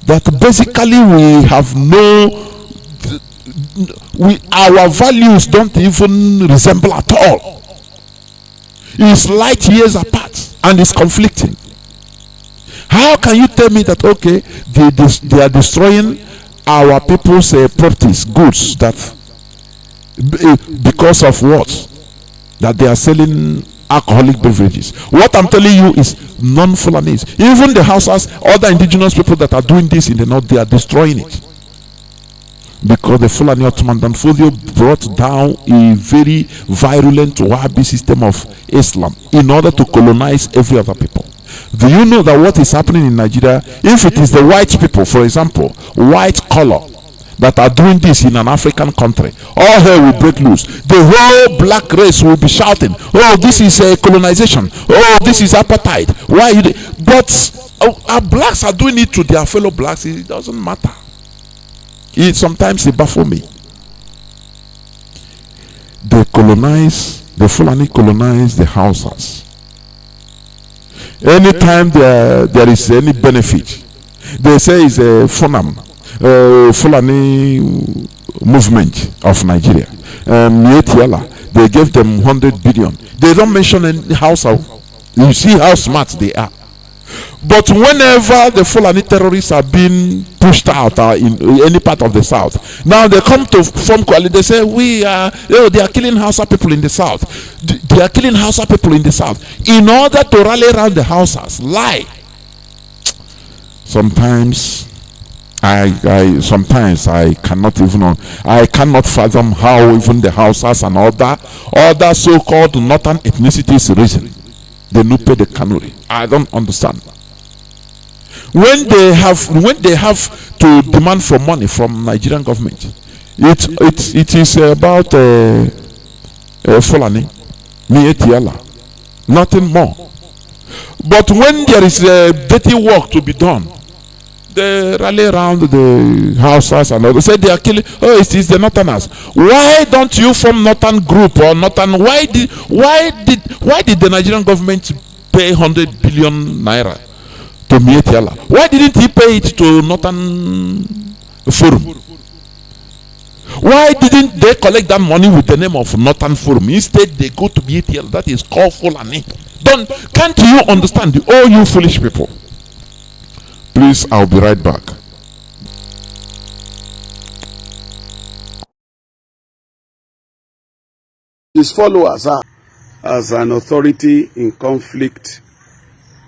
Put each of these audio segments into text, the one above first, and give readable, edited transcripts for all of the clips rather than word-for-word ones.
that basically we have our values don't even resemble at all. It's light years apart and it's conflicting. How can you tell me that, okay, they are destroying our people's properties, goods, that because of what? That they are selling alcoholic beverages. What I'm telling you is non-Fulanis. Even the Hausas, other indigenous people that are doing this in the north, they are destroying it. Because the Fulani Ottoman Danfodio brought down a very virulent Wahhabi system of Islam in order to colonize every other people. Do you know that what is happening in Nigeria, if it is the white people, for example, white color, that are doing this in an African country, all hell will break loose. The whole black race will be shouting, oh, this is colonization, oh, this is apartheid. Why you but our blacks are doing it to their fellow blacks. It doesn't matter. Sometimes it baffles me. They colonize, the Fulani colonize the Hausas. Anytime there is any benefit, they say it's a Fulani movement of Nigeria. They gave them 100 billion. They don't mention any Hausa. You see how smart they are. But whenever the Fulani terrorists are being pushed out in any part of the south, now they come to form coalition. They say they are killing Hausa people in the south. They are killing Hausa people in the south in order to rally around the Hausas. Lie. Sometimes I cannot fathom how even the Hausas and other so-called northern ethnicities reason. The Nupe, the Kanuri. I don't understand. When they have to demand for money from Nigerian government, it is about Fulani, nothing more. But when there is dirty work to be done, they rally around the Hausas and others. Say they are killing. Oh, it is the Northerners. Why don't you form Northern group or Northern? Why did the Nigerian government pay 100 billion naira to Mietiala? Why didn't he pay it to Northern Forum? Why didn't they collect that money with the name of Northern Forum? Instead, they go to Mietiala. That is called Fulani. Can't you understand? Oh, you foolish people. Please, I'll be right back. His followers are as an authority in conflict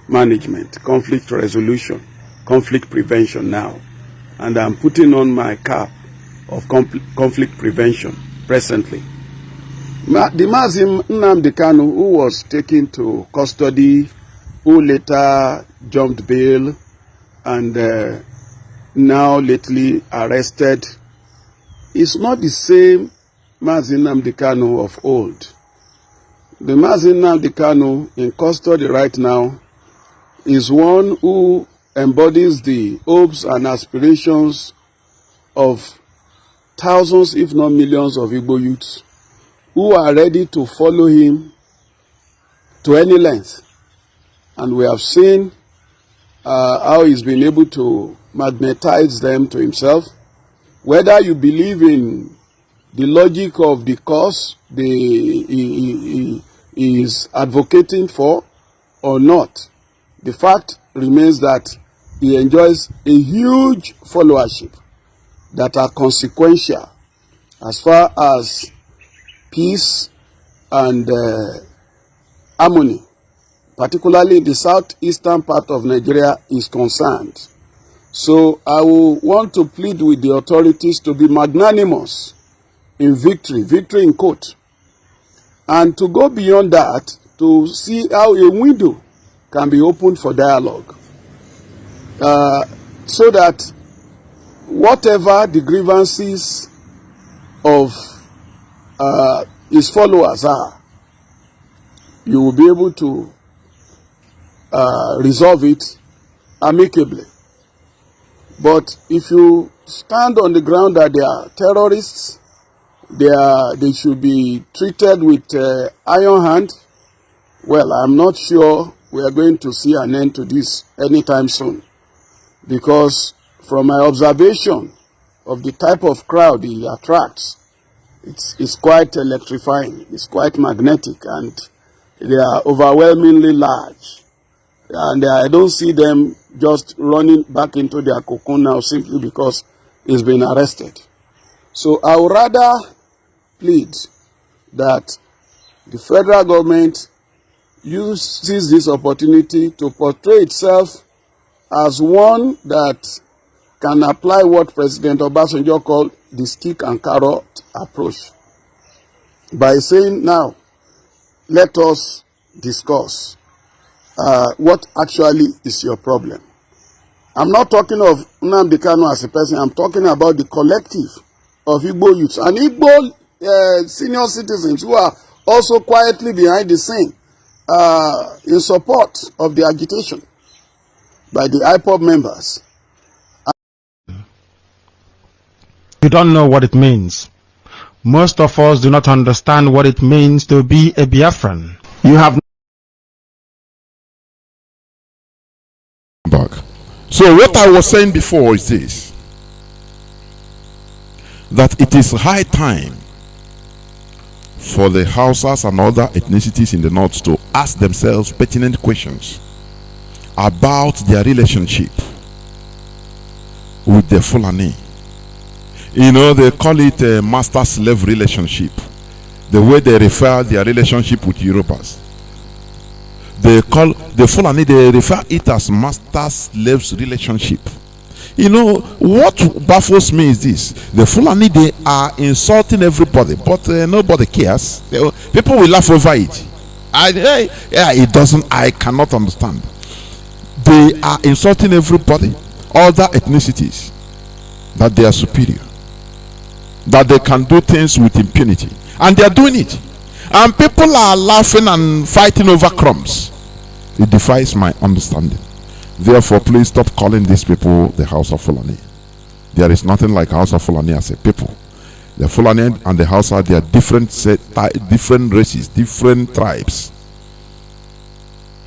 management, conflict resolution, conflict prevention now. And I'm putting on my cap of conflict prevention presently. The Mazi Nnamdi Kanu, who was taken to custody, who later jumped bail, and now lately arrested, is not the same Mazi Nnamdi Kanu of old. The Mazi Nnamdi Kanu in custody right now is one who embodies the hopes and aspirations of thousands, if not millions, of Igbo youths who are ready to follow him to any length. And we have seen how he's been able to magnetize them to himself. Whether you believe in the logic of the cause he is advocating for or not, the fact remains that he enjoys a huge followership that are consequential as far as peace and harmony, particularly in the southeastern part of Nigeria, is concerned. So I will want to plead with the authorities to be magnanimous in victory in quote, and to go beyond that to see how a window can be opened for dialogue, so that whatever the grievances of his followers are, you will be able to resolve it amicably. But if you stand on the ground that they are terrorists, they should be treated with iron hand, well, I'm not sure we are going to see an end to this anytime soon. Because from my observation of the type of crowd he attracts, it's quite electrifying, it's quite magnetic, and they are overwhelmingly large. And I don't see them just running back into their cocoon now simply because he's been arrested. So I would rather plead that the federal government uses this opportunity to portray itself as one that can apply what President Obasanjo called the stick and carrot approach, by saying, now, let us discuss what actually is your problem. I'm not talking of Nnamdi Kanu as a person. I'm talking about the collective of Igbo youths and Igbo senior citizens who are also quietly behind the scene in support of the agitation by the IPOB members. You don't know what it means. Most of us do not understand what it means to be a Biafran. You have back. So what I was saying before is this, that it is high time for the Hausas and other ethnicities in the north to ask themselves pertinent questions about their relationship with the Fulani. You know, they call it a master-slave relationship. The way they refer their relationship with Yorubas. They call the Fulani, they refer it as master-slaves relationship. You know, what baffles me is this. The Fulani, they are insulting everybody, but nobody cares. People will laugh over it. I cannot understand. They are insulting everybody, other ethnicities, that they are superior, that they can do things with impunity, and they are doing it, and people are laughing and fighting over crumbs. It defies my understanding. Therefore, please stop calling these people the House of Fulani. There is nothing like House of Fulani as a people. The Fulani and the Hausa, they are different races, different tribes.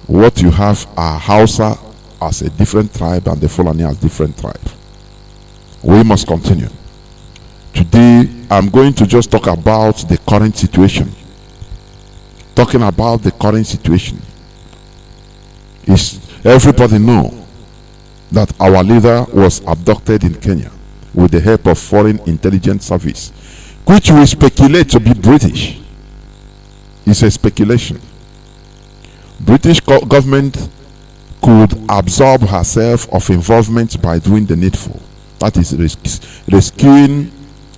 What you have are Hausa as a different tribe and the Fulani as different tribe. We must continue. Today, I'm going to just talk about the current situation. Talking about the current situation. Everybody know that our leader was abducted in Kenya with the help of foreign intelligence service, which we speculate to be British. It's a speculation. British government could absolve herself of involvement by doing the needful. That is rescuing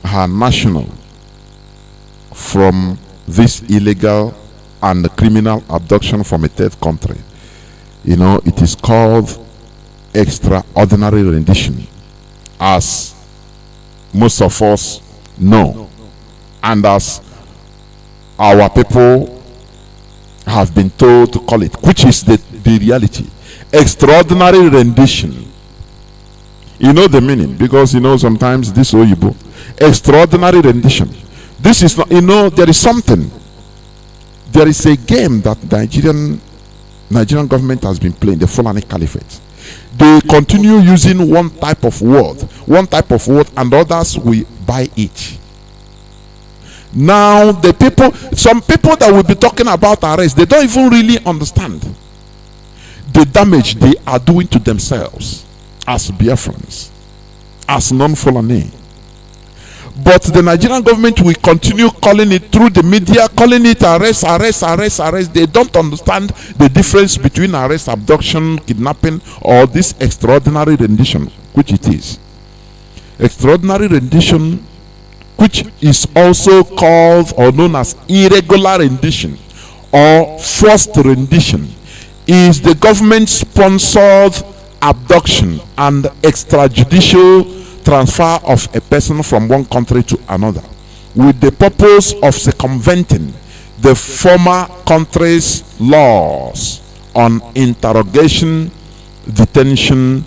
her national from this illegal and criminal abduction from a third country. You know, it is called extraordinary rendition, as most of us know, and as our people have been told to call it, which is the reality. Extraordinary rendition. You know the meaning, because you know sometimes this Oyibo, extraordinary rendition. This is not, you know, there is something. There is a game that Nigerian government has been playing, the Fulani Caliphate. They continue using one type of word, and others will buy it. Now, some people that will be talking about arrest, they don't even really understand the damage they are doing to themselves as Biafrans, as non-Fulani. But the Nigerian government will continue calling it through the media, calling it arrest. They don't understand the difference between arrest, abduction, kidnapping, or this extraordinary rendition, which it is. Extraordinary rendition, which is also called or known as irregular rendition or forced rendition, is the government-sponsored abduction and extrajudicial transfer of a person from one country to another with the purpose of circumventing the former country's laws on interrogation, detention,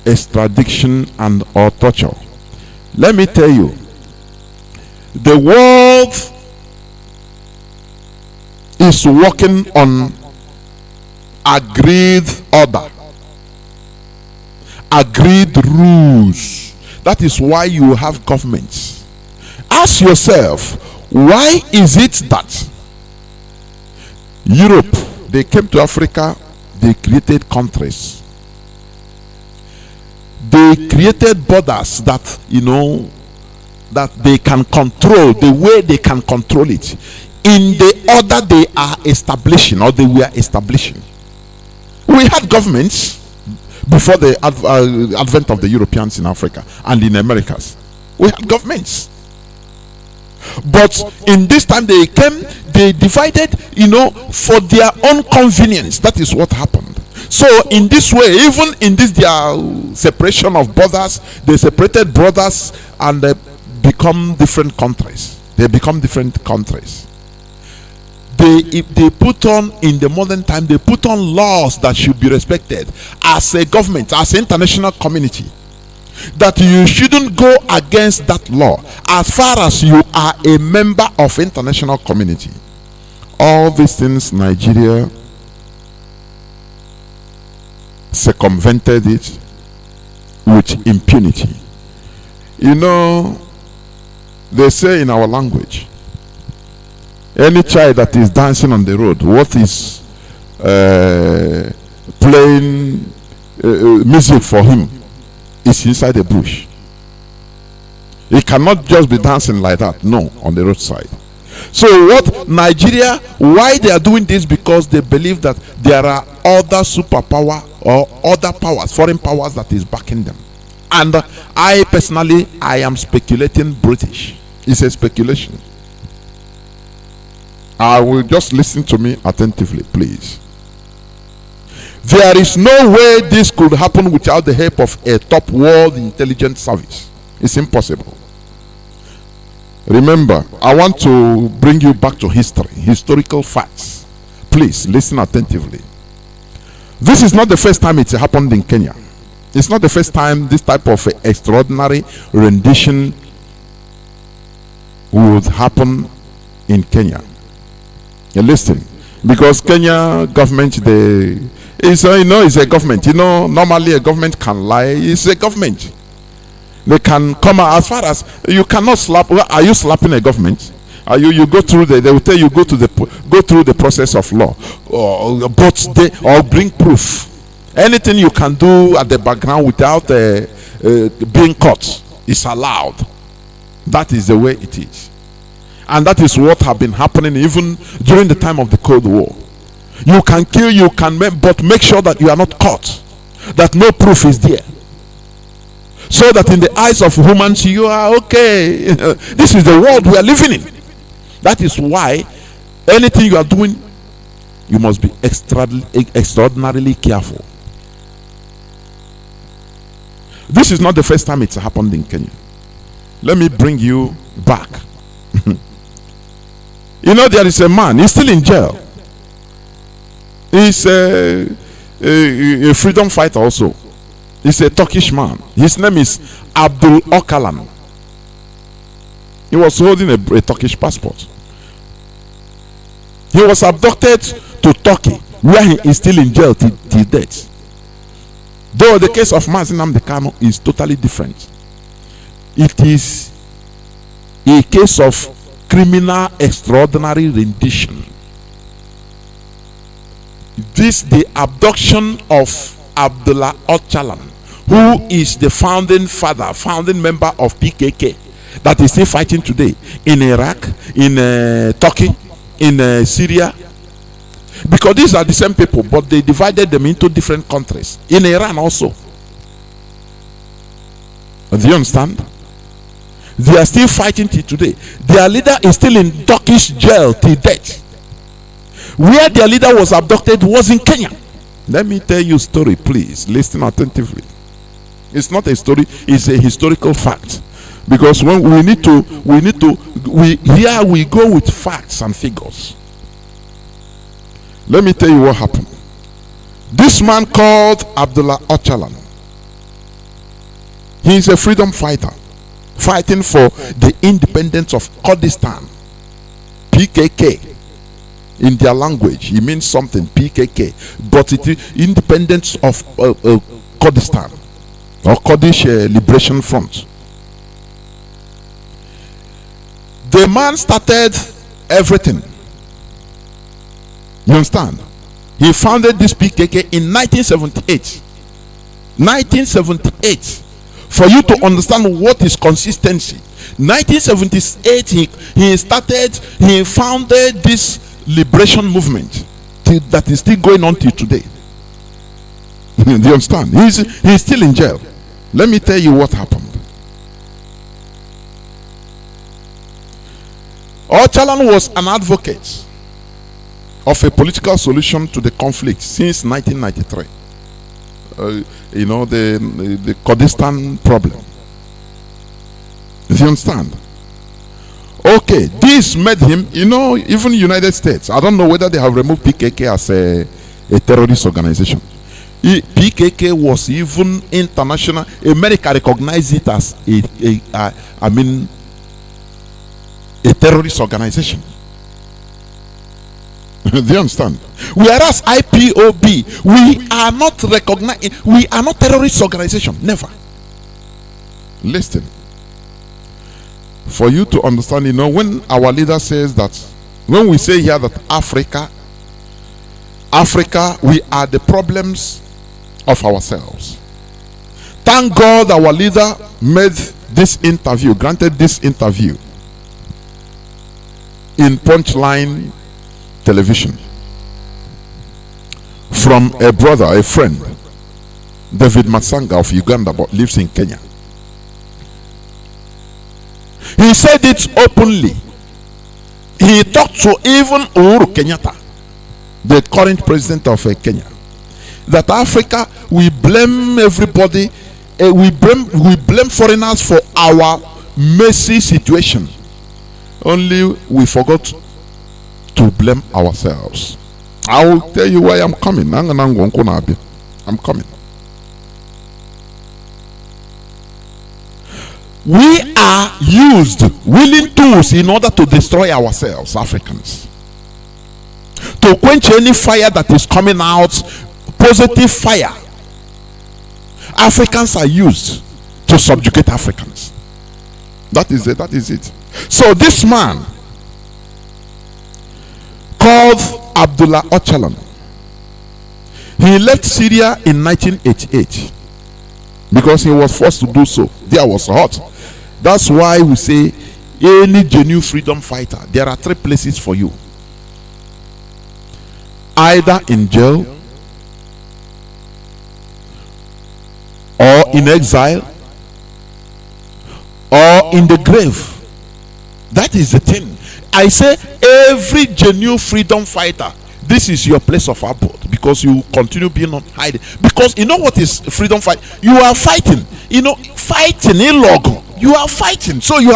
extradition, and or torture. Let me tell you, the world is working on agreed order, agreed rules. That is why you have governments. Ask yourself, why is it that Europe, they came to Africa, they created countries, they created borders that, you know, that they can control the way they can control it in the order they are establishing, or they were establishing. We had governments before the advent of the Europeans in Africa and in Americas. We had governments, but in this time they came, they divided, you know, for their own convenience. That is what happened. So in this way, even in this their separation of borders, they separated borders and they become different countries. They become different countries. They put on, in the modern time, they put on laws that should be respected as a government, as an international community, that you shouldn't go against that law as far as you are a member of international community. All these things, Nigeria circumvented it with impunity. You know, they say in our language, any child that is dancing on the road, what is playing music for him is inside the bush. He cannot just be dancing like that, no, on the roadside. So what Nigeria, why they are doing this? Because they believe that there are other superpower or other powers, foreign powers, that is backing them. And I personally, I am speculating British. It's a speculation. I will just listen to me attentively, please. There is no way this could happen without the help of a top world intelligence service. It's impossible. Remember, I want to bring you back to history, historical facts. Please listen attentively. This is not the first time it's happened in Kenya. It's not the first time this type of extraordinary rendition would happen in Kenya. Listen, because Kenya government, it's a government. You know, normally a government can lie. It's a government. They can come out, as far as you cannot slap. Well, are you slapping a government? Are you go through they will tell you go through the process of law, or bring proof. Anything you can do at the background without being caught is allowed. That is the way it is. And that is what have been happening even during the time of the Cold War. You can kill, you can but make sure that you are not caught, that no proof is there, so that in the eyes of humans you are okay. This is the world we are living in. That is why anything you are doing, you must be extraordinarily careful. This is not the first time it's happened in Kenya. Let me bring you back. You know, there is a man, he's still in jail. He's a freedom fighter also. He's a Turkish man. His name is Abdul Öcalan. He was holding a Turkish passport. He was abducted to Turkey, where he is still in jail till death. Though the case of Mazi Nnamdi Kanu is totally different. It is a case of criminal extraordinary rendition. The abduction of Abdullah Öcalan, who is the founding member of PKK, that is still fighting today in Iraq, in Turkey, in Syria, because these are the same people, but they divided them into different countries. In Iran also. Do you understand? They are still fighting till today. Their leader is still in Turkish jail till death. Where their leader was abducted was in Kenya. Let me tell you a story, please. Listen attentively. It's not a story, it's a historical fact. Because when here we go with facts and figures. Let me tell you what happened. This man called Abdullah Öcalan, he is a freedom fighter fighting for the independence of Kurdistan. PKK, in their language, it means something, PKK, but it is independence of Kurdistan. or Kurdish Liberation Front. The man started everything. You understand? He founded this PKK in 1978. 1978. For you to understand what is consistency. 1978 he founded this liberation movement that is still going on till today. Do you understand? He's still in jail. Let me tell you what happened. Ocalan was an advocate of a political solution to the conflict since 1993. The Kurdistan problem. Do you understand? Okay, this made him, even United States. I don't know whether they have removed PKK as a terrorist organization. PKK was even international. America recognized it as a terrorist organization. Do you understand? Whereas IPOB, we are not recognized. We are not terrorist organization. Never. Listen. For you to understand, when our leader says that, when we say here that Africa, we are the problems of ourselves. Thank God our leader made this interview, granted this interview in Punchline television from a brother, a friend, David Masanga of Uganda, but lives in Kenya. He said it openly. He talked to even Uhuru Kenyatta, the current president of Kenya, that Africa, we blame everybody, we blame foreigners for our messy situation. Only we forgot to blame ourselves. I will tell you why I'm coming. I'm coming. We are used willing tools in order to destroy ourselves, Africans. To quench any fire that is coming out, positive fire. Africans are used to subjugate Africans. That is it. So this man called Abdullah Ocalan, he left Syria in 1988 because he was forced to do so. There was hot. That's why we say any genuine freedom fighter, there are three places for you: either in jail, or in exile, or in the grave. That is the thing. I say every genuine freedom fighter, this is your place of abode, because you continue being on hiding. Because you know what is freedom fight? You are fighting. Fighting in log. You are fighting. So you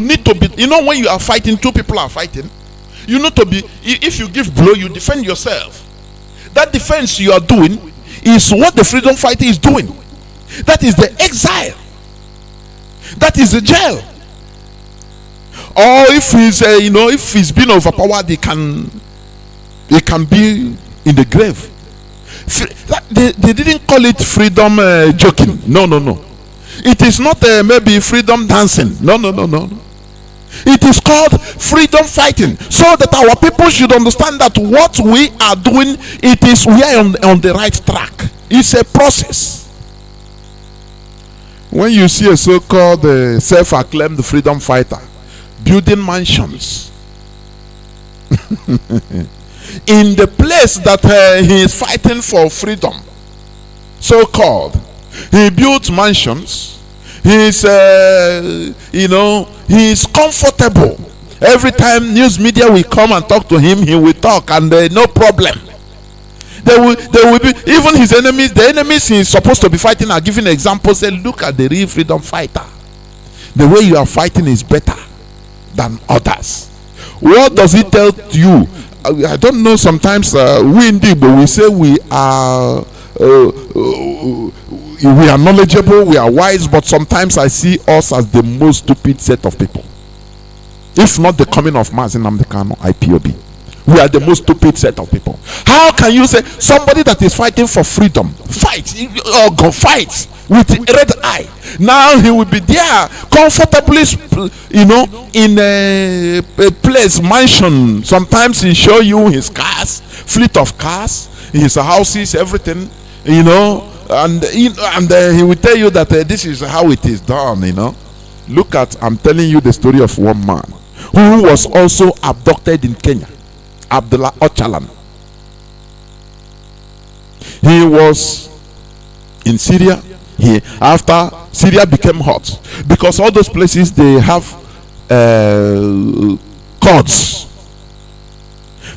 need to be. When you are fighting, two people are fighting. You need to be. If you give blow, you defend yourself. That defense you are doing is what the freedom fighter is doing. That is the exile. That is the jail. Or if he's if he's been overpowered, he can be in the grave. They didn't call it freedom joking. No. It is not maybe freedom dancing. No. It is called freedom fighting, so that our people should understand that what we are doing, we are on the right track. It's a process. When you see a so-called self-acclaimed freedom fighter building mansions in the place that he is fighting for freedom, so-called, he built mansions. He's he's comfortable. Every time news media will come and talk to him, he will talk, and no problem. They will be, even his enemies, the enemies he's supposed to be fighting are giving examples. Say, look at the real freedom fighter. The way you are fighting is better than others. What does it tell you? I don't know. Sometimes we indeed, but we say we are knowledgeable, we are wise, but sometimes I see us as the most stupid set of people. If not the coming of Mazi Nnamdi Kanu, IPOB, We are the most stupid set of people. How can you say somebody that is fighting for freedom fight or go fight with red eye? Now he will be there comfortably, in a place, mansion. Sometimes he show you his cars, fleet of cars, his houses, everything, and he will tell you that this is how it is done. Look at, I'm telling you the story of one man who was also abducted in Kenya, Abdullah Ocalan. He was in Syria. After Syria became hot, because all those places they have courts.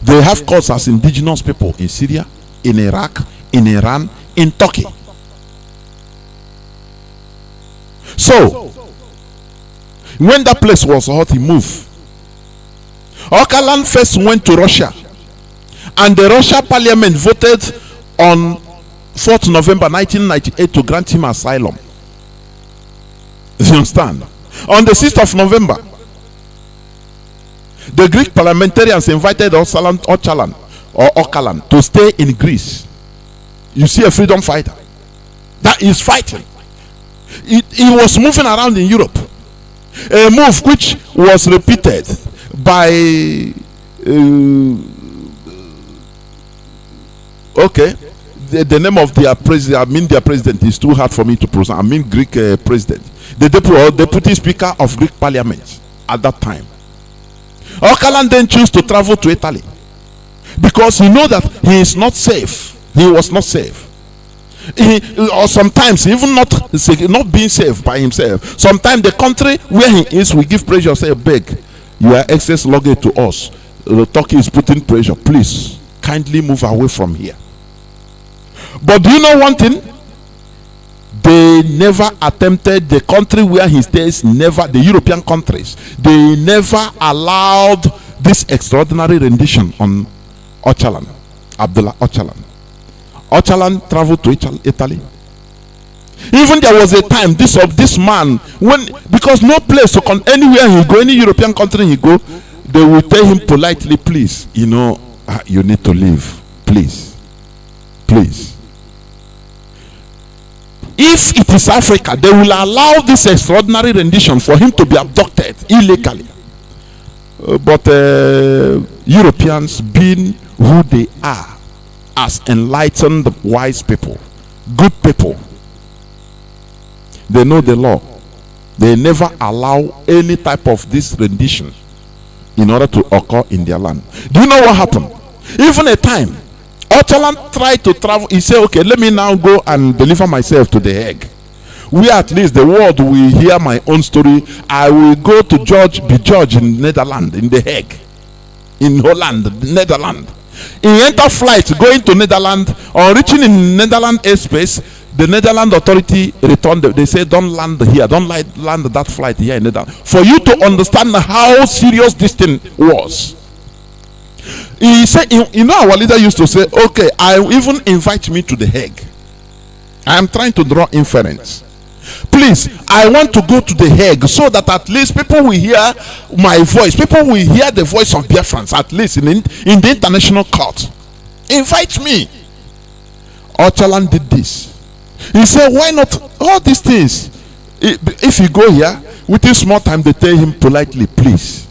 They have courts as indigenous people in Syria, in Iraq, in Iran, in Turkey. So when that place was hot, he moved. Ocalan first went to Russia, and the Russia parliament voted on 4th November 1998 to grant him asylum. You understand? On the 6th of November, the Greek parliamentarians invited Ocalan to stay in Greece. You see a freedom fighter that is fighting. He was moving around in Europe. A move which was repeated by the name of their president, their president is too hard for me to pronounce. Greek president, the deputy speaker of Greek parliament at that time. Ocalan then chose to travel to Italy because he know that he is not safe. He was not safe. Or sometimes even not being safe by himself. Sometimes the country where he is will give pressure, say, beg, you are excess luggage to us. Turkey is putting pressure. Please kindly move away from here. But do you know one thing? They never attempted, the country where he stays, the European countries, they never allowed this extraordinary rendition on Ocalan, Abdullah Ocalan. Ocalan traveled to Italy. Even there was a time this man, because no place to anywhere he go, any European country he go, they will tell him politely, please, you need to leave, please. If it is Africa, they will allow this extraordinary rendition for him to be abducted illegally. But Europeans, being who they are, as enlightened, wise people, good people, they know the law. They never allow any type of this rendition in order to occur in their land. Do you know what happened? Even a time Ocalan tried to travel. He said, okay, let me now go and deliver myself to The Hague, where at least the world will hear my own story. I will go to be judged in Netherlands, in The Hague, in Holland, Netherlands. He entered flight going to Netherlands. On reaching in Netherlands airspace, the Netherlands authority returned. They said, don't land here, don't land that flight here in Netherlands. For you to understand how serious this thing was. He said, our leader used to say, okay, I even invite me to The Hague. I am trying to draw inference. Please, I want to go to The Hague so that at least people will hear my voice. People will hear the voice of Biafrans, at least in the international court. Invite me. Ocalan did this. He said, why not all these things? If you go here, within small time, they tell him politely, please,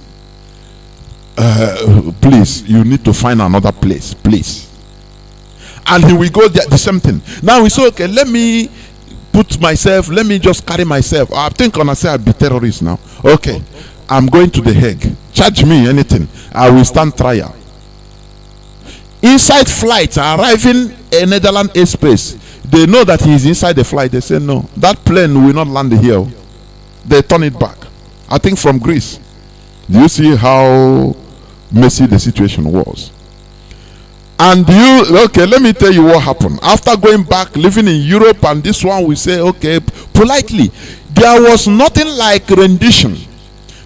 you need to find another place, please. And he will go there, the same thing. Now we say, okay, let me just carry myself. I think when I say I'll be terrorist now. Okay, I'm going to The Hague. Charge me anything. I will stand trial. Inside flight, arriving in Netherlands airspace, they know that he is inside the flight. They say, no, that plane will not land here. They turn it back. I think from Greece. Do you see how messy the situation was? And let me tell you what happened. After going back, living in Europe, and this one we say, okay, politely, there was nothing like rendition,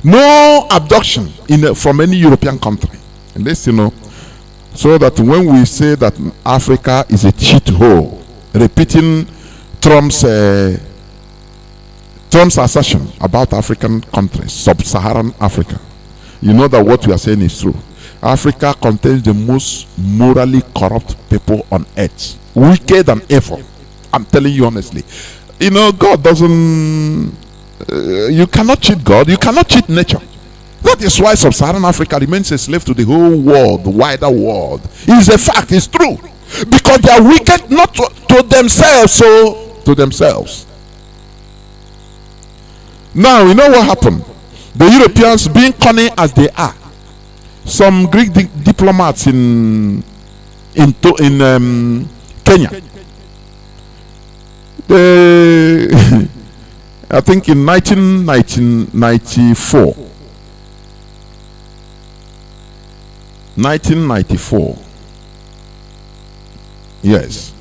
no abduction from any European country. And this, so that when we say that Africa is a cheat hole, repeating Trump's assertion about African countries, sub-Saharan Africa, you know that what we are saying is true. Africa contains the most morally corrupt people on earth. Wicked than evil. I'm telling you honestly. You know, God doesn't... you cannot cheat God. You cannot cheat nature. That is why sub-Saharan Africa remains a slave to the whole world, the wider world. It's a fact. It's true. Because they are wicked not to themselves, so to themselves. Now, you know what happened? The Europeans, being cunning as they are, some Greek diplomats in Kenya, they, I think in 1994, yes.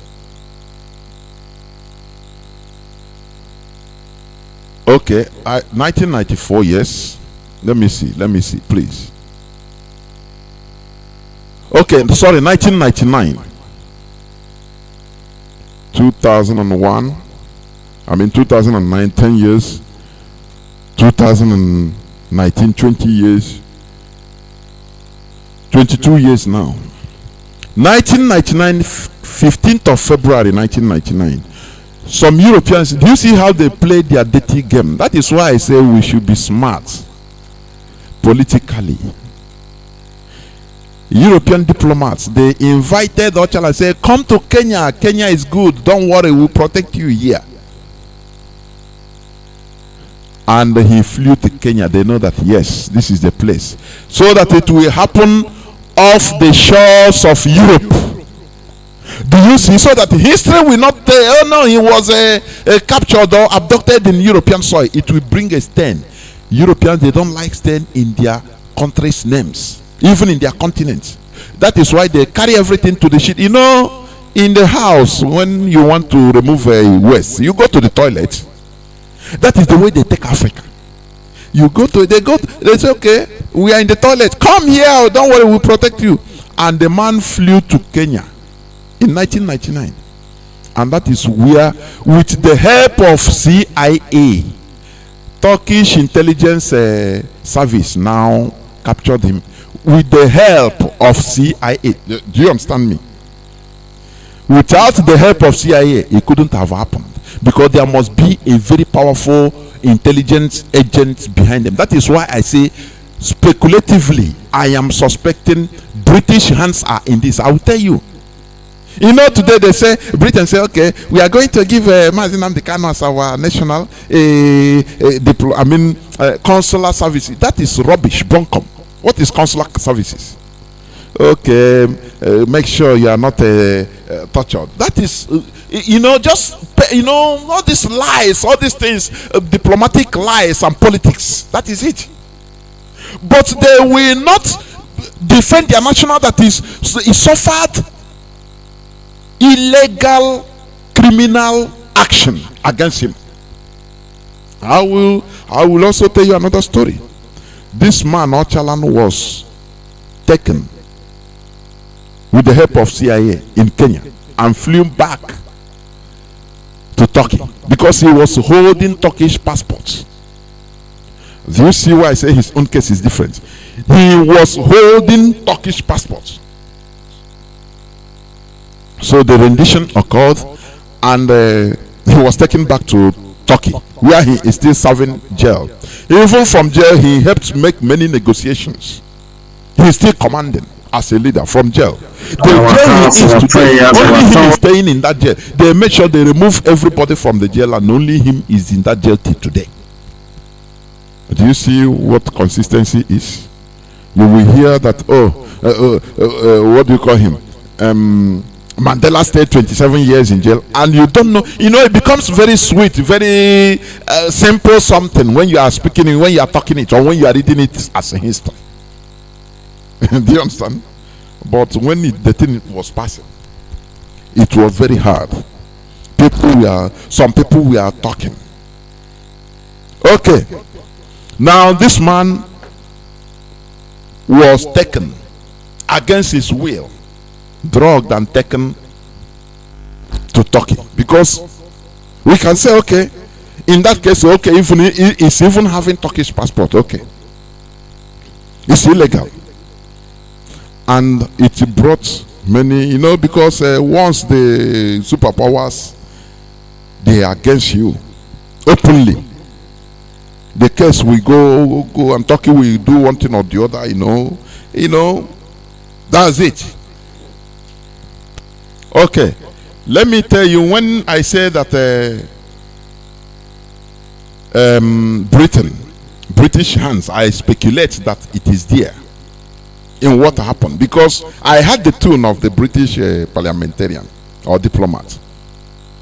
Okay, 1994, yes. Let me see, please. Okay, sorry, 1999. 2001. I mean 2009, 10 years. 2019, 20 years. 22 years now. 1999, 15th of February 1999. Some Europeans, do you see how they play their dirty game? That is why I say we should be smart politically. European diplomats, they invited Ochala and said, come to Kenya. Kenya is good. Don't worry, we'll protect you here. And he flew to Kenya. They know that, yes, this is the place. So that it will happen off the shores of Europe. Do you see? So that history will not say, oh no, he was captured or abducted in European soil. It will bring a stain. Europeans, they don't like stain in their countries' names, even in their continents. That is why they carry everything to the shit. You know, in the house, when you want to remove a waste, you go to the toilet. That is the way they take Africa. They say, okay, we are in the toilet. Come here, don't worry, we'll protect you. And the man flew to Kenya in 1999. And that is where, with the help of CIA, Turkish intelligence service now captured him. With the help of CIA. Do you understand me? Without the help of CIA, it couldn't have happened. Because there must be a very powerful intelligence agent behind them. That is why I say, speculatively, I am suspecting British hands are in this. I will tell you. You know, today they say, Britain say, okay, we are going to give Mazi Nnamdi Kanu as our national consular services. That is rubbish, bunkum. What is consular services? Okay, make sure you are not tortured. That is, all these lies, all these things, diplomatic lies and politics. That is it. But they will not defend their national that is suffered illegal criminal action against him. I will also tell you another story. This man Ocalan was taken with the help of CIA in Kenya and flew back to Turkey because he was holding Turkish passports. Do you see why I say his own case is different? He was holding Turkish passports. So the rendition occurred and he was taken back to Turkey, where he is still serving jail. Even from jail, he helped make many negotiations. He is still commanding as a leader from jail. The jail he is today, only him is staying in that jail. They make sure they remove everybody from the jail and only him is in that jail till today. Do you see what consistency is? You will hear that, what do you call him? Mandela stayed 27 years in jail, and you don't know. You know, it becomes very sweet, very simple something when you are speaking, when you are talking it, or when you are reading it as a history. Do you understand? But when the thing was passing, it was very hard. Some people were talking. Okay. Now this man was taken against his will, drugged and taken to Turkey, because we can say, okay, in that case, okay, even he's even having Turkish passport, okay, it's illegal. And it brought many, because once the superpowers, they are against you openly, the case we go and Turkey will do one thing or the other, that's it. Okay, let me tell you, when I say that British hands, I speculate that it is there in what happened, because I had the tune of the British parliamentarian or diplomat.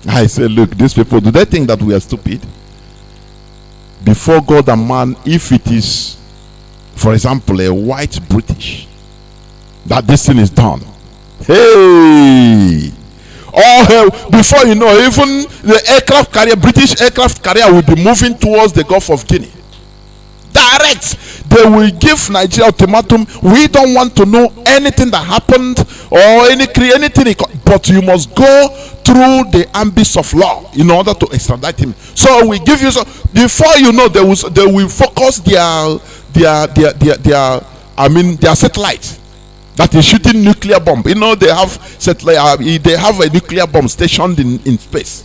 I say, look, these people, do they think that we are stupid? Before God and man, if it is, for example, a white British, that this thing is done, hey, before you know, even the aircraft carrier, British aircraft carrier, will be moving towards the Gulf of Guinea. Direct. They will give Nigeria ultimatum. We don't want to know anything that happened or anything, but you must go through the ambits of law in order to extradite him. So we give you, before you know, they will focus their satellite that is shooting nuclear bomb. They have satellite. They have a nuclear bomb stationed in space.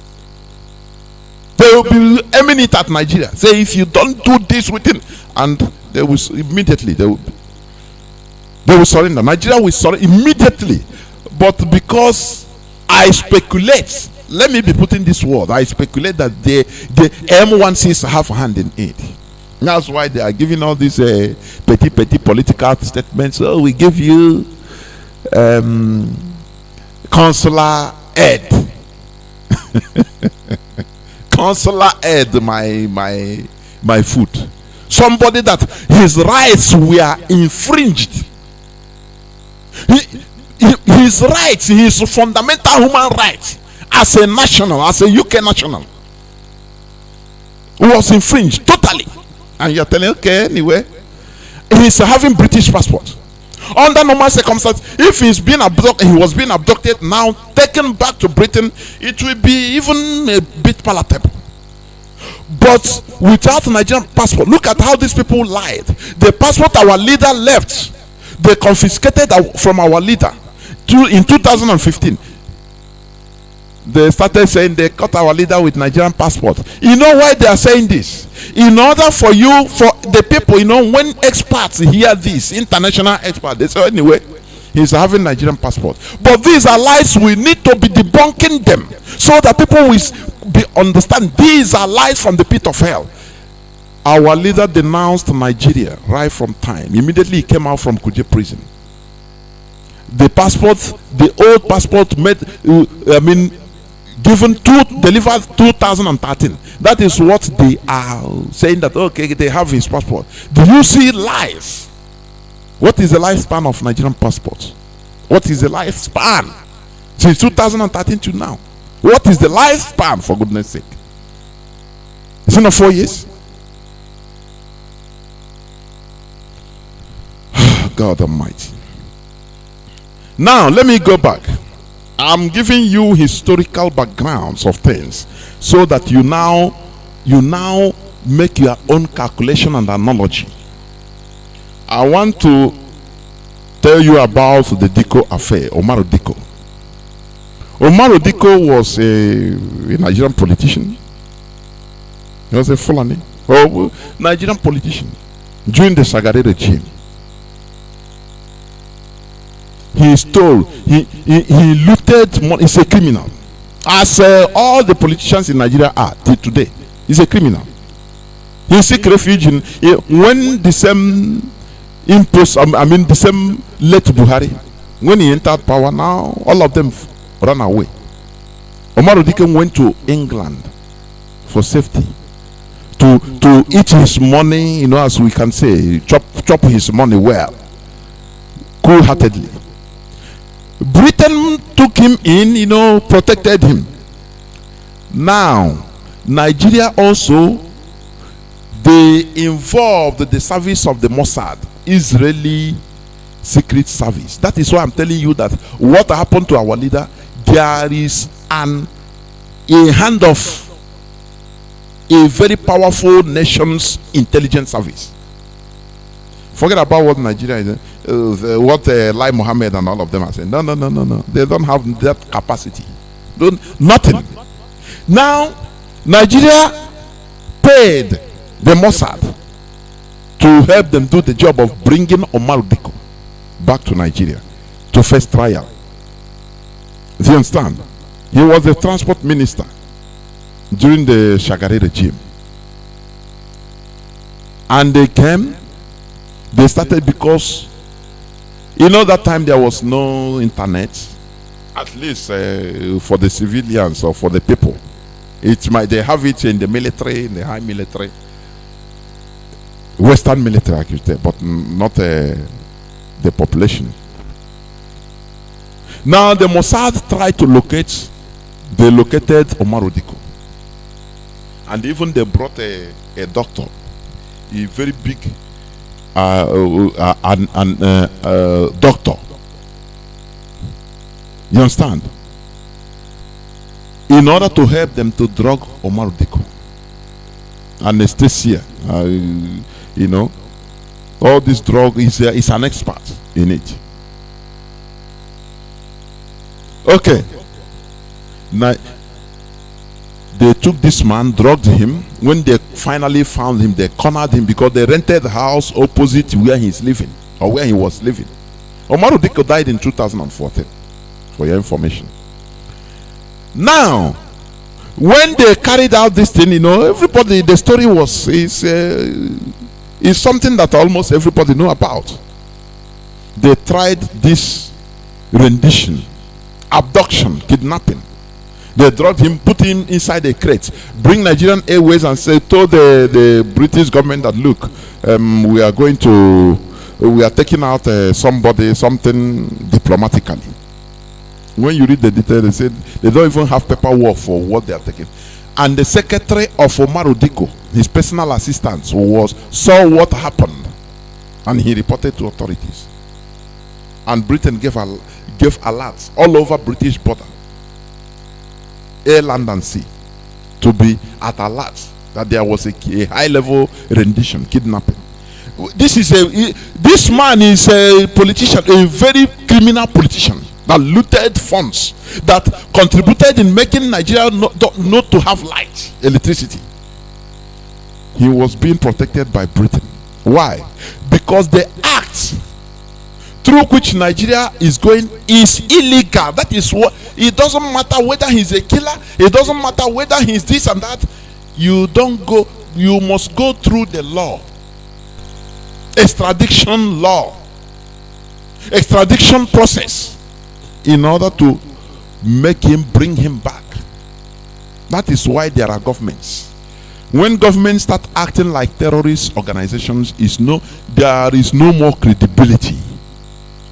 They will be aiming it at Nigeria. Say, if you don't do this with him, and they will immediately they will surrender. Nigeria will surrender immediately. But because I speculate, let me be putting this word, I speculate that the M16 have a hand in it. That's why they are giving all these petty political statements. Oh, we give you consular aid. Consular aid, my food. Somebody that his rights were infringed. His rights, his fundamental human rights as a national, as a UK national, was infringed totally. And you're telling, okay, anyway, he's having British passport. Under normal circumstances, if he was being abducted, now taken back to Britain, it will be even a bit palatable. But without Nigerian passport, look at how these people lied. The passport our leader left, they confiscated from our leader in 2015. They started saying they caught our leader with Nigerian passport. You know why they are saying this? In order for the people, when experts hear this, international experts, they say, anyway, he's having Nigerian passport. But these are lies. We need to be debunking them so that people will understand these are lies from the pit of hell. Our leader denounced Nigeria right from time. Immediately he came out from Kuje prison. The passport, the old passport delivered 2013. That is what they are saying, that okay, they have his passport. Do you see lies? What is the lifespan of Nigerian passport? What is the lifespan since 2013 to now? What is the lifespan, for goodness sake? Is it not 4 years? God Almighty. Now let me go back. I'm giving you historical backgrounds of things so that you now make your own calculation and analogy. I want to tell you about the Diko affair, Omar Diko. Omar Diko was a Nigerian politician. He was a Fulani, Nigerian politician during the Shagari regime. He stole, he looted money. He's a criminal, as all the politicians in Nigeria are till today. He's a criminal. He seek refuge when the same the same late Buhari, when he entered power, now all of them ran away. Omar Diko went to England for safety, to eat his money, as we can say, chop his money well, cool-heartedly. Britain took him in, protected him. Now, Nigeria also, they involved the service of the Mossad, Israeli secret service. That is why I'm telling you that what happened to our leader, there is a hand of a very powerful nation's intelligence service. Forget about what Nigeria is, what Lai Mohammed and all of them are saying. No. They don't have that capacity. Nothing. Now, Nigeria paid the Mossad to help them do the job of bringing Omar Diko back to Nigeria to face trial. Do you understand? He was the transport minister during the Shagari regime. And they came, they started because, that time there was no internet, at least for the civilians or for the people. They have it in the military, in the high military, Western military, I could say, but not the population. Now the Mossad tried to locate. They located Omar Diko, and even they brought a doctor, a very big doctor. You understand? In order to help them to drug Omar Diko, anesthesia, all this drug is an expert in it. Okay. Now, they took this man, drugged him. When they finally found him, they cornered him because they rented the house opposite where he's living, or where he was living. Omar Diko died in 2014, for your information. Now, when they carried out this thing, everybody, the story is something that almost everybody know about. They tried this rendition, abduction, kidnapping. They drugged him, put him inside a crate, bring Nigerian Airways and told the British government that, look, we are taking out something diplomatically. When you read the details, they said they don't even have paperwork for what they are taking. And the secretary of Omar Diko, his personal assistant, saw what happened, and he reported to authorities. And Britain gave alerts all over British border, air, land, and sea, to be at alert that there was a high-level rendition, kidnapping. This man is a politician, a very criminal politician that looted funds, that contributed in making Nigeria not to have light, electricity. He was being protected by Britain. Why? Because the act through which Nigeria is going is illegal. That is what, it doesn't matter whether he's a killer, it doesn't matter whether he's this and that. You must go through the law. Extradition law, extradition process, in order to bring him back. That is why there are governments. When governments start acting like terrorist organizations, there is no more credibility.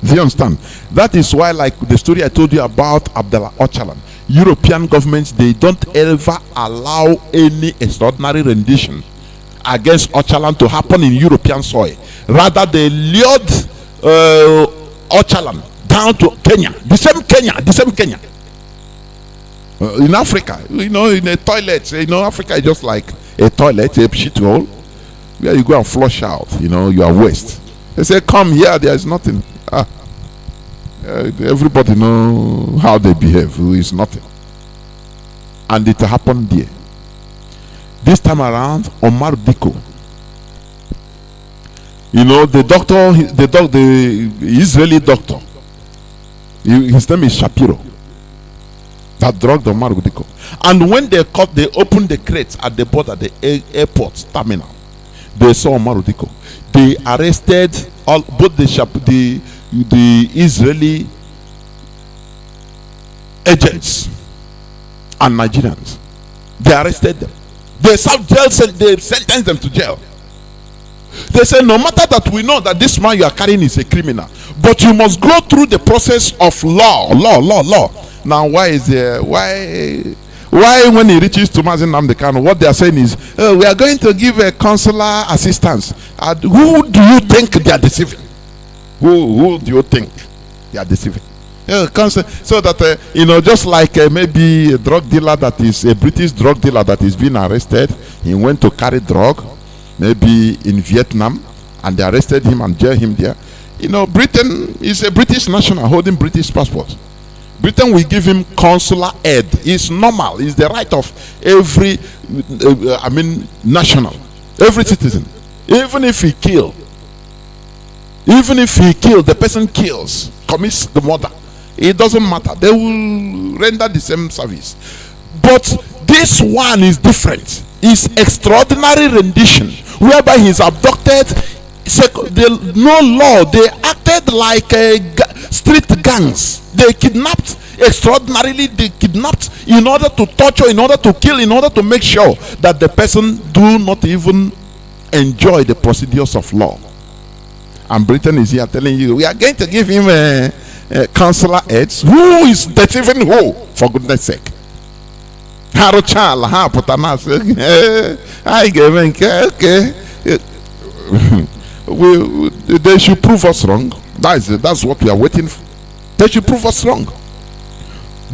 Do you understand? That is why, like the story I told you about Abdullah Öcalan, European governments, they don't ever allow any extraordinary rendition against Öcalan to happen in European soil. Rather, they lured Öcalan down to Kenya, the same Kenya. In Africa, in a toilet, Africa is just like a toilet, a shithole, where you go and flush out, your waste. They say, come here, there is nothing. Everybody know how they behave, who is nothing. And it happened there. This time around, Omar Diko, the Israeli doctor, his name is Shapiro, that drugged Omar Diko. And when they opened the crates at the border, the airport terminal, they saw Omar Diko. They arrested both the Israeli agents and Nigerians. They arrested them. They served jail, they sentenced them to jail. They say, no matter that we know that this man you are carrying is a criminal, but you must go through the process of law. Now, why when he reaches to Mazi Nnamdi Kanu, what they are saying is, we are going to give a consular assistance. Who do you think they are deceiving? Who do you think they are deceiving? So that just like maybe a drug dealer that is a British drug dealer that is being arrested, he went to carry drug maybe in Vietnam, and they arrested him and jailed him there. You know, Britain is a British national holding British passport. Britain will give him consular aid. It's normal. It's the right of every, national, every citizen. Even if he kills, the person kills, commits the murder, it doesn't matter. They will render the same service. But this one is different. It's extraordinary rendition, whereby he's abducted. No law. They acted like street gangs. They kidnapped extraordinarily. They kidnapped in order to torture, in order to kill, in order to make sure that the person do not even enjoy the procedures of law. And Britain is here telling you, we are going to give him a consular aids. Who is deceiving who? For goodness sake. They should prove us wrong. That's what we are waiting for. They should prove us wrong.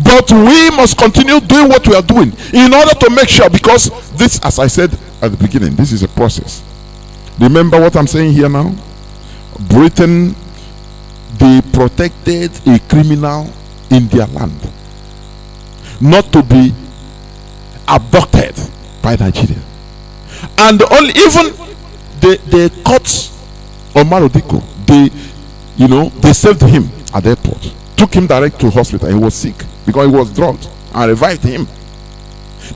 But we must continue doing what we are doing in order to make sure, because this, as I said at the beginning, this is a process. Remember what I'm saying here now? Britain, they protected a criminal in their land not to be abducted by Nigeria. And even they caught Omar Odiko. They saved him at the airport, took him direct to hospital. He was sick because he was drugged, and revived him.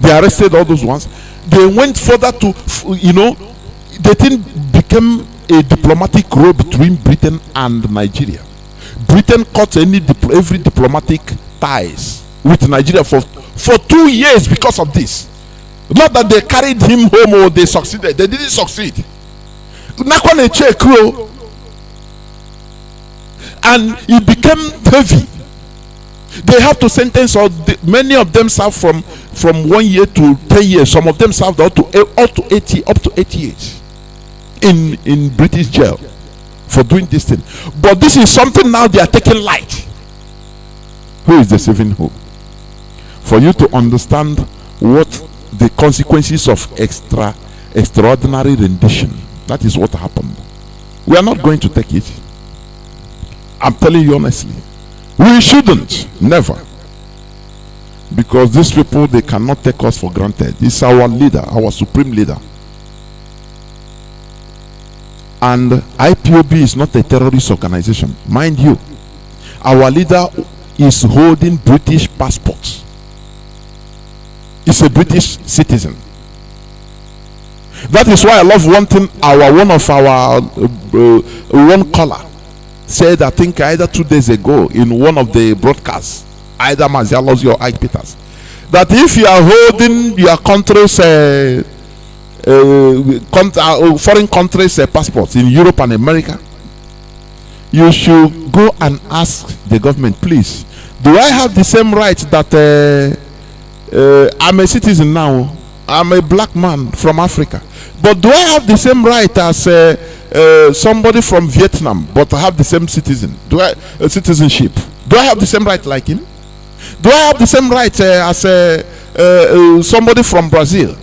They arrested all those ones. They went further to, the thing became a diplomatic row between Britain and Nigeria. Britain cut every diplomatic ties with Nigeria for 2 years because of this. Not that they carried him home or they succeeded. They didn't succeed. And it became heavy. They have to sentence, or many of them serve from 1 year to 10 years. Some of them served up to 80 years in British jail for doing this thing. But this is something now they are taking light. Who is deceiving who? For you to understand what the consequences of extraordinary rendition, that is what happened. We are not going to take it. I'm telling you honestly, we shouldn't, never, because these people, they cannot take us for granted. This is our leader, our supreme leader. And IPOB is not a terrorist organization, mind you. Our leader is holding British passports. He's a British citizen. That is why I love one thing. One of our one caller said, I think either 2 days ago in one of the broadcasts, either Mazi or Ike Peters, that if you are holding your country's foreign countries' passports in Europe and America, you should go and ask the government, please, do I have the same right that I'm a citizen now, I'm a black man from Africa, but do I have the same right as somebody from Vietnam, but I have the same citizenship? Do I have the same right like him? Do I have the same right as somebody from Brazil,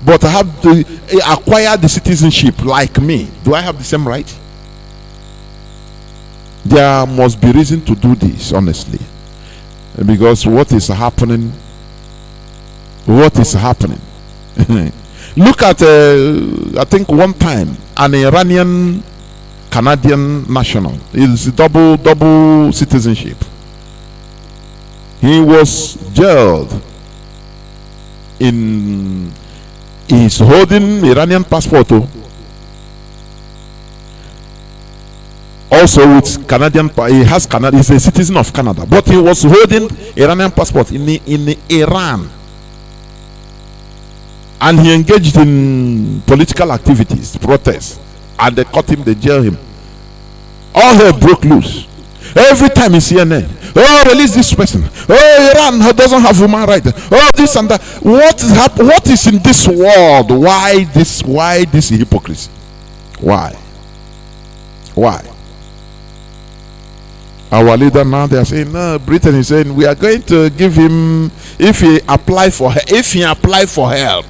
but I have to acquire the citizenship like me? Do I have the same right? There must be reason to do this, honestly, because what is happening? Look at I think one time an Iranian Canadian national, is double citizenship. He was jailed he's holding Iranian passport, also with Canadian. He has Canada. He's a citizen of Canada, but he was holding Iranian passport in Iran, and he engaged in political activities, protests, and they caught him. They jailed him. All hell broke loose. Every time in CNN, oh, release this person. Oh, Iran doesn't have human rights. Oh, this and that. What is in this world? Why this hypocrisy? Why? Our leader now, they are saying, no, Britain is saying we are going to give him, if he apply for help.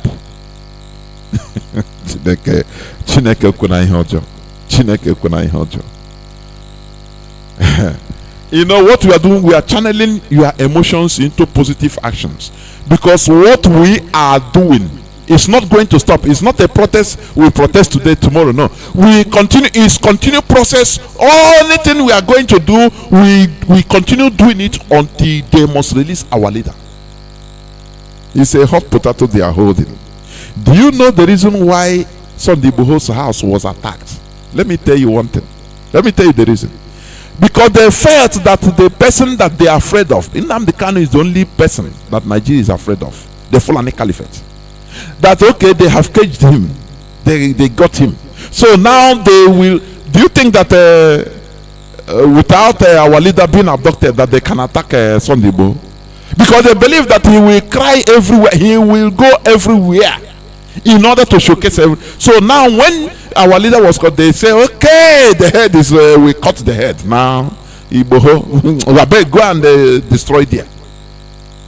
Chineke kwena ihe ọjọọ. You know what we are doing? We are channeling your emotions into positive actions, because what we are doing is not going to stop. It's not a protest. We protest today, tomorrow. No, we continue. It's continue process. Anything we are going to do, we continue doing it until they must release our leader. It's a hot potato they are holding. Do you know the reason why Sunday Igboho's house was attacked? Let me tell you one thing. Let me tell you the reason. Because they felt that the person that they are afraid of, Nnamdi Kanu is the only person that Nigeria is afraid of, the Fulani Caliphate. That okay, they have caged him, they got him. So now they will. Do you think that without our leader being abducted, that they can attack Sunday Igboho? Because they believe that he will cry everywhere, he will go everywhere in order to showcase everything. So now when our leader was caught, they say, okay, the head is, we cut the head. Now, Igboho, go and destroy there.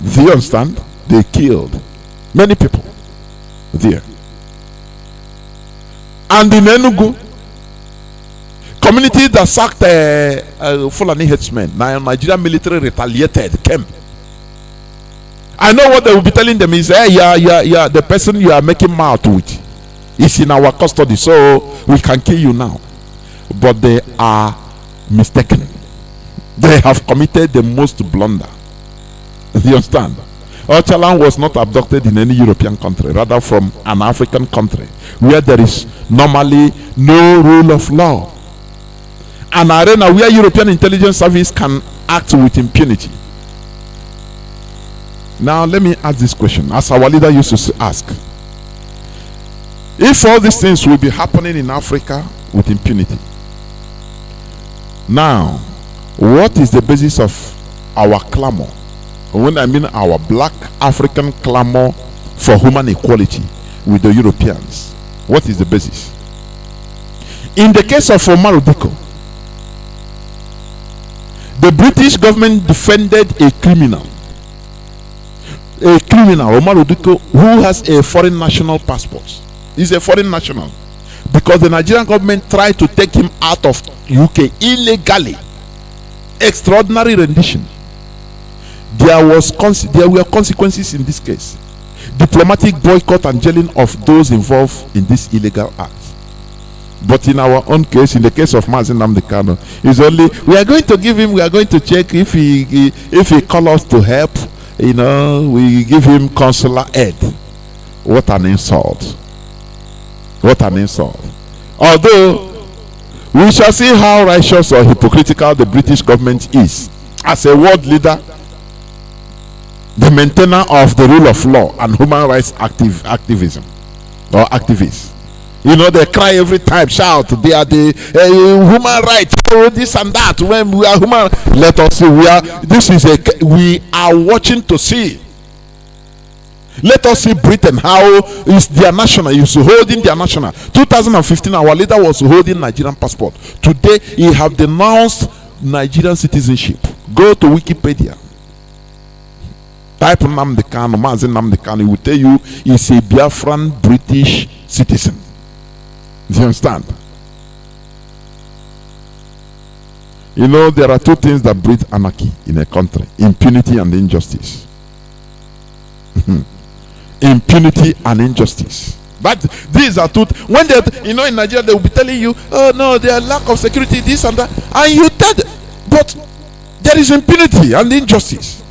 Do you understand? They killed many people there. And in Enugu, community that sacked Fulani headsmen, now Nigerian military retaliated, came. I know what they will be telling them is, hey, yeah, the person you are making mouth with is in our custody, so we can kill you now. But they are mistaken. They have committed the most blunder. Do you understand? Ocalan was not abducted in any European country, rather from an African country where there is normally no rule of law. An arena where European intelligence service can act with impunity. Now let me ask this question, as our leader used to ask. If all these things will be happening in Africa with impunity, now what is the basis of our clamor? When I mean our black African clamor for human equality with the Europeans, what is the basis? In the case of Omar Odiko, the British government defended a criminal, Omar Odiko, who has a foreign national passport. He's a foreign national, because the Nigerian government tried to take him out of UK illegally. Extraordinary rendition. There were consequences in this case. Diplomatic boycott and jailing of those involved in this illegal act. But in our own case, in the case of Mazi Nnamdi Kanu, is only we are going to give him. We are going to check if he calls us to help. You know, we give him consular aid. What an insult! What an insult! Although we shall see how righteous or hypocritical the British government is as a world leader, the maintainer of the rule of law and human rights activism or activists. You know, they cry every time, shout, they are the human rights, this and that. When we are human, let us see. We are watching to see. Let us see Britain, how is their national, is holding their national. 2015, our leader was holding Nigerian passport. Today, he have denounced Nigerian citizenship. Go to Wikipedia. Type Nnamdi Kanu, Mazi Nnamdi Kanu, he will tell you he's a Biafran British citizen. Do you understand? You know, there are two things that breed anarchy in a country: impunity and injustice. Impunity and injustice. But these are two. When they, you know, in Nigeria, they will be telling you, oh no, there are lack of security, this and that, and you tell them, but there is impunity and injustice.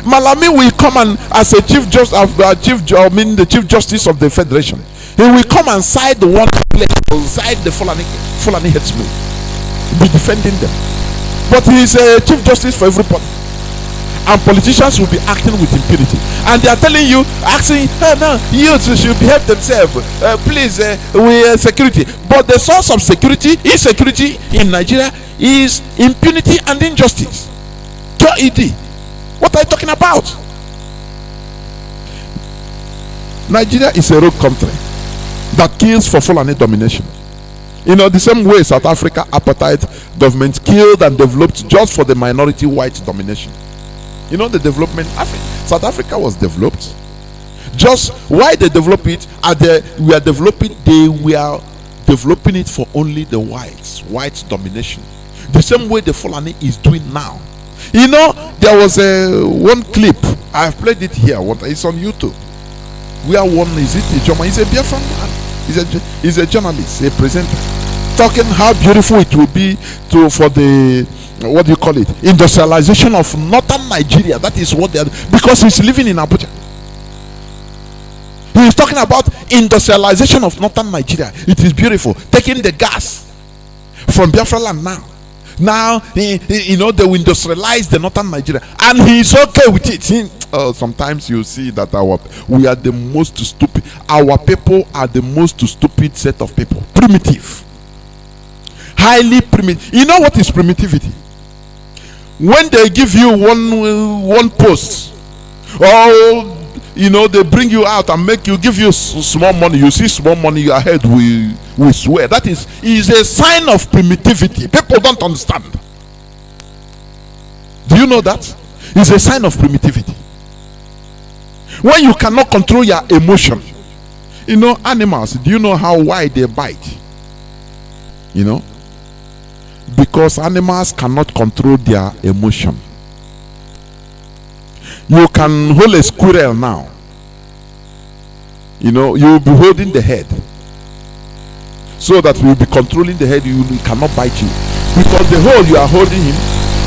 Malami will come and, as a chief chief justice of the federation, he will come and side the one place, side the Fulani headsmen, be defending them. But he is a chief justice for everybody, and politicians will be acting with impunity, and they are telling you, asking, no, youths should behave themselves, please, we security. But the source of security, insecurity in Nigeria, is impunity and injustice. What are you talking about? Nigeria is a rogue country that kills for Fulani domination. You know, the same way South Africa apartheid government killed and developed just for the minority white domination. You know, the development, South Africa was developed. Just why they develop it, we are developing, they were developing it for only the whites domination, the same way the Fulani is doing now. You know, there was one clip, I've played it here, it's on YouTube, where one, is it a German, he's a Biafran man, he's a journalist, a presenter, talking how beautiful it will be for the, what do you call it, industrialization of northern Nigeria. That is what they are, because he's living in Abuja. He is talking about industrialization of northern Nigeria. It is beautiful, taking the gas from Biafra land now you know, they will industrialize the northern Nigeria, and he's okay with it. Sometimes you see that we are the most stupid, our people are the most stupid set of people, primitive, highly primitive. You know what is primitivity? When they give you one post, or you know, they bring you out and give you small money, you see small money, your head will swear. That is a sign of primitivity. People don't understand. Do you know that? It's a sign of primitivity. When you cannot control your emotion. You know, animals, do you know how wide they bite? You know, because animals cannot control their emotion. You can hold a squirrel now. You know, you will be holding the head, so that we will be controlling the head. He cannot bite you, because the whole you are holding him,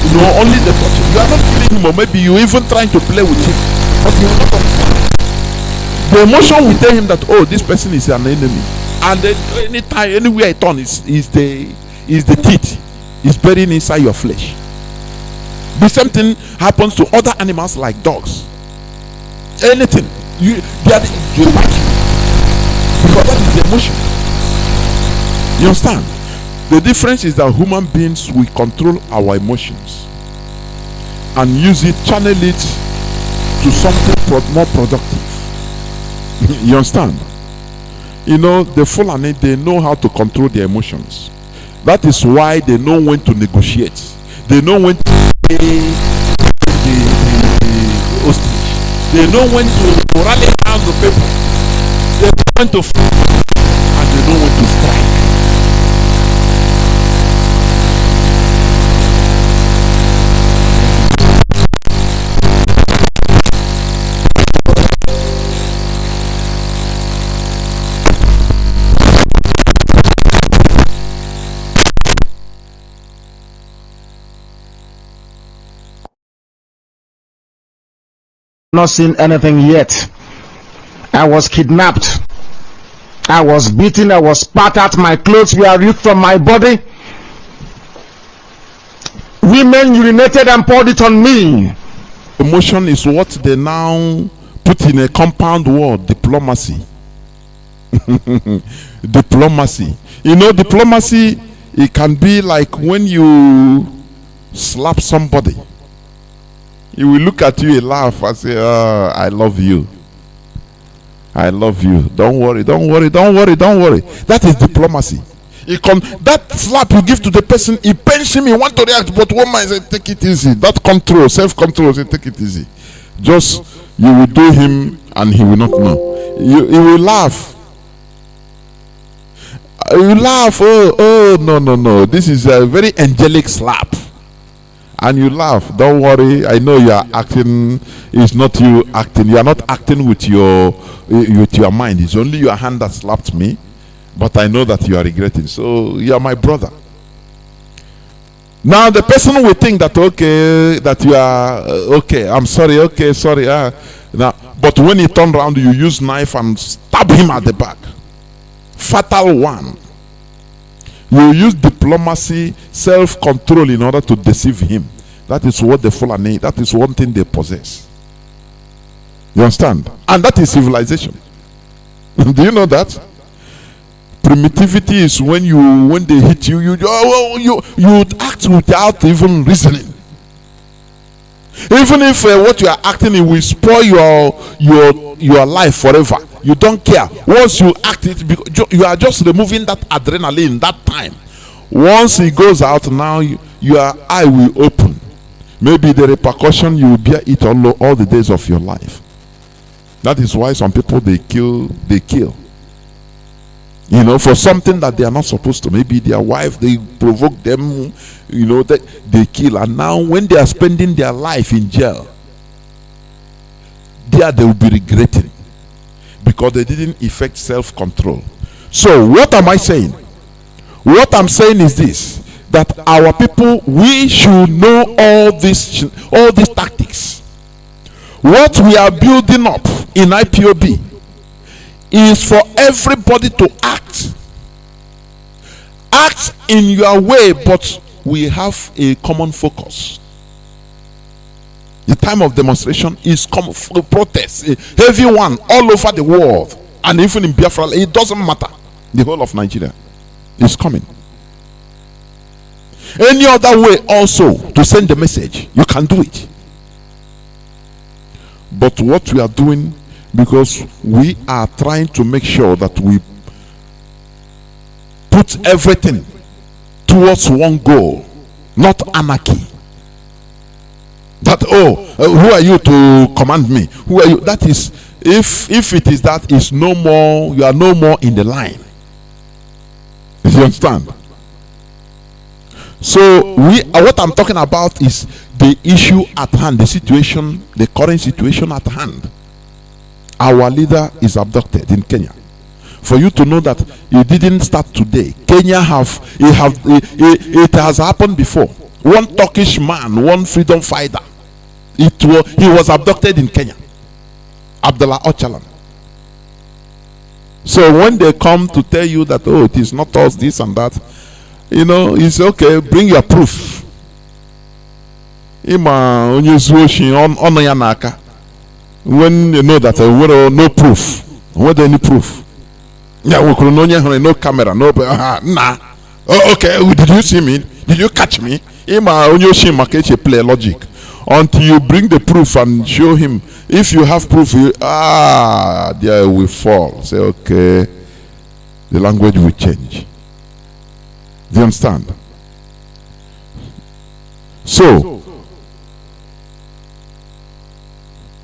you know, only the touch. You are not killing him, or maybe you even trying to play with him, but you will not understand. The emotion will tell him that, oh, this person is an enemy, and then anytime, anywhere I turn, is the teeth is buried inside your flesh. The same thing happens to other animals like dogs. Anything, they bite you, because that is the emotion. You understand? The difference is that human beings, we control our emotions and use it, channel it to something more productive. You understand? You know, the Fulani, they know how to control their emotions. That is why they know when to negotiate. They know when to pay the hostage. They know when to rally around the people. They know when to fight, and they know when to strike. Not seen anything yet. I was kidnapped, I was beaten, I was spat at, my clothes were ripped from my body, women urinated and poured it on me. Emotion is what they now put in a compound word: diplomacy. Diplomacy. You know, diplomacy, it can be like when you slap somebody. He will look at you and laugh and say, oh, I love you. I love you. Don't worry, don't worry, don't worry, don't worry. That is diplomacy. That slap you give to the person, it pains him, he want to react, but one man say, take it easy. That control, self-control, say, take it easy. Just, you will do him and he will not know. He will laugh. You laugh, oh, no. This is a very angelic slap. And you laugh. Don't worry, I know you are acting. It's not you acting. You are not acting with your mind. It's only your hand that slapped me, but I know that you are regretting. So you are my brother. Now the person will think that, okay, that you are okay, I'm sorry, okay, sorry. Now, but when he turn around, you use knife and stab him at the back. Fatal one. You use diplomacy, self-control in order to deceive him. That is what the Fulani, that is one thing they possess. You understand? And that is civilization. Do you know that? Primitivity is when they hit you, you act without even reasoning. Even if what you are acting in will spoil your life forever, you don't care. Once you act it, you are just removing that adrenaline that time. Once it goes out, now your eye will open. Maybe the repercussion, you will bear it all the days of your life. That is why some people they kill. You know, for something that they are not supposed to. Maybe their wife, they provoke them, you know, they kill. And now when they are spending their life in jail, there they will be regretting because they didn't effect self-control. So what am I saying? What I'm saying is this, that our people, we should know all these tactics. What we are building up in IPOB is for everybody to act in your way, but we have a common focus. The time of demonstration is common protest, a heavy one all over the world, and even in Biafra. It doesn't matter, the whole of Nigeria is coming. Any other way also to send the message, you can do it. But what we are doing, because we are trying to make sure that we put everything towards one goal, not anarchy. That who are you to command me? Who are you? That is, if it is that, is no more. You are no more in the line. Do you understand? So what I'm talking about is the issue at hand, the situation, the current situation at hand. Our leader is abducted in Kenya. For you to know that it didn't start today. Kenya it has happened before. One Turkish man, one freedom fighter, he was abducted in Kenya. Abdullah Öcalan. So when they come to tell you that, oh, it is not us, this and that, you know, it's okay, bring your proof. When you know that no proof, what any proof? Yeah, we could no camera, no. Nah. Oh, okay. Did you see me? Did you catch me? Play logic until you bring the proof and show him. If you have proof, there will fall. Say, okay, the language will change. Do you understand? So,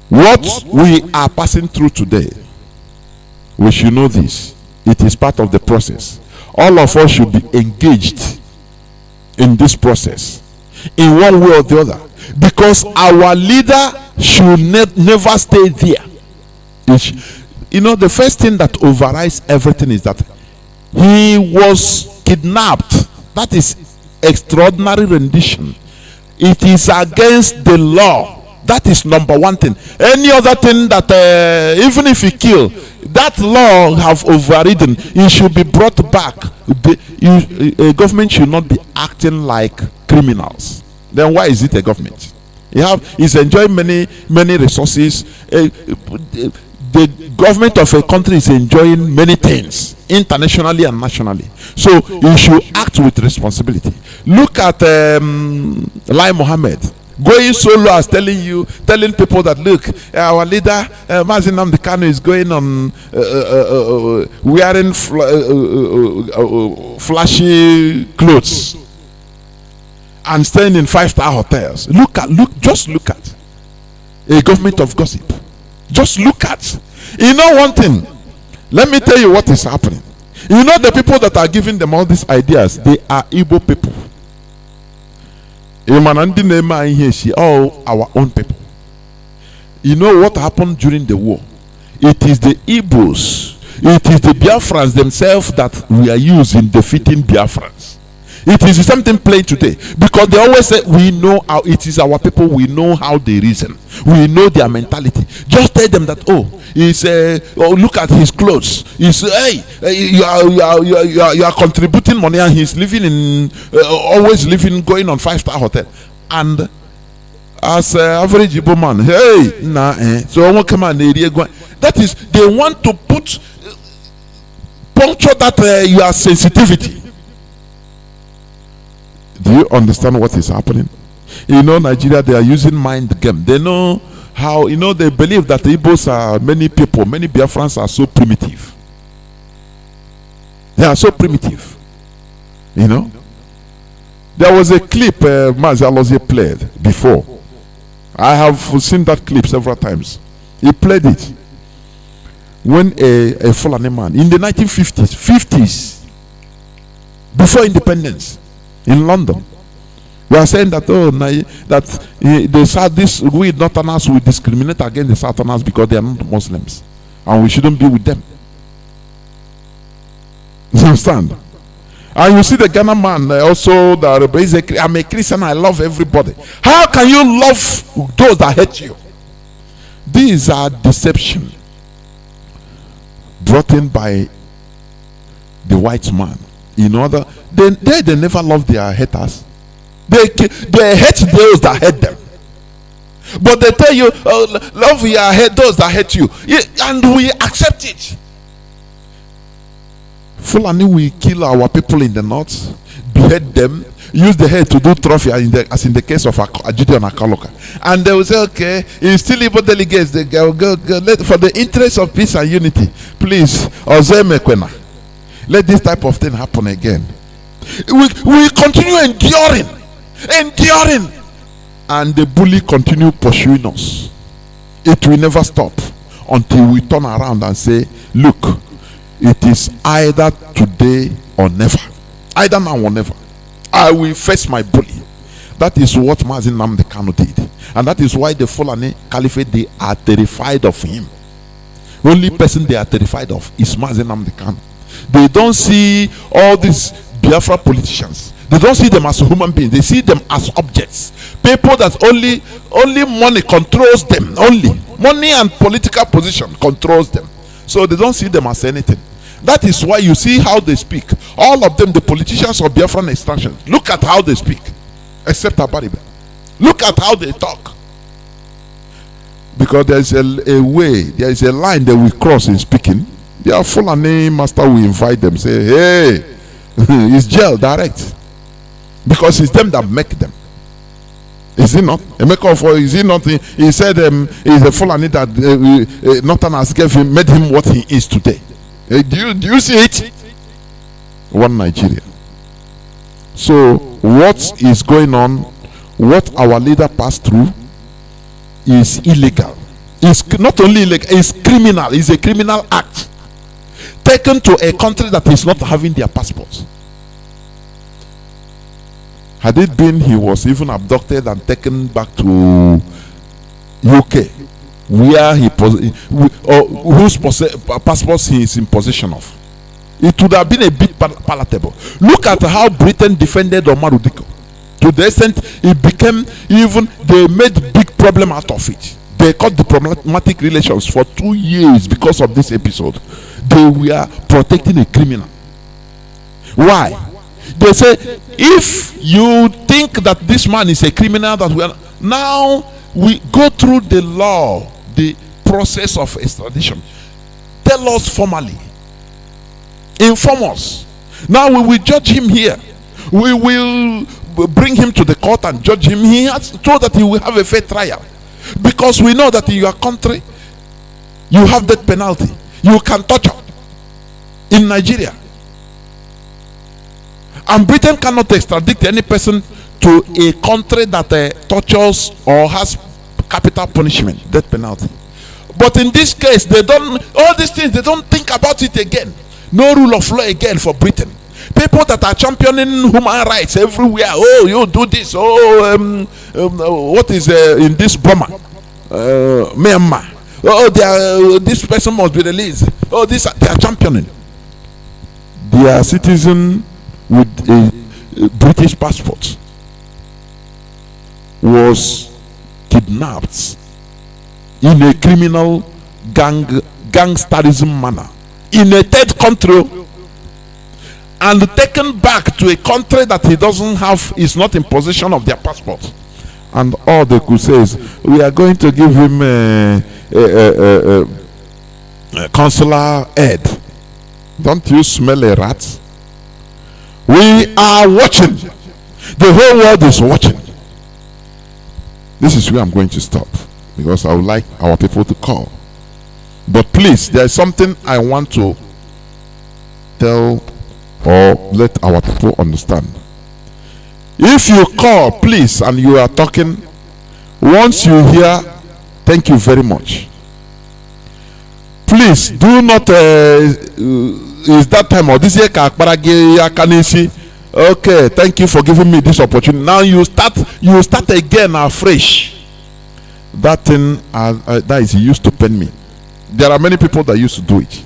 what we are passing through today, we should know this. It is part of the process. All of us should be engaged in this process in one way or the other, because our leader should never stay there. You know, the first thing that overrides everything is that he was kidnapped. That is extraordinary rendition. It is against the law. That is number one thing. Any other thing that even if he kill, that law have overridden, he should be brought back. Government should not be acting like criminals. Then why is it a government? He's enjoying many resources. The government of a country is enjoying many things internationally and nationally. So you should act with responsibility. Look at Lai Mohammed going so low as telling people that, look, our leader Mazi Nnamdi Kanu is going on wearing flashy clothes and staying in 5-star hotels. Just look at a government of gossip. Just look at. You know one thing, let me tell you what is happening. You know the people that are giving them all these ideas, they are Igbo people. All our own people. You know what happened during the war? It is the Igbos, it is the Biafrans themselves that we are using defeating Biafrans. It is the same thing playing today, because they always say we know how it is our people, we know how they reason, we know their mentality. Just tell them that, look at his clothes. He's you are contributing money, and he's living in always living, going on 5-star hotel, and as average Igbo man, so one come on, that is, they want to puncture that your sensitivity. Do you understand what is happening? You know, Nigeria, they are using mind game. They know how, they believe that the Igbos are many people, many Biafrans are so primitive. They are so primitive. There was a clip Mazi Nnamdi played before. I have seen that clip several times. He played it. when a Fulani man in the 50s, before independence, in London, we are saying that we Northerners will discriminate against the Southerners because they are not Muslims, and we shouldn't be with them. You understand? And you see the Ghana man also that I'm a Christian, I love everybody. How can you love those that hate you? These are deception brought in by the white man. In order, they never love their haters. They hate those that hate them. But they tell you, love those that hate you, and we accept it. Fulani will kill our people in the north, behead them, use the head to do trophy, as in the case of Ajidi and Akaloka. And they will say, okay, you still Igbo delegates, they go, for the interest of peace and unity, please, let this type of thing happen again. We continue enduring, and the bully continue pursuing us. It will never stop until we turn around and say, look, it is either today or never. Either now or never. I will face my bully. That is what Mazi Nnamdi Kanu did. And that is why the Fulani Caliphate, they are terrified of him. The only person they are terrified of is Mazi Nnamdi Kanu. They don't see all these Biafra politicians. They don't see them as human beings. They see them as objects. People that only money controls them. Only money and political position controls them. So they don't see them as anything. That is why you see how they speak. All of them, the politicians of Biafran extraction, look at how they speak. Except Abaribe. Look at how they talk. Because there is a way, there is a line that we cross in speaking. Their Fulani master will invite them, say, hey, it's jail direct. Because it's them that make them. Is it not? Is it not? He said he's a Fulani that Northerners made him what he is today. Do you see it? One Nigeria. So what is going on, what our leader passed through is illegal. It's not only illegal, it's criminal. It's a criminal act taken to a country that is not having their passports. Had it been he was even abducted and taken back to UK, where whose passports he is in possession of, it would have been a bit palatable. Look at how Britain defended Omar Udiko. To the extent it became, even they made big problem out of it. They cut diplomatic relations for 2 years because of this episode. They were protecting a criminal. Why? They say, if you think that this man is a criminal, that we are now, we go through the law, the process of extradition. Tell us formally, inform us. Now we will judge him here. We will bring him to the court and judge him here so that he will have a fair trial. Because we know that in your country you have death penalty. You can torture in Nigeria. And Britain cannot extradite any person to a country that tortures or has capital punishment, death penalty. But in this case, they don't, all these things, they don't think about it again. No rule of law again for Britain. People that are championing human rights everywhere. Oh, you do this. Oh, what is in this Burma? Myanmar. Oh, this person must be released. Oh, they are championing. They are citizen with a British passport was kidnapped in a criminal gangsterism manner in a third country and taken back to a country that he doesn't have, is not in possession of their passport. And all they could say is, we are going to give him a consular aid. Don't you smell a rat? We are watching. The whole world is watching. This is where I'm going to stop, because I would like our people to call. But please, there is something I want to tell or let our people understand. If you call, please, and you are talking, once you hear, thank you very much. please do not is that time or this year okay, thank you for giving me this opportunity. Now you start again afresh. That thing that is used to pain me. There are many people that used to do it,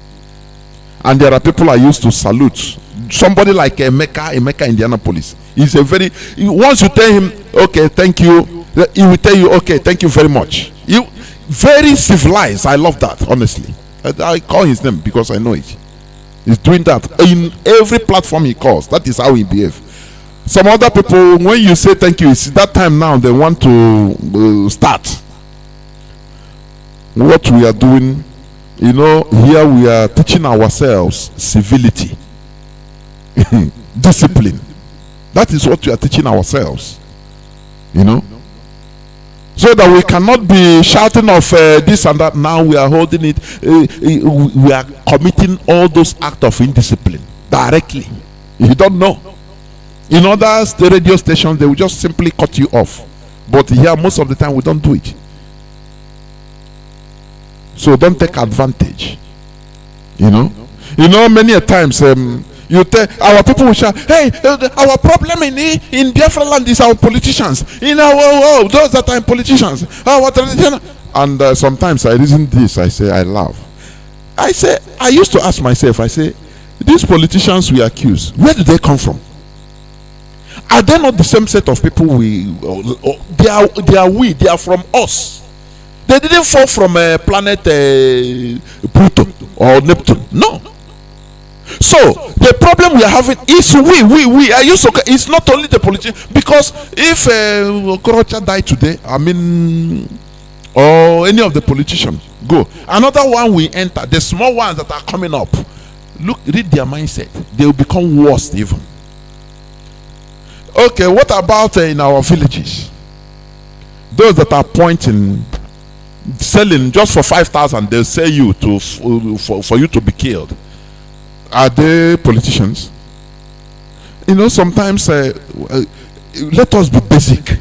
and there are people I used to salute. Somebody like Emeka Indianapolis is a very, once you tell him okay thank you, he will tell you okay thank you very much. You very civilized. I love that, honestly. I call his name because I know it. He's doing that in every platform he calls. That is how he behaves. Some other people, when you say thank you, it's that time now they want to start. What we are doing, you know, here we are teaching ourselves civility, discipline. That is what we are teaching ourselves, you know, so that we cannot be shouting of this and that. Now we are holding it. We are committing all those acts of indiscipline directly. You don't know. In other radio stations, they will just simply cut you off. But here, most of the time, we don't do it. So don't take advantage. You know, many a times you tell our people will shout, hey, our problem in Biafra land is our politicians. Those that are politicians. And sometimes I reason this, I say, I laugh. I used to ask myself, I say, these politicians we accuse, where do they come from? Are they not the same set of people they are from us? They didn't fall from a planet Pluto or Neptune. No. So the problem we are having is we. It's not only the politicians, because if Okorocha died today, or any of the politicians go, another one will enter. The small ones that are coming up, read their mindset. They will become worse even. Okay, what about in our villages? Those that are pointing, selling just for 5,000, they'll sell you for you to be killed. Are they politicians? Sometimes let us be basic.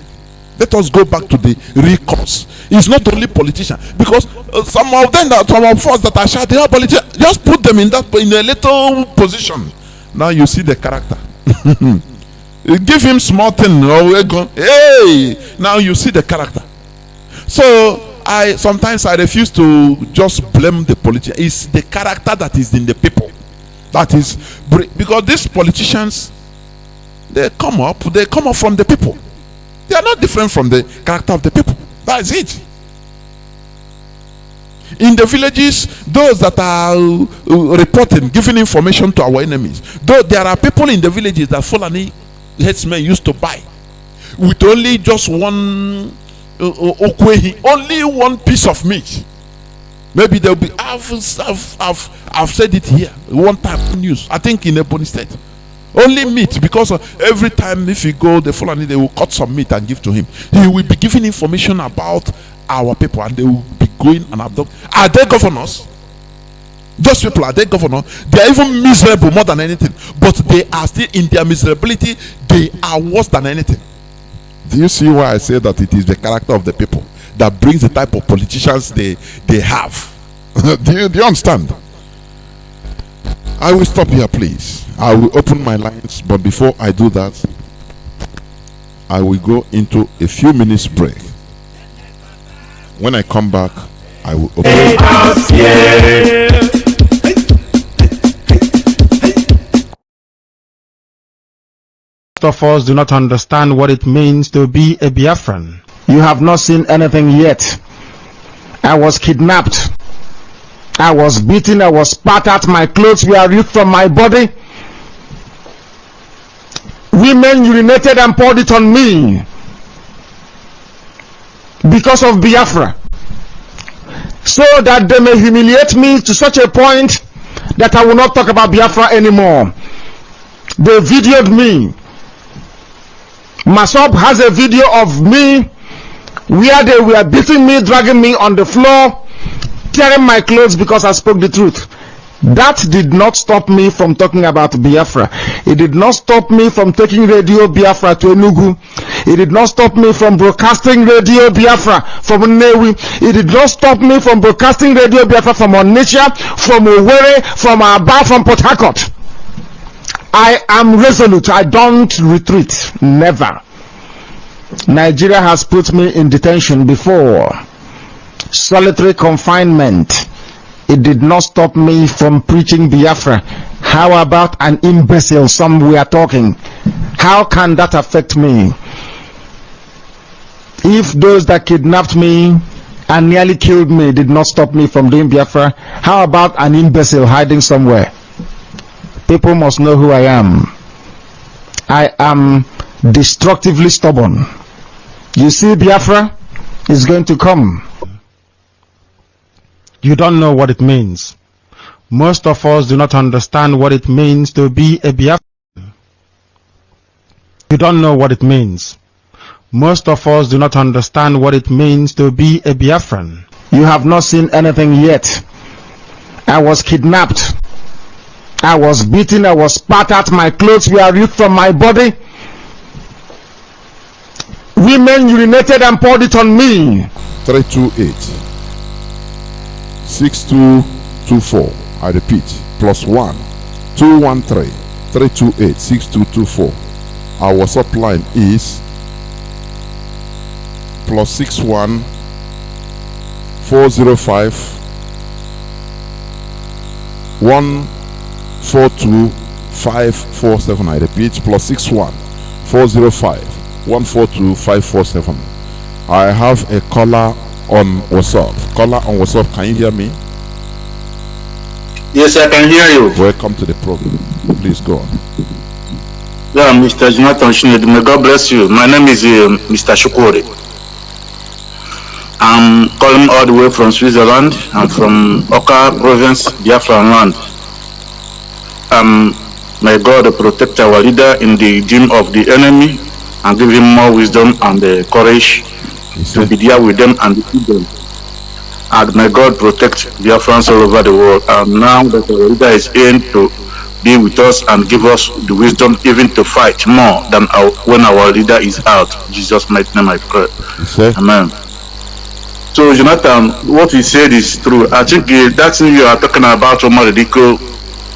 Let us go back to the real cause. It's not only politicians, because some of us that are shouting out politicians, just put them in a little position. Now you see the character. Give him small thing, hey, now you see the character. So sometimes I refuse to just blame the politician. It's the character that is in the people. That is because these politicians, they come up from the people. They are not different from the character of the people. That is it. In the villages, those that are reporting, giving information to our enemies, though there are people in the villages that Fulani headsmen used to buy with only just one only one piece of meat. Maybe they'll be. I've said it here one time news. I think in Ebony State, only meat, because every time if you go the Fulani, they will cut some meat and give to him. He will be giving information about our people, and they will be going and abduct. Are they governors? Those people, are they governors? They are even miserable more than anything, but they are still in their miserability. They are worse than anything. Do you see why I say that it is the character of the people that brings the type of politicians they have? do you understand? I will stop here, please. I will open my lines, but before I do that, I will go into a few minutes break. When I come back, I will open Most of us do not understand what it means to be a Biafran. You have not seen anything yet. I was kidnapped. I was beaten. I was spat at. My clothes were ripped from my body. Women urinated and poured it on me because of Biafra, so that they may humiliate me to such a point that I will not talk about Biafra anymore. They videoed me. Masop has a video of me where they were beating me, dragging me on the floor, tearing my clothes because I spoke the truth. That did not stop me from talking about Biafra. It did not stop me from taking Radio Biafra to Enugu. It did not stop me from broadcasting Radio Biafra from Nnewi. It did not stop me from broadcasting Radio Biafra from Onitsha, from Owerri, from Aba, from Port Harcourt. I am resolute. I don't retreat. Never. Nigeria has put me in detention before. Solitary confinement. It did not stop me from preaching Biafra. How about an imbecile somewhere talking? How can that affect me? If those that kidnapped me and nearly killed me did not stop me from doing Biafra, how about an imbecile hiding somewhere? People must know who I am. I am destructively stubborn. You see, Biafra is going to come. You don't know what it means. Most of us do not understand what it means to be a Biafran. You don't know what it means. Most of us do not understand what it means to be a Biafran. You have not seen anything yet. I was kidnapped. I was beaten. I was spat at. My clothes were ripped from my body. Women urinated and poured it on me. 328 6224. I repeat, +1 213 328 6224. Our WhatsApp line is +61 405 142 547. I repeat, +61 405 142 547. I have a caller on WhatsApp. Caller on WhatsApp, can you hear me? Yes, I can hear you. Welcome to the program. Please go on. Yeah, Mr. Johnathan Chinedu, may God bless you. My name is Mr. Shukuri. I'm calling all the way from Switzerland. I'm from Oka province, Biafra land. May God protect our leader in the doom of the enemy and give him more wisdom and courage to be there with them and defeat them. And may God protect Biafrans all over the world. And now that our leader is in to be with us and give us the wisdom even to fight more than when our leader is out. In Jesus' mighty name I pray. Amen. So Jonathan, what he said is true. I think that thing you are talking about, Omar Diko,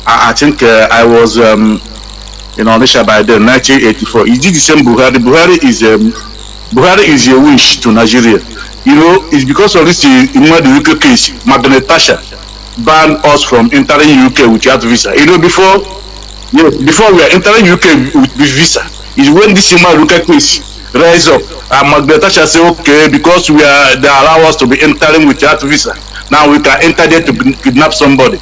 I think I was in Onitsha by then, 1984. He did the same Buhari. Buhari is a wish to Nigeria. You know, it's because of this in the UK case, Magnet Thatcher banned us from entering UK without visa. You know, before we are entering UK with visa, is when this UK case rise up. And Magnet Thatcher say, okay, because they allow us to be entering without visa, now we can enter there to kidnap somebody.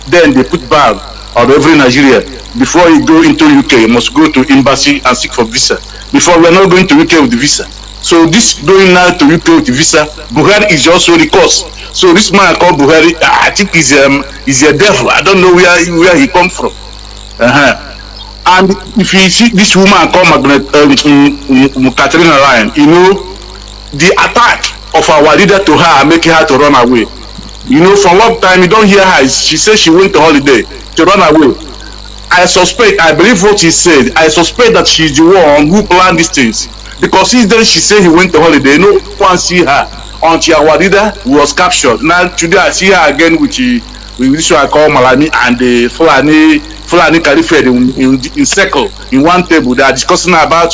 Then they put ban on every Nigerian. Before you go into UK, you must go to embassy and seek for visa. Before we are not going to UK with the visa. So this going now to UK with the visa, Buhari is also the cause. So this man called Buhari, I think he's a devil. I don't know where he come from. And if you see this woman called Catherine Ryan, you know, the attack of our leader to her making her to run away. You know, for a long time you don't hear her. She said she went to holiday to run away. I believe what he said. I suspect that she's the one who planned these things. Because since then she said he went to holiday, no one see her until our leader was captured. Now today I see her again with this one I call Malami and the Fulani Califate in circle in one table. They are discussing about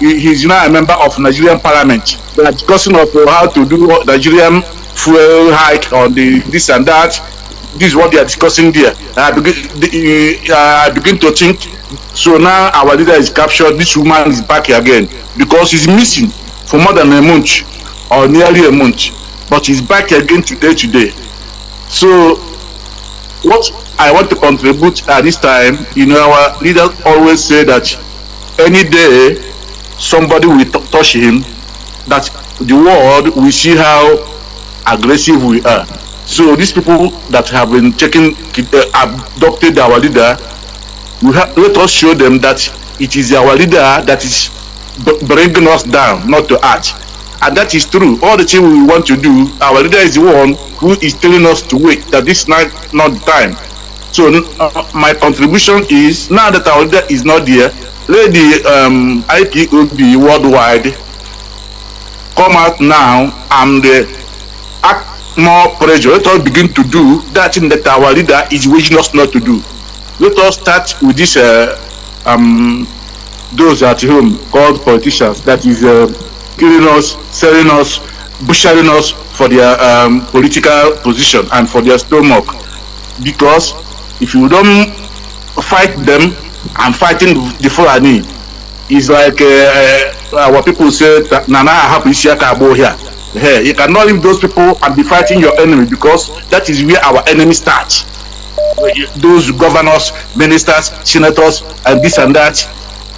he's now a member of Nigerian Parliament. They are discussing of how to do Nigerian fuel hike on this and that. This is what they are discussing there. I begin to think. So now our leader is captured. This woman is back again because he's missing for more than a month or nearly a month. But he's back again today. So what I want to contribute at this time, you know, our leaders always say that any day somebody will touch him, that the world will see how aggressive we are. So these people that have been adopted our leader, let us show them that it is our leader that is bringing us down, not to act. And that is true. All the things we want to do, our leader is the one who is telling us to wait, that this is not the time. So my contribution is, now that our leader is not there, let the IPOB worldwide come out now and act more pressure. Let us begin to do that thing that our leader is wishing us not to do. Let us start with this those at home called politicians that is killing us, selling us, butchering us for their political position and for their stomach. Because if you don't fight them, and fighting the Fulani is like our people say, Nana happy here. Hey, you cannot leave those people and be fighting your enemy, because that is where our enemy starts. Those governors, ministers, senators, and this and that,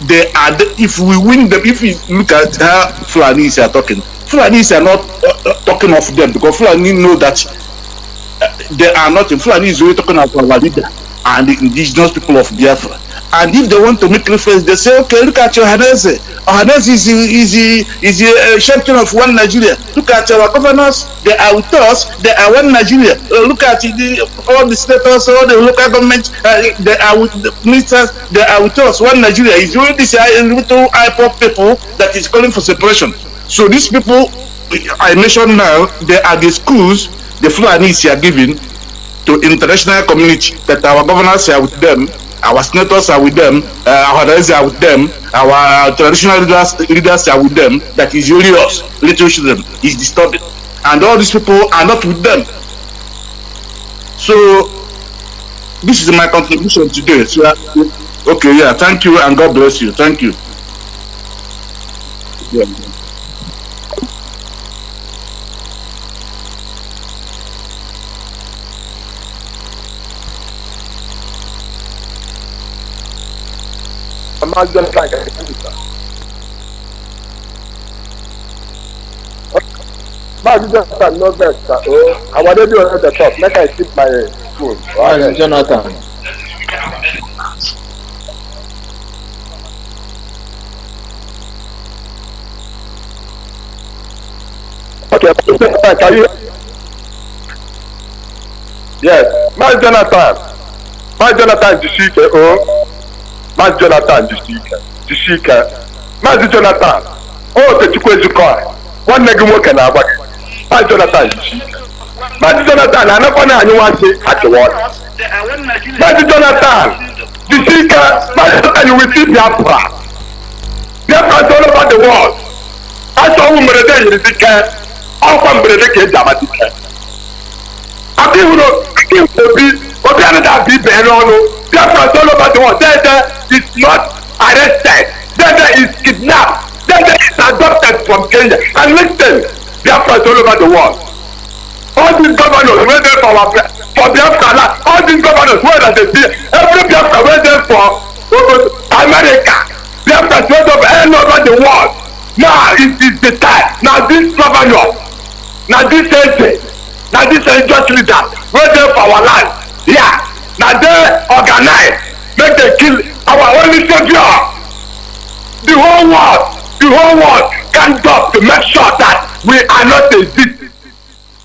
they are if we win them. If we look at how Fulanis are talking, Fulanis are not talking of them, because Fulani know that they are not. Fulani is really talking about our leader and the indigenous people of Biafra. And if they want to make reference, they say, okay, look at your Hanese. Hanese is a champion of one Nigeria. Look at our governors, they are with us, they are one Nigeria. Look at all the senators, all the local government, they are with the ministers, they are with us, one Nigeria. It's only this little IPOP people that is calling for separation. So these people I mentioned now, they are the schools the Fulanis are giving to international community, that our governors are with them, our senators are with them, our leaders are with them, our traditional leaders are with them. That is only us, little children, is disturbing. And all these people are not with them. So, this is my contribution today. So, okay, yeah, thank you and God bless you. Thank you. Yeah. Mazi Johnathan no vex. I want to do another talk. Make I keep my phone. Mazi Johnathan. Okay, can you? Yes, Mazi Johnathan Chinedu. Mazi Johnathan Mazi Johnathan, oh, the Chikwezukoi, one nigga working out. Mazi Johnathan Mazi Johnathan, I never want to say at the water. Mazi Johnathan, Mazi Johnathan, you will see Biafra. Biafra all over the world. I saw women there in the care, all from the Jamatica. I think will be, but the other be Berono. Biafra all over the world. There is not arrested. There is kidnapped. There is adopted from Kenya. And listen, Biafra all over the world. All these governors were there for Biafra. All these governors were there. Every Biafra were there for America. Biafra went all over the world. Now it is the time. Now this governor, now this agent, now this just leader were there for our land. Yeah. Now they organize, make they kill our only savior. The whole world can up to make sure that we are not exist.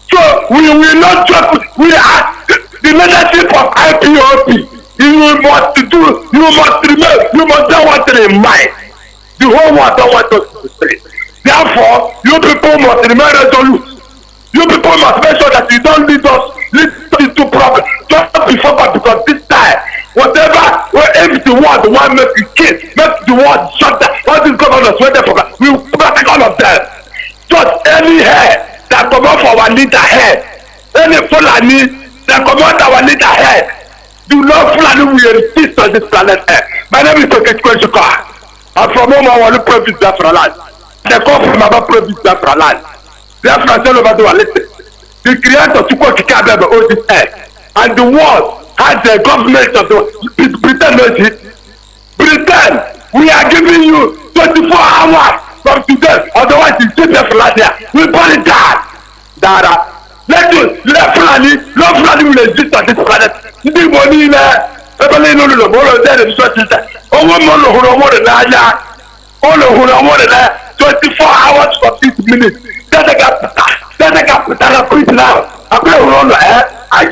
So we will not just, we are the leadership of IPOP. You must remain, you must know what in mind. The whole world don't want us to stay. Therefore, you people must remain resolute. You people must make sure that you don't lead into problems just before God, because this time, whatever, if the world want make the kids, make the world shut down, all these governors wait there for God, we will protect all of them. Just any hair that come out for our leader head, any Fulani that come out our leader head, do not Fulani will exist on this planet Earth. My name is Okechukwu. I'm from home, I want to province Biafra land. They come from our province Biafra land. Biafra all over the world. Listen, the creator Chukwu Kikabebe owns this earth. And the world has the government of the world. Pretend, we are giving you 24 hours from today. Otherwise, you sit there for last year. We burn it down. Dada, let Fulani will exist on this planet. The money there. No, 24 hours for 6 minutes. That's a gap quit now. I'm going to run ahead. I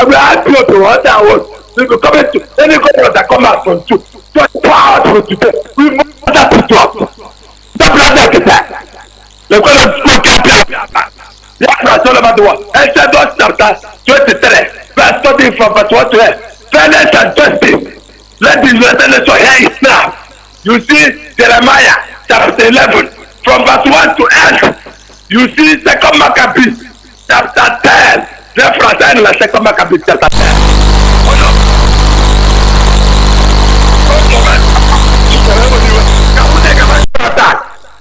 will ask you to what I was. You will come into any government that come out from 24 hours from today. We must have to stop. Stop like that. They're going to go Biafra. Biafra is all about the world. Exodus chapter 23, verse 14 from verse 1 to 8. Fairness and justice. Let the nation hear it now. You see Jeremiah chapter 11 from verse 1 to 8. You see 2 Maccabees chapter 10. Reference in the 2 Maccabees chapter 10.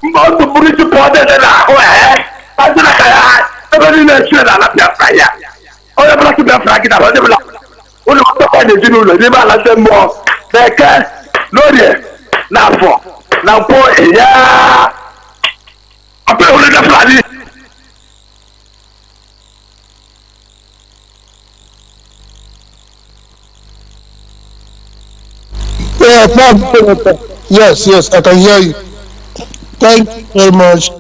Most of the supporters in our way. I don't know. Nobody knows that I'm Biafra. All the black Biafra get out of the black. Only what the point is, you know, the man has them more. They can, no, now for, now for, yeah. I'm only the flag. Yes, I can hear you. Thank you very much.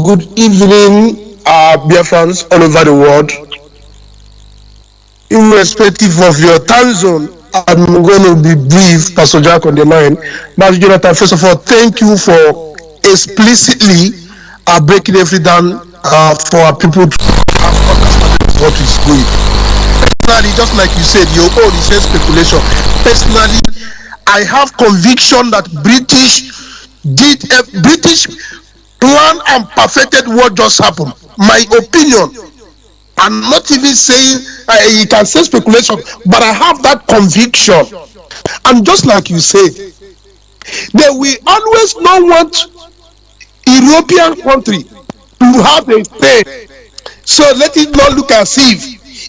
Good evening, Biafrans all over the world. Irrespective of your time zone, I'm going to be brief, Pastor Jack on the line. Mazi Johnathan, first of all, thank you for explicitly breaking everything down for our people to understand what is going. Personally, just like you said, your own is speculation. Personally, I have conviction that British plan and perfected what just happened. My opinion. I'm not even saying you can say speculation, but I have that conviction. And just like you said, they will always not want European country to have a say. So let it not look as if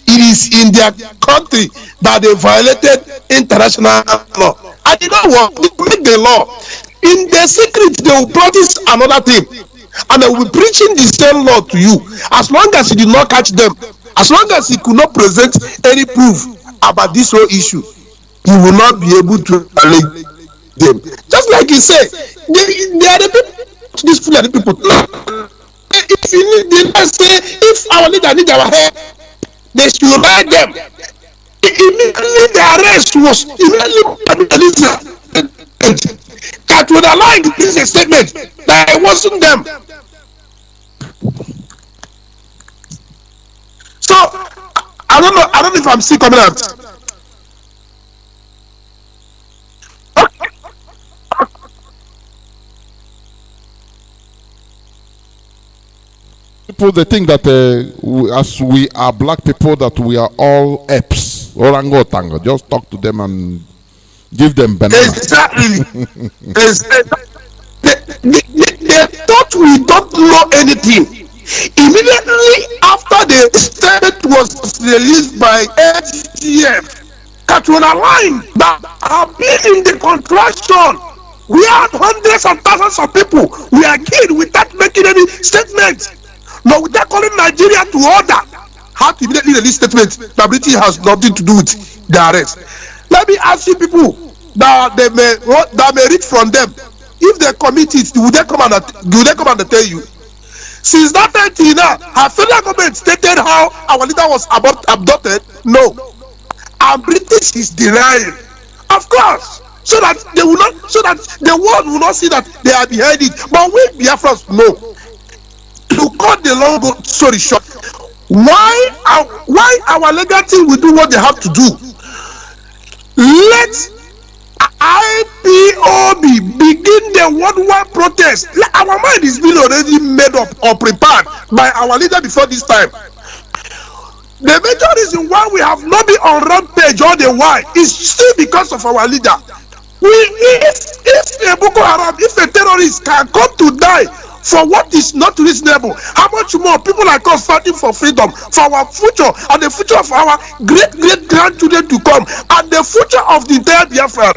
it is in their country that they violated international law. And you know what? They make the law. In the secret, they will practice another thing. And they will be preaching the same law to you. As long as you did not catch them, as long as you could not present any proof about this whole issue, you will not be able to allege them. Just like you say, they are the people, these people are the people. If you need, they must say, if our leader need our help, they should write them. Immediately the arrest was that would allow him to place a statement that it wasn't them. So I don't know if I'm still coming out. People, they think that as we are black people, that we are all apes, orango tango. Just talk to them and give them banana. Exactly. They thought we don't know anything. Immediately after the statement was released by SGF, Katrina Line that have been in the contraction, we had hundreds of thousands of people. We are killed without making any statement. No, without calling Nigeria to order. How to immediately release statement that Britain has nothing to do with the arrest. Let me ask you people that they may read from them. If they commit it, do they come and tell you? Since that time till now, have federal government stated how our leader was abducted? No. And British is denying. Of course. So that they will not, so that the world will not see that they are behind it. But we Biafrans know. To cut the long story short, why our legal team will do what they have to do? Let IPOB begin the worldwide protest. Our mind is being already made up or prepared by our leader before this time. The major reason why we have not been on rampage all the while is still because of our leader. If a Boko Haram, if a terrorist can come to die for what is not reasonable, how much more people like us fighting for freedom, for our future and the future of our great grandchildren to come, and the future of the entire Biafra?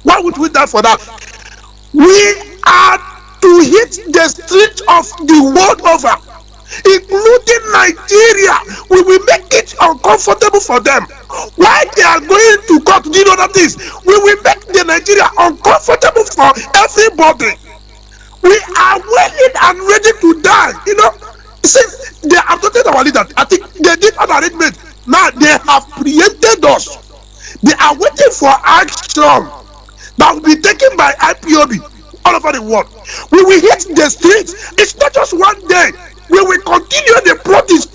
Why would we die for that? We are to hit the street of the world over, including Nigeria. We will make it uncomfortable for them. Why they are going to court? Do you know that this? We will make the Nigeria uncomfortable for everybody. We are willing and ready to die. You know, see, they have told our leader. I think they did an arrangement. Now they have preempted us. They are waiting for action that will be taken by IPOB all over the world. We will hit the streets. It's not just one day. We will continue the protest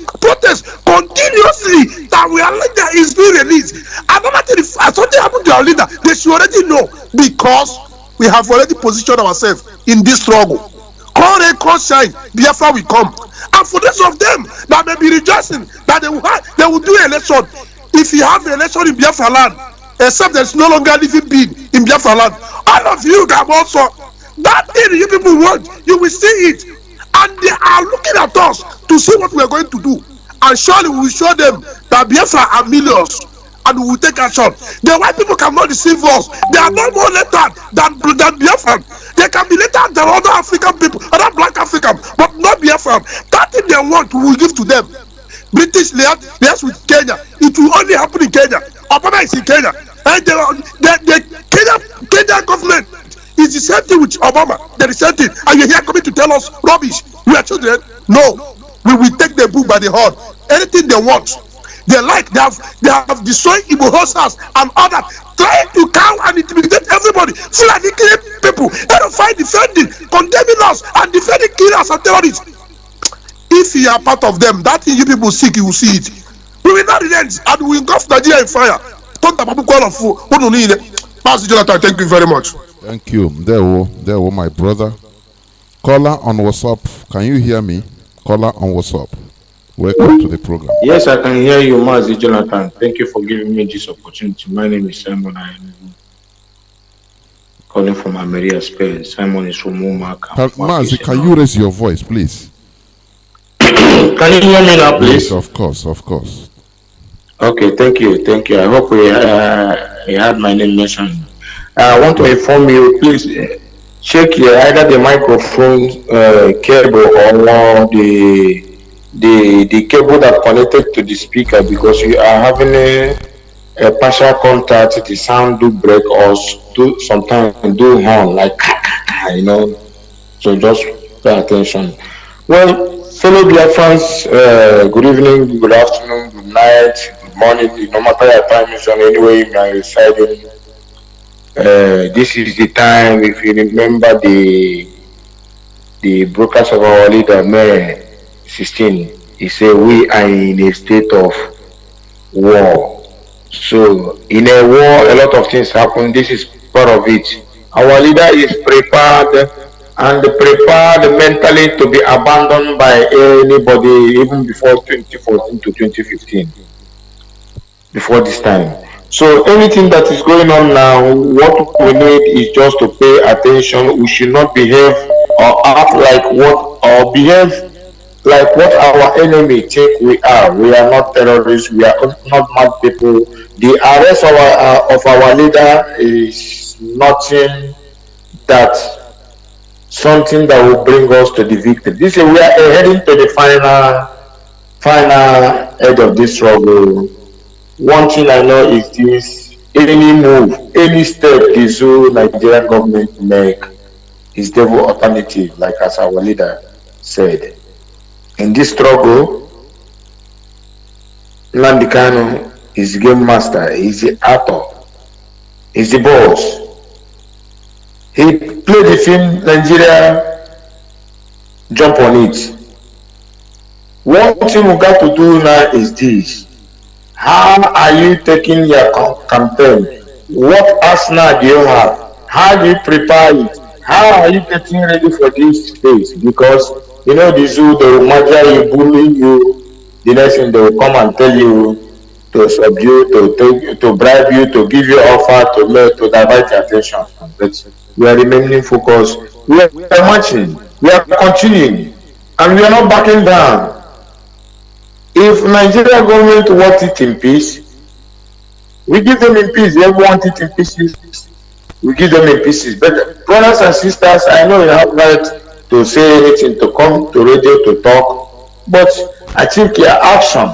continuously that our leader is being released. Another thing, if something happened to our leader, they should already know, because we have already positioned ourselves in this struggle. Call rain, call shine, Biafra will come. And for those of them that may be rejoicing that they will do election, if you have an election in Biafra land, except there's no longer living being in Biafra land, all of you can also, that thing you people want, you will see it. And they are looking at us to see what we are going to do. And surely we will show them that Biafra are millions and we will take action. The white people cannot deceive us. They are no more lettered than Biafra. They can be lettered than other African people, other black African, but not Biafra. That thing they want, we will give to them. British liaise with Kenya. It will only happen in Kenya. Obama is in Kenya. And the Kenya government is the same thing with Obama. They the same thing. And you're here coming to tell us rubbish. We are children. No. We will take the bull by the horn. Anything they want. They like. They have destroyed Igbo houses and others, trying to cow and intimidate everybody. Fulani killing people. They don't fight defending, condemning us and defending killers and terrorists. If you are part of them, that thing you people seek, you will see it. We will not relent and we will engulf Nigeria in fire. Mazi Johnathan, thank you very much. Thank you. There were my brother. Caller on WhatsApp. Can you hear me? Caller on WhatsApp. Welcome to the program. Yes, I can hear you, Mazi Johnathan. Thank you for giving me this opportunity. My name is Simon. I'm calling from Ameria, Spain. Simon is from Umaka. Mazi, can you raise your voice, please? Can you hear me now, please? Yes, of course. Okay, thank you. I hope you had my name mentioned. I want to inform you, please check either the microphone cable or the cable that connected to the speaker, because you are having a partial contact. The sound do break or sometimes do horn like so just pay attention. Well, fellow Biafrans, good evening, good afternoon, good night, good morning, no matter your time is on, anyway you are residing. This is the time, if you remember the broadcast of our leader, May 16, he said we are in a state of war. So in a war, a lot of things happen. This is part of it. Our leader is prepared mentally to be abandoned by anybody, even before 2014 to 2015, before this time. So anything that is going on now, what we need is just to pay attention. We should not behave or act like behave like what our enemy think we are. We are not terrorists. We are not mad people. The arrest of our leader is something that will bring us to the victory. We are heading to the final edge of this struggle. One thing I know is this: any move, any step the Nigerian government make is devil alternative, like as our leader said. In this struggle, Nnamdi Kanu is the game master, is the actor, is the boss. He played the film Nigeria, jump on it. One thing we got to do now is this: how are you taking your campaign? What arsenal do you have? How do you prepare it? How are you getting ready for this phase? Because you know the zoo, they will measure you, bully you. The next thing they will come and tell you to subdue, to bribe you, to give you offer, to divert your attention. But we are remaining focused. We are marching. We are continuing, and we are not backing down. If Nigeria government wants it in peace, we give them in peace. They want it in pieces, we give them in pieces. But brothers and sisters, I know you have right to say anything, to come to radio to talk, but I think your action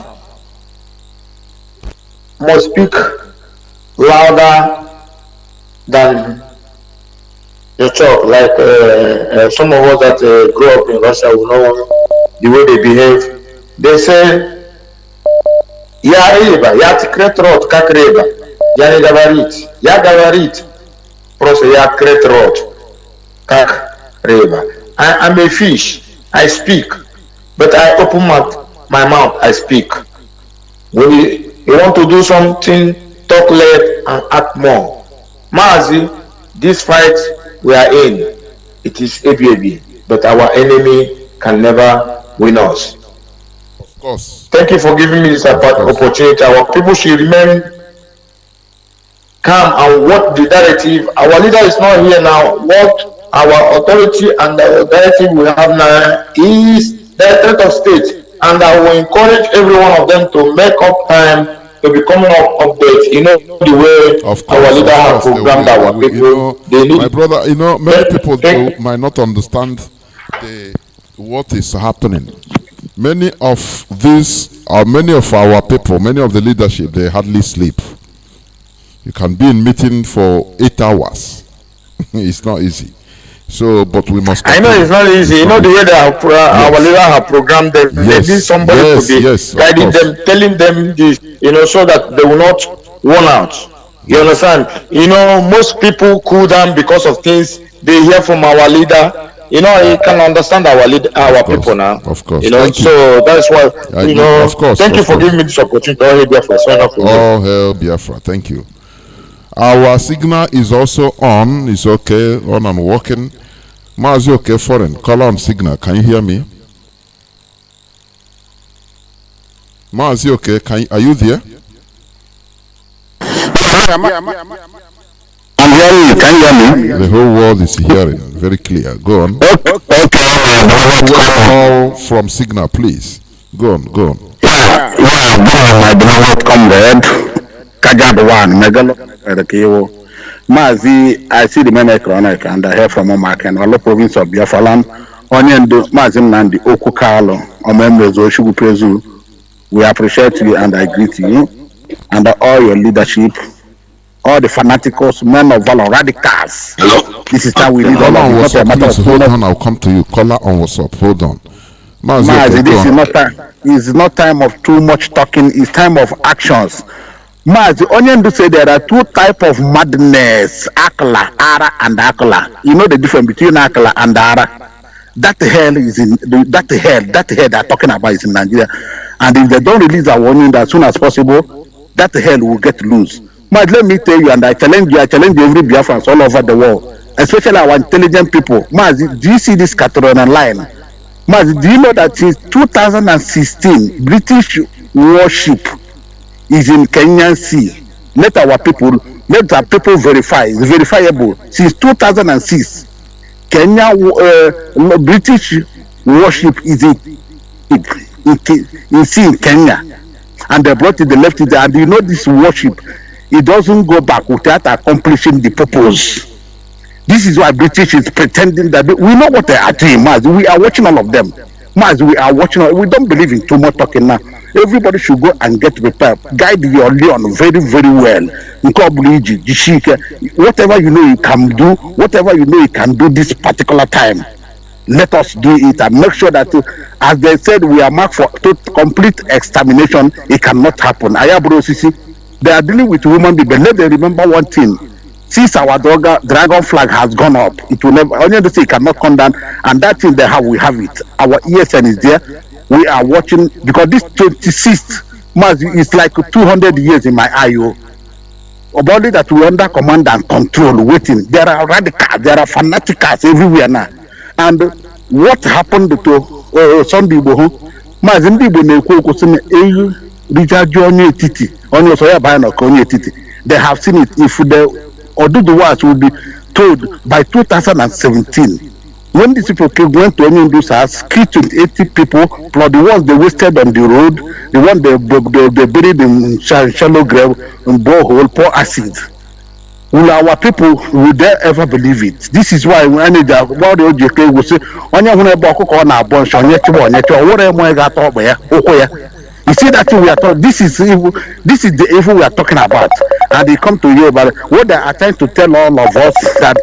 must speak louder than you talk like some of us that grew up in Russia will know the way they behave. They say, "Ya Eva, ya tikretrot kakreba, ya ne gavarit, просто ya kretrot kakreba." I'm a fish. I speak, but I open my mouth. I speak. When you want to do something, talk less and act more. Mazi, this fight we are in, it is ABAB, but our enemy can never win us. Of course. Thank you for giving me this opportunity. Our people should remain calm and what the directive. Our leader is not here now. What our authority and the directive we have now is the threat of state, and I will encourage every one of them to make up time to be coming up updates. You know the way our leader has programmed our people. They need, my brother, many people might not understand what is happening. Many of our people, many of the leadership, they hardly sleep. You can be in meeting for 8 hours. It's not easy. So, but we must. I know it's not easy. The way that our leader have programmed them. They need somebody to be guiding them, telling them this, so that they will not run out. You understand? Most people cool down because of things they hear from our leader. You can understand our people now. Of course. So that's why, of course. Thank you for giving me this opportunity. All hail Biafra. All hail Biafra. Thank you. Our signal is also on. It's okay. On and working. Mazi, okay, foreign. Call on signal. Can you hear me? Mazi, okay. Are you there? I'm hearing you. Can you hear me? The whole world is hearing. Very clear. Go on. Okay. Call from signal, please. Go on. Yeah, my beloved comrade. Kajadwan, Megalo, Mazi, I see the men chronic and I hear from Omak and all the province of Biafra land. Onion do Mazi Nnamdi Okukalo, or members of Shugu Prezu. We appreciate you and I greet you and all your leadership, all the fanaticals, men of valor, radicals. Hello? This is how we lead all on WhatsApp, please. Hold on, I'll come to you. Caller on WhatsApp. Hold on. Mazi, this is not time. It's not time of too much talking. It's time of actions. Mazi, Onion do say there are two types of madness: Akla, Ara, and Akla. You know the difference between Akla and Ara. That hell they're talking about is in Nigeria, and if they don't release a warning as soon as possible, that hell will get loose. Mazi, let me tell you, and I challenge every Biafrans all over the world, especially our intelligent people. Mazi, do you see this Catalonia line? Mazi, do you know that since 2016, British warship is in Kenyan Sea? Let our people verify. It's verifiable. Since 2006, British warship is in sea in Kenya, and they brought it. They left it there. And you know this warship, it doesn't go back without accomplishing the purpose. This is why British is pretending that we know what they are doing. Mazi, we are watching all of them. Mazi, we are watching. We don't believe in too much talking now. Everybody should go and get prepared. Guide your Leon very, very well. Whatever you know you can do, whatever you know you can do this particular time, let us do it and make sure that, as they said, we are marked for complete extermination. It cannot happen. They are dealing with human beings, but let them remember one thing. Since our dragon flag has gone up, it will never, only to say it cannot come down, and that thing they have, we have it. Our ESN is there. We are watching, because this 26th Mazi is like 200 years in my IO. A body that we under command and control, waiting. There are radicals, there are fanaticals everywhere now. And what happened to Sunday Boho? Mazi Ndibo Neko Kusine Rijajo Titi, on your Soya Bano Konye Titi. They have seen it. If they or do the words will be told by 2017. When these people went to NNAMDI'S house, killed 80 people, plus the ones they wasted on the road, the one they buried in shallow grave, and borehole, pour acid. Will our people, will they ever believe it? This is why when the OJK will say, you see that thing we are talking, this is evil, this is the evil we are talking about. And they come to you about what they are trying to tell all of us, that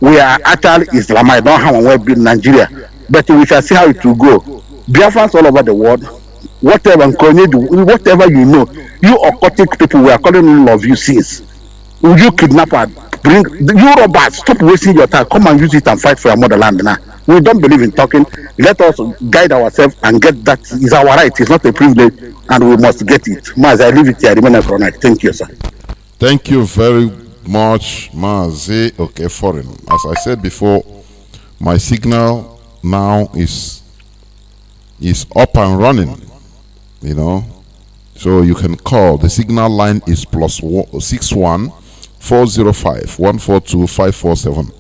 we are actually Islamite, don't have one in Nigeria, but we shall see how it will go. Biafrans all over the world, whatever whatever you know, you occultic people, we are calling all of you sins. Will you kidnapper, bring you robbers, stop wasting your time, come and use it and fight for your motherland now. We don't believe in talking. Let us guide ourselves and get that. Is our right. It's not a privilege, and we must get it. Mazi, I leave it here. I remain for night. Thank you, sir. Thank you very much, Mazi. Okay, foreign. As I said before, my signal now is up and running. You know, so you can call. The signal line is +61 405 142 547.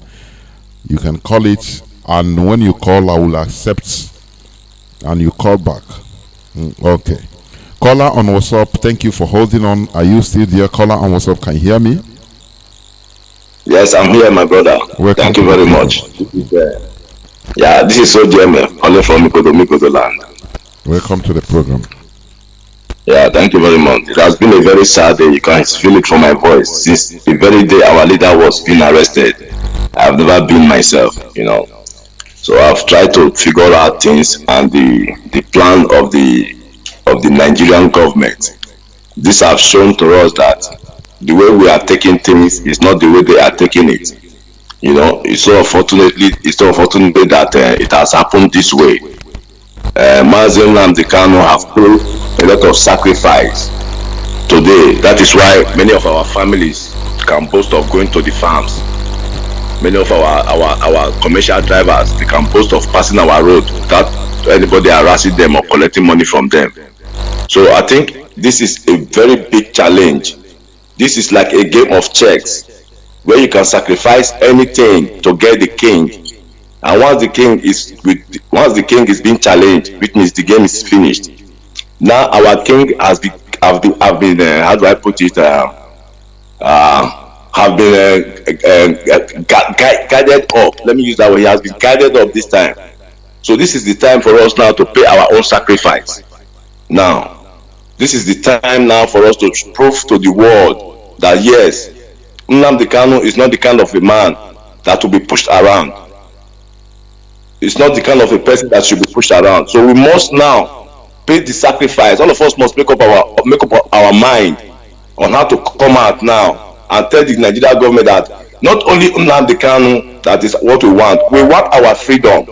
You can call it. And when you call, I will accept, and you call back. Okay. Caller on WhatsApp, thank you for holding on. Are you still there? Caller on WhatsApp, can you hear me? Yes, I'm here, my brother. Welcome. Thank you very much. This is OGM calling from Mikoto land. Welcome to the program. Yeah, thank you very much. It has been a very sad day. You can feel it from my voice. Since the very day our leader was being arrested, I've never been myself, you know. So I've tried to figure out things and the plan of the Nigerian government. This have shown to us that the way we are taking things is not the way they are taking it. You know, it's so unfortunate that it has happened this way. Mazi Nnamdi Kanu have put a lot of sacrifice today. That is why many of our families can boast of going to the farms. Many of our commercial drivers, they can boast of passing our road without anybody harassing them or collecting money from them. So I think this is a very big challenge. This is like a game of chess where you can sacrifice anything to get the king. And once the king is being challenged, which means the game is finished. Now our king has been how do I put it? Have been guided up. Let me use that word. He has been guided up this time. So this is the time for us now to pay our own sacrifice. Now, this is the time now for us to prove to the world that yes, Nnamdi Kanu is not the kind of a man that will be pushed around. It's not the kind of a person that should be pushed around. So we must now pay the sacrifice. All of us must make up our mind on how to come out now and tell the Nigerian government that not only Nnamdi Kanu, that is what we want our freedom.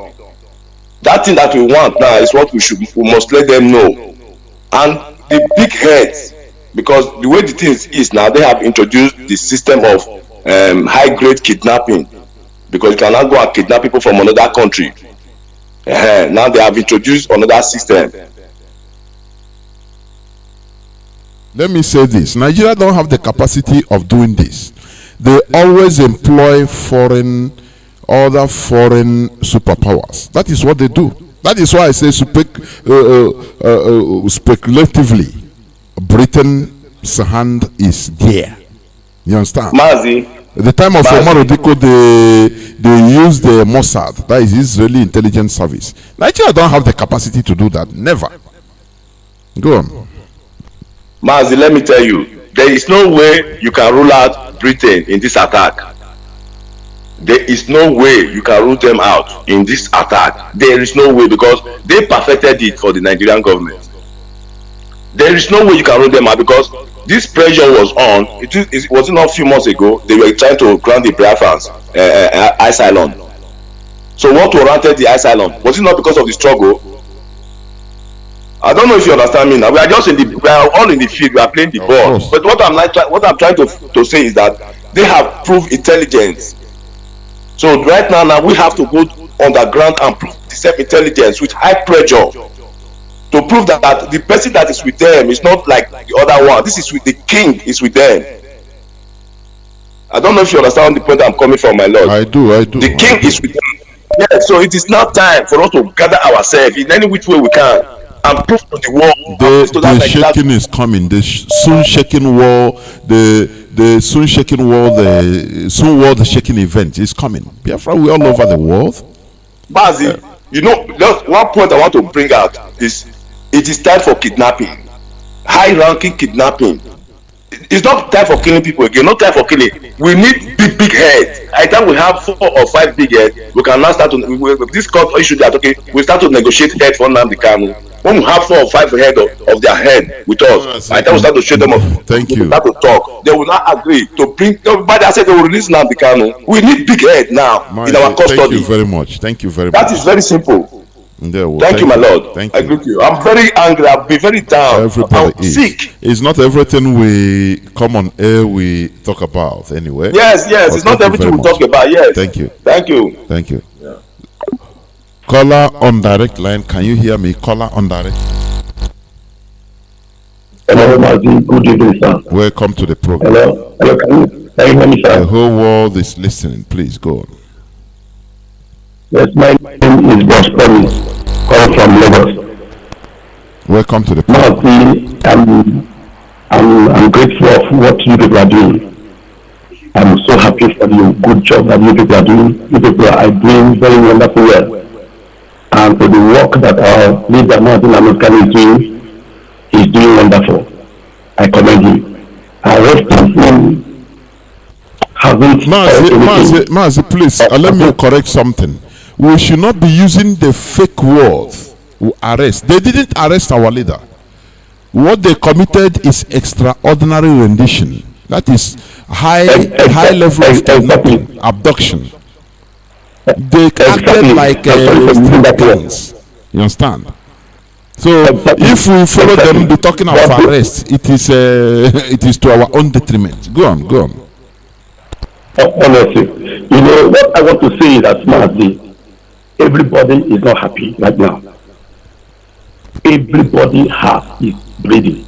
That thing that we want now is what we must let them know. And the big heads, because the way the things is now, they have introduced the system of high-grade kidnapping, because you cannot go and kidnap people from another country. Now they have introduced another system. Let me say this. Nigeria don't have the capacity of doing this. They always employ other foreign superpowers. That is what they do. That is why I say speculatively, Britain's hand is there. You understand? Mazi, at the time of Omar Odiko, they used the Mossad, that is Israeli intelligence service. Nigeria don't have the capacity to do that. Never. Go on. Mazi, let me tell you, there is no way you can rule out Britain in this attack. There is no way you can rule them out in this attack. There is no way, because they perfected it for the Nigerian government. There is no way you can rule them out, because this pressure was on. It was not a few months ago. They were trying to grant the Biafrans asylum. So what warranted the asylum? Was it not because of the struggle? I don't know if you understand me now. We are all in the field. We are playing the ball. But what I'm trying to say is that they have proved intelligence. So right now we have to go underground and prove the same intelligence with high pressure to prove that the person that is with them is not like the other one. This is with the king is with them. I don't know if you understand the point I'm coming from, my lord. I do. The king is with them. Yeah, so it is now time for us to gather ourselves in any which way we can and prove to the world. The shaking is coming. The soon shaking war. The soon shaking war. The soon war. The shaking event is coming. Biafra, we all over the world. Mazi, you know, just one point I want to bring out is it is time for kidnapping, high-ranking kidnapping. it's not time for killing people again. No time for killing. We need big heads. I think we have 4 or 5 big heads. We can now start to this court issue that okay, we start to negotiate head for Nnamdi Kanu. When we have 4 or 5 head of their head with us, I think we start to show them up. Thank you. Start to talk. They will not agree to bring. Everybody said they will release Nnamdi Kanu. We need big head now in our custody. Thank you very much. Thank you very much. That is very simple. Well, thank you, my lord. Thank I you. agree with you. I'm very angry. I'll be very down. Everybody I'm is sick. It's not everything we come on air we talk about anyway. Yes. But It's not everything we talk about. Yes. Thank you. Thank you. Thank you. Yeah. Caller on direct line. Can you hear me? Caller on direct. Hello, Mazi. Good evening, sir. Welcome to the program. Hello. Can you hear me, sir? The whole world is listening. Please go on. Yes, my name is Boss Promise, calling from Lagos. Welcome to the program. Mazi, I'm grateful for what you people are doing. I'm so happy for the good job that you people are doing. You people are doing very wonderful work. And for the work that our leader, Mazi Nnamdi Kanu, is doing, he's doing wonderful. I commend him. I hope him hasn't Mazi, please let me correct something. We should not be using the fake word arrest. They didn't arrest our leader. What they committed is extraordinary rendition. That is high level of kidnapping, abduction. They acted like gangs. You understand? So if we follow them, be talking of arrest, it is to our own detriment. Go on. Honestly, you know what I want to say is that Mazi, everybody is not happy right now. Everybody is bleeding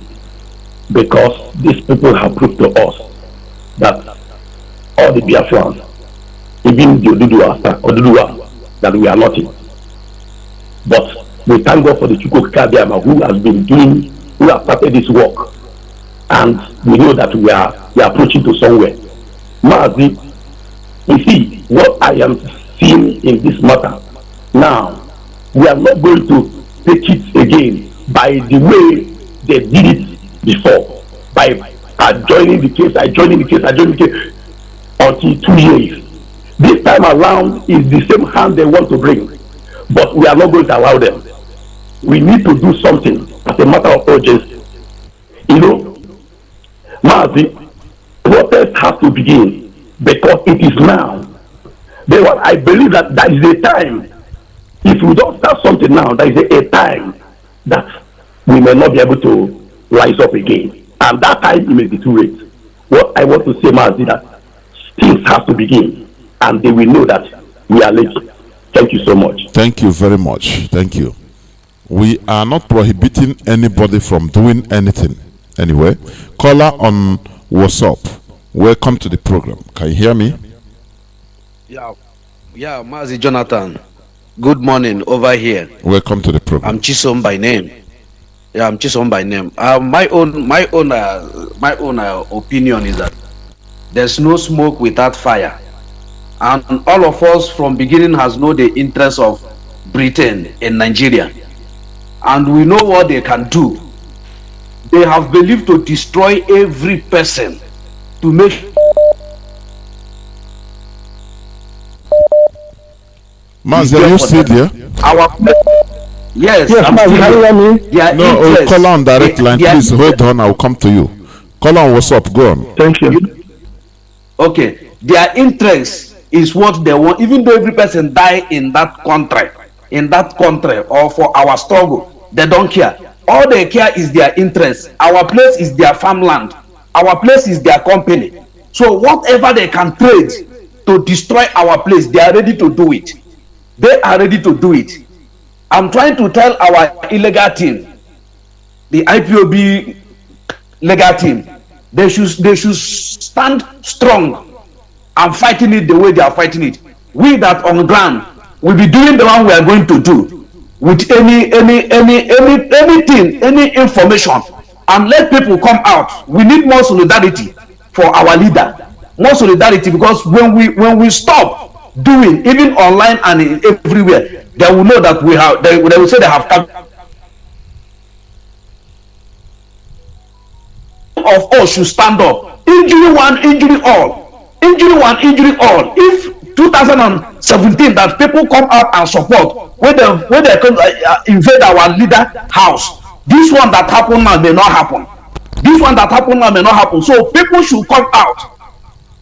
because these people have proved to us that all the Biafrans, even the Oduduwa, that we are nothing. But we thank God for the Chukwu Kabiama who has started this work, and we know that we are approaching to somewhere. Mazi, you see what I am seeing in this matter. Now, we are not going to take it again by the way they did it before, by adjoining the case until 2 years. This time around is the same hand they want to bring, but we are not going to allow them. We need to do something as a matter of urgency. You know, Mazi, protest has to begin because it is now. I believe that is a time. If we don't start something now, there is a time that we may not be able to rise up again. And that time it may be too late. What I want to say, Mazi, that things have to begin and they will know that we are late. Thank you so much. Thank you very much. Thank you. We are not prohibiting anybody from doing anything. Anyway, caller on WhatsApp. Welcome to the program. Can you hear me? Yeah, Mazi Johnathan. Good morning over here. Welcome to the program. I'm Chisom by name. Yeah, I'm Chisom by name. My own opinion is that there's no smoke without fire, and all of us from beginning has known the interest of Britain in Nigeria, and we know what they can do. They have believed to destroy every person to make. Mazi, are you still there? Yes, Mazi, can you hear me? No, call on direct line. Please hold on. I'll come to you. Call on WhatsApp. Go on. Thank you. Okay, their interest is what they want. Even though every person die in that country, or for our struggle, they don't care. All they care is their interest. Our place is their farmland. Our place is their company. So whatever they can trade to destroy our place, they are ready to do it. They are ready to do it. I'm trying to tell our illegal team, the IPOB legal team, they should stand strong and fighting it the way they are fighting it. We that on the ground will be doing the one we are going to do with anything, any information, and let people come out. We need more solidarity for our leader, more solidarity, because when we stop doing, even online and everywhere, they will know that we have. They will say they have come. of us should stand up. Injury one, injury all. Injury one, injury all. If 2017 that people come out and support when they come invade our leader house, this one that happen now may not happen. This one that happen now may not happen. So people should come out.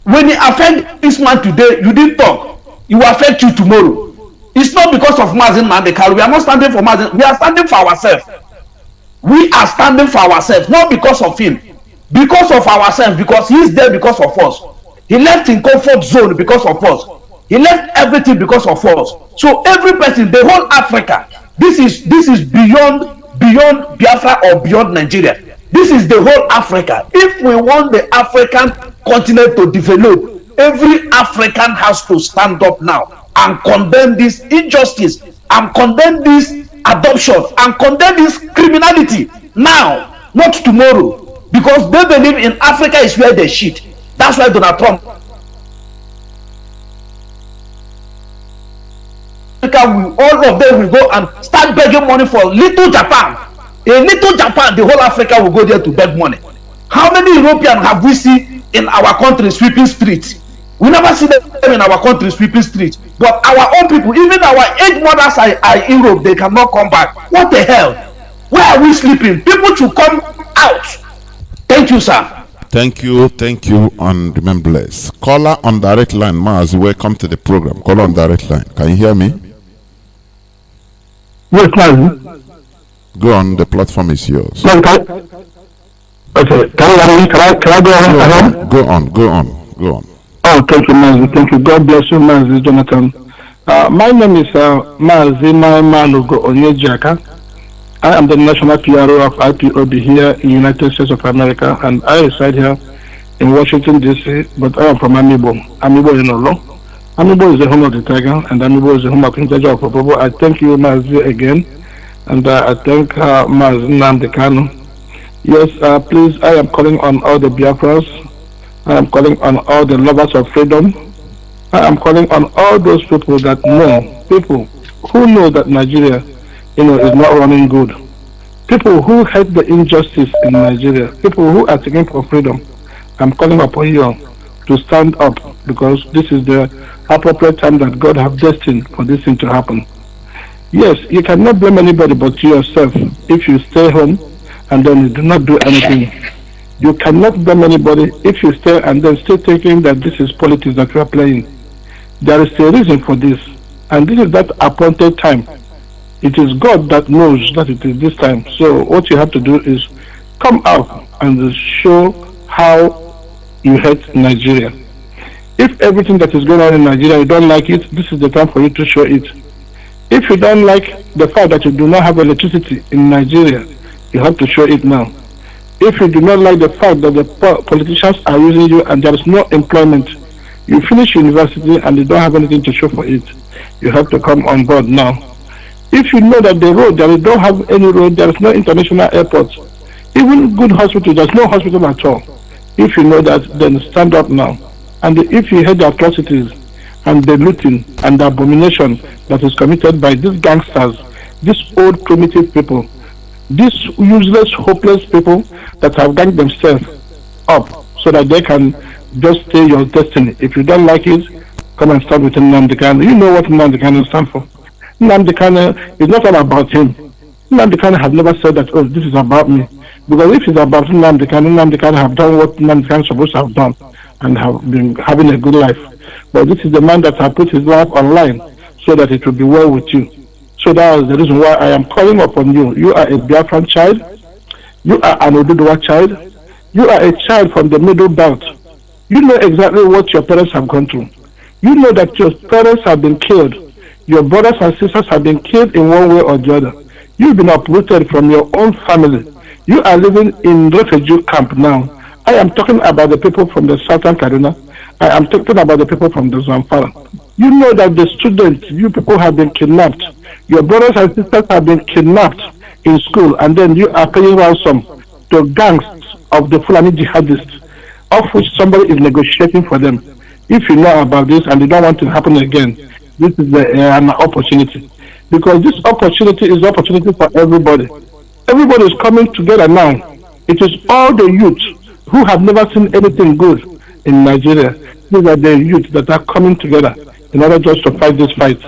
When it affect this man today, you didn't talk. It will affect you tomorrow. It's not because of Mazi Nnamdi Kanu. We are not standing for Mazi. We are standing for ourselves. We are standing for ourselves, not because of him. Because of ourselves, because he is there because of us. He left in comfort zone because of us. He left everything because of us. So every person, the whole Africa, this is beyond Biafra or beyond Nigeria. This is the whole Africa. If we want the African continent to develop, every African has to stand up now and condemn this injustice and condemn this adoption and condemn this criminality now, not tomorrow, because they believe in Africa is where they shit. That's why Donald Trump, all of them will go and start begging money for little Japan. A little Japan, the whole Africa will go there to beg money. How many Europeans have we seen in our country sweeping streets? We never see them in our country sweeping streets. But our own people, even our age mothers are in Europe, they cannot come back. What the hell? Where are we sleeping? People should come out. Thank you, sir. Thank you, and remember bless. Caller on direct line, Mazi, welcome to the program. Caller on direct line. Can you hear me? Yes, Mazi. Go on, the platform is yours. Okay, can you hear me? Can I go ahead? Go on. Oh, thank you, Mazi. Thank you. God bless you, Mazi Johnathan. My name is Mazi Nnamdi. I am the national PRO of IPOB here in the United States of America, and I reside here in Washington, D.C., but I am from Amibo. Amibo in Olo. Amibo is the home of the tiger, and Amibo is the home of King Jaja of Opobo. I thank you, Mazi, again, and I thank Mazi Nnamdi Kanu. Yes, please, I am calling on all the Biafras. I am calling on all the lovers of freedom. I am calling on all those people that know, people who know that Nigeria, is not running good. People who hate the injustice in Nigeria, people who are seeking for freedom. I'm calling upon you to stand up, because this is the appropriate time that God has destined for this thing to happen. Yes, you cannot blame anybody but yourself if you stay home and then you do not do anything. You cannot blame anybody if you stay and then still thinking that this is politics that we are playing. There is a reason for this, and this is that appointed time. It is God that knows that it is this time. So what you have to do is come out and show how you hate Nigeria. If everything that is going on in Nigeria, you don't like it, this is the time for you to show it. If you don't like the fact that you do not have electricity in Nigeria, you have to show it now. If you do not like the fact that the politicians are using you and there is no employment, you finish university and you don't have anything to show for it, you have to come on board now. If you know that the road, that you don't have any road, there is no international airport, even good hospital, there's no hospital at all. If you know that, then stand up now. And if you heard the atrocities and the looting and the abomination that is committed by these gangsters, these old primitive people, these useless, hopeless people that have ganged themselves up so that they can just stay your destiny. If you don't like it, come and stand with Nnamdi Kanu. You know what Nnamdi Kanu stands for. Nnamdi Kanu is not all about him. Nnamdi Kanu has never said that, oh, this is about me. Because if it's about Nnamdi Kanu have done what Nnamdi Kanu is supposed to have done and have been having a good life. But this is the man that has put his life online so that it will be well with you. So that is the reason why I am calling upon you. You are a Biafran child. You are an Oduduwa child. You are a child from the middle belt. You know exactly what your parents have gone through. You know that your parents have been killed. Your brothers and sisters have been killed in one way or the other. You've been uprooted from your own family. You are living in refugee camp now. I am talking about the people from the southern Kaduna. I am talking about the people from the Zamfara. You know that the students, you people have been kidnapped. Your brothers and sisters have been kidnapped in school, and then you are paying ransom to gangs of the Fulani jihadists, of which somebody is negotiating for them. If you know about this and you don't want it to happen again, this is an opportunity. Because this opportunity is opportunity for everybody. Everybody is coming together now. It is all the youth who have never seen anything good in Nigeria. These are the youth that are coming together in order just to fight this fight.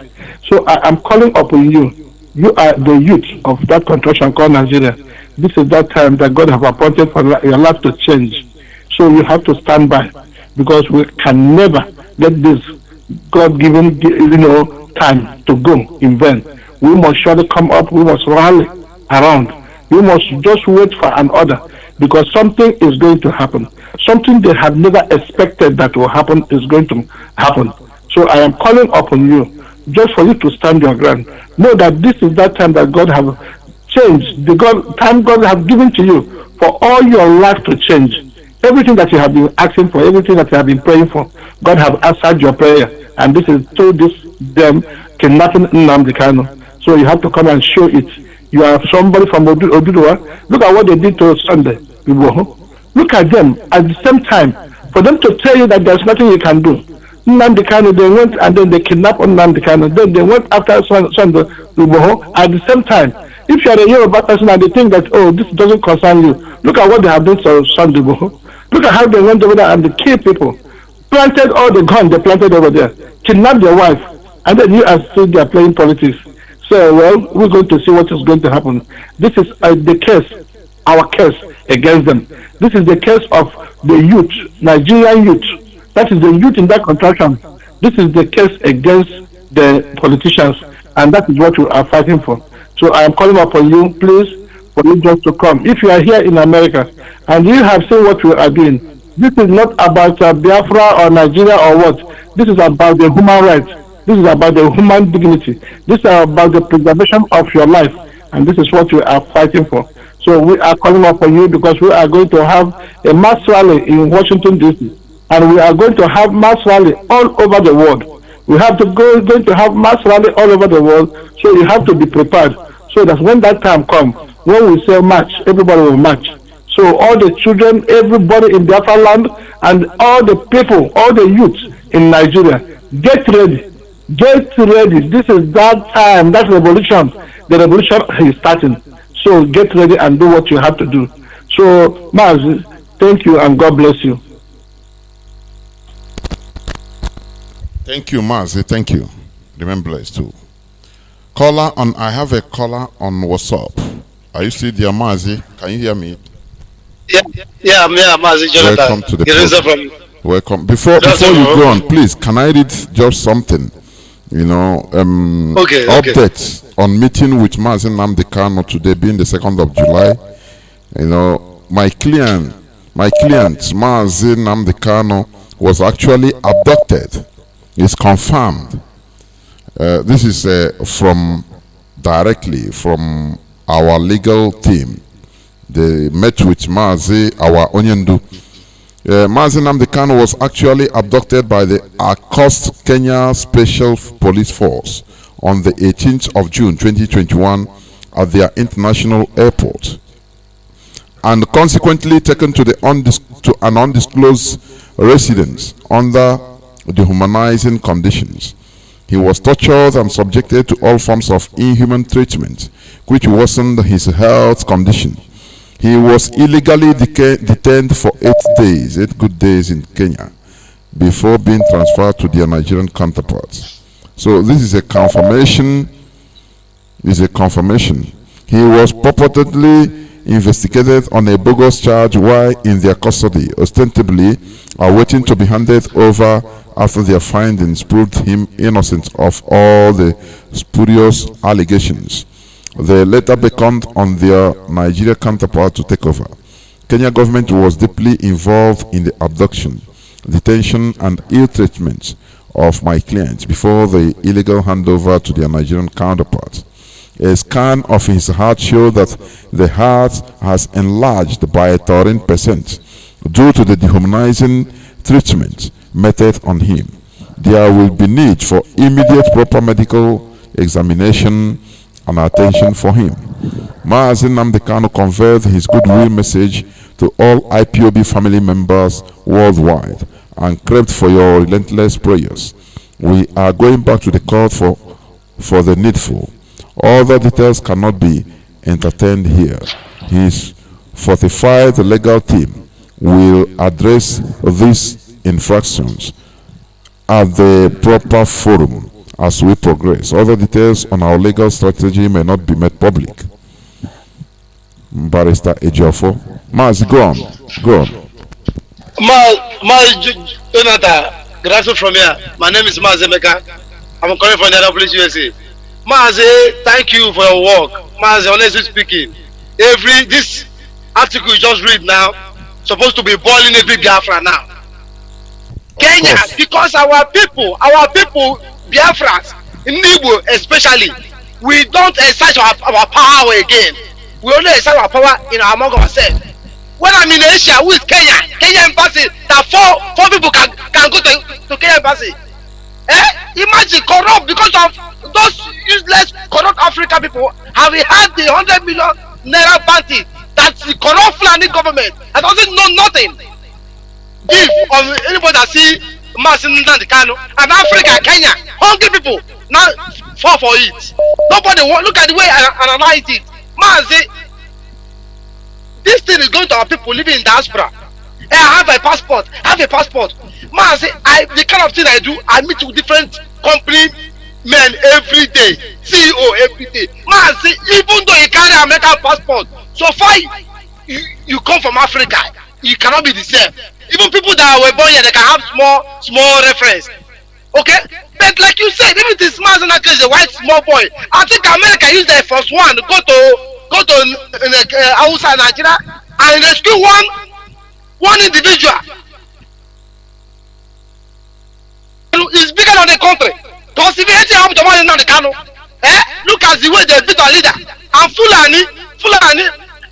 So I am calling upon you. You are the youth of that contraction called Nigeria. This is that time that God have appointed for your life to change. So you have to stand by, because we can never let this God-given, time to go in vain. We must surely come up. We must rally around. We must just wait for an order, because something is going to happen. Something they have never expected that will happen is going to happen. So I am calling upon you, just for you to stand your ground. Know that this is that time that God have changed, time God have given to you for all your life to change. Everything that you have been asking for, everything that you have been praying for, God have answered your prayer. And this is through them kidnapping Nnamdi Kanu. So you have to come and show it. You are somebody from Oduduwa. Look at what they did to Sunday. Look at them at the same time. For them to tell you that there's nothing you can do. Nnamdi Kanu, they went and then they kidnapped Nnamdi Kanu. Then they went after Sunday at the same time. If you are a Yoruba person and they think that, oh, this doesn't concern you, look at what they have done to Sunday. Look at how they went over there and they killed people. Planted all the guns they planted over there. Kidnapped their wife. And then you are still there playing politics. So, well, we're going to see what is going to happen. This is the case, our case against them. This is the case of the youth, Nigerian youth. That is the youth in that contraction. This is the case against the politicians. And that is what we are fighting for. So I am calling upon you, please, for you just to come. If you are here in America and you have seen what we are doing, this is not about Biafra or Nigeria or what. This is about the human rights. This is about the human dignity. This is about the preservation of your life. And this is what we are fighting for. So we are calling upon you, because we are going to have a mass rally in Washington, D.C. And we are going to have mass rally all over the world. We have to going to have mass rally all over the world. So you have to be prepared, so that when that time comes, when we say march, everybody will march. So all the children, everybody in Biafra land, and all the people, all the youth in Nigeria, get ready. Get ready. This is that time, that revolution. The revolution is starting. So get ready and do what you have to do. So, Mazi, thank you and God bless you. Thank you, Mazi. Thank you. Remember blessed too. Caller on. I have a caller on WhatsApp. Are you still there, Mazi? Can you hear me? Yeah, Mazi Johnathan. Welcome to the program. Welcome. Before you go on, please, can I read just something? Updates on meeting with Mazi Nnamdi Kanu today, being the 2nd of July. My client Mazi Nnamdi Kanu was actually abducted. It's confirmed. This is directly from our legal team. They met with Mazi, our Onyendu. Mazi Nnamdi Kanu was actually abducted by the ACOST Kenya Special Police Force on the 18th of June 2021 at their international airport, and consequently taken to an undisclosed residence under dehumanizing conditions. He was tortured and subjected to all forms of inhuman treatment, which worsened his health condition. He was illegally detained for 8 good days in Kenya, before being transferred to their Nigerian counterparts. So this is a confirmation. He was purportedly investigated on a bogus charge while in their custody, ostensibly awaiting to be handed over after their findings proved him innocent of all the spurious allegations. They later beckoned on their Nigeria counterpart to take over. Kenya government was deeply involved in the abduction, detention and ill treatment of my clients before the illegal handover to their Nigerian counterparts. A scan of his heart showed that the heart has enlarged by 13% due to the dehumanizing treatment meted on him. There will be need for immediate proper medical examination and attention for him. Mazi Nnamdi Kanu conveyed his goodwill message to all IPOB family members worldwide and craved for your relentless prayers. We are going back to the court for the needful. Other details cannot be entertained here. His fortified legal team will address these infractions at the proper forum as we progress. Other details on our legal strategy may not be made public. Barrister Ejiofor. Mazi, go on. Go on. Mazi Johnathan, good afternoon from here. My name is Mazi Meka. I'm calling from Indianapolis, USA. Mazi, thank you for your work. Mazi, honestly speaking, this article you just read now supposed to be boiling a big Biafra now. Kenya, because our people, Biafrans, in Igbo especially, we don't exercise our power again. We only exercise our power among ourselves. When I'm in Asia with Kenya embassy, that four people can go to Kenya embassy. Imagine corrupt because of those useless corrupt African people have had the 100 million naira bounty that the corrupt Fulani government that doesn't know nothing. Give of anybody that see Mazi Nnamdi Kanu and Africa, Kenya, hungry people now fall for it. Nobody want look at the way I analyze it. Mazi, this thing is going to our people living in diaspora. Hey, I have a passport. Mazi, the kind of thing I do, I meet with different company men every day, CEO every day. Mazi, even though you carry an American passport, so far you come from Africa, you cannot be the same. Even people that were born here, they can have small reference. Okay? But like you said, even this Mazi Nnamdi is a white small boy. I think America use the first one go to HAUSA Nigeria and rescue one individual. It's bigger than the country. Because if anything happens to Mazi Nnamdi Kanu, look at the way they beat our leader. And Fulani,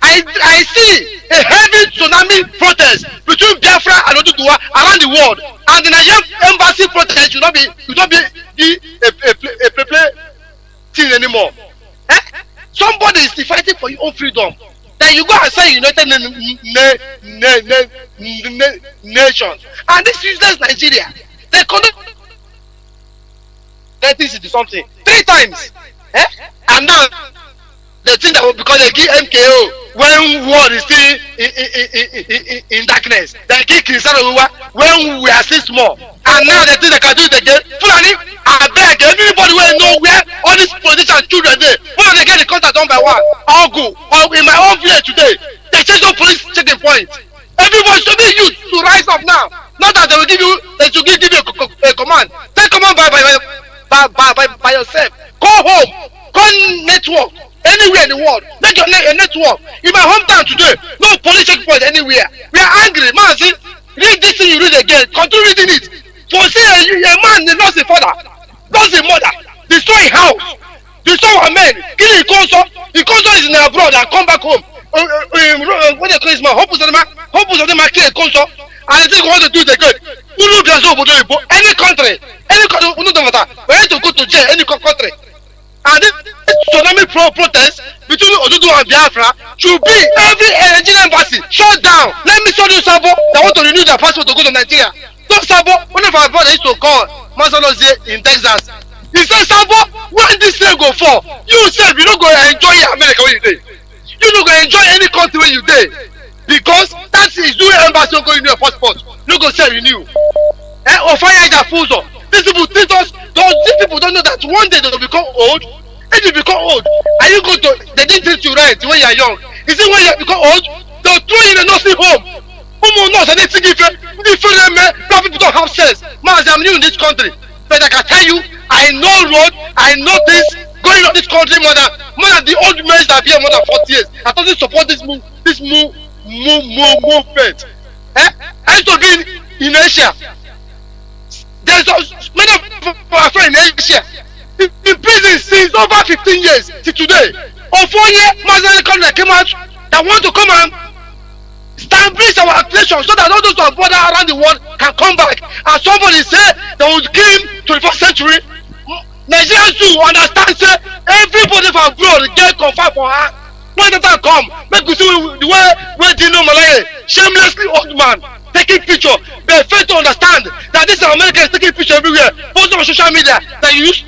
I see a heavy tsunami protest between Biafra and Oduduwa around the world. And the Nigerian embassy protest should not be a play thing anymore. Somebody is fighting for your own freedom. Then you go and say United Nations. And this useless Nigeria, they connect this into something 3 times. And now they think that because they give MKO when world is still in darkness, they kill Kinsanowa when we are still small. And now they think they can do it again. Fulani, I beg everybody will know where all these politicians children there. When they get the contact one by one, I'll go. Or in my own village today, they change no police checking point. Everybody should be used to rise up now. Not that they will give you a command. Take command by yourself. Go home. Go network. Anywhere in the world, make your network. In my hometown today, no police checkpoint anywhere. We are angry. Mazi, read this thing you read again. Continue reading it. For see a man lost a father, lost a mother, destroy a house, destroy a man, kill a console. The console is in abroad and come back home. When they call his man, hope of them kill a console. And I think what to do is again. Any country, we need to go to jail. Any country. And this tsunami protest between Oduduwa and Biafra should be every Nigerian embassy shut down. Let me show you Sabo that want to renew their passport to go to Nigeria. So Sabo, one of our brothers used to call Mazi in Texas. He said, Sabo, when this thing go for, you said you don't go enjoy America when you day. You don't go enjoy any country when you day. Because that is doing embassy don't go renew your passport. You go say renew. Or fire that fools up. These people think these people don't know that one day they will become old. If you become old, are you going to? They didn't treat you right when you are young. Is it when you become old? They'll throw you in a nursing home. Black people don't have sense. Mazi, I'm new in this country, but I can tell you, I know road, I know this. Going on this country more than the old men that have been here more than 40 years. I doesn't support this movement. I used to be in Asia. There's many of our friends in Asia in prison since over 15 years till today. Or 4 years, Mazi Nnamdi came out that want to come and establish our accusation so that all those who are border around the world can come back. And somebody say they would kill 21st century. Nigerians do understand say everybody from abroad get confirmed for her. When the time come, make we see the way Dino Malaye, shamelessly old man, taking picture. They fail to understand that this American is taking picture everywhere, posting on social media that you use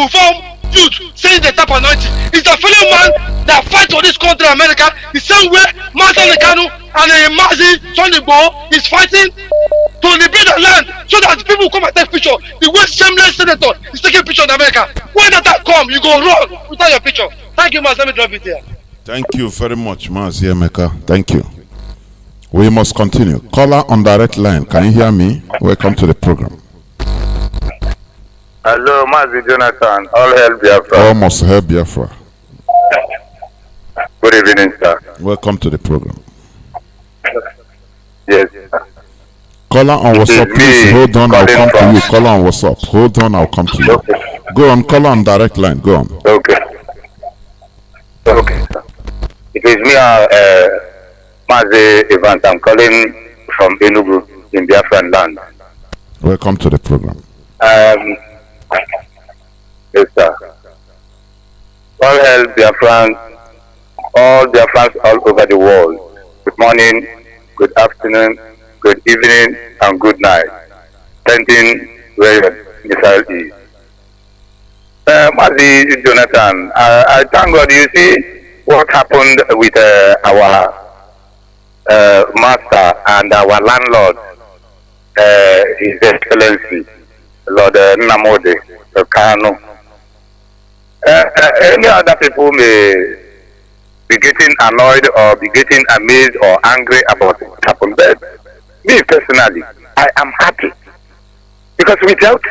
form youth saying the type of anointing. It's a fellow man that fight for this country, America, the same way Mazi Nnamdi Kanu and Mazi Johnathan is fighting to liberate the land so that people come and take picture. The way shameless senator is taking picture in America. When that come, you go run without your picture. Thank you, Mazi. Let me drop it here. Thank you very much, Mazi Emeka. Thank you. We must continue. Caller on direct line. Can you hear me? Welcome to the program. Hello, Mazi Johnathan. All hail Biafra. Almost hail Biafra. Good evening, sir. Welcome to the program. Yes. Caller on WhatsApp, please hold on. I'll come to you. Caller on WhatsApp. Hold on. I'll come to you. Okay. Go on. Caller on direct line. Go on. Okay. Okay. It is me, Mazi Evans. I'm calling from Enugu in Biafran land. Welcome to the program. Yes, sir. All hail Biafran, all Biafrans all over the world. Good morning, good afternoon, good evening, and good night. Depending where your missile is. Mazi Johnathan, I thank God. You see what happened with our master and our landlord, His Excellency, Lord Nnamdi Kanu. Any other people may be getting annoyed or be getting amazed or angry about what happened. But me personally, I am happy. Because without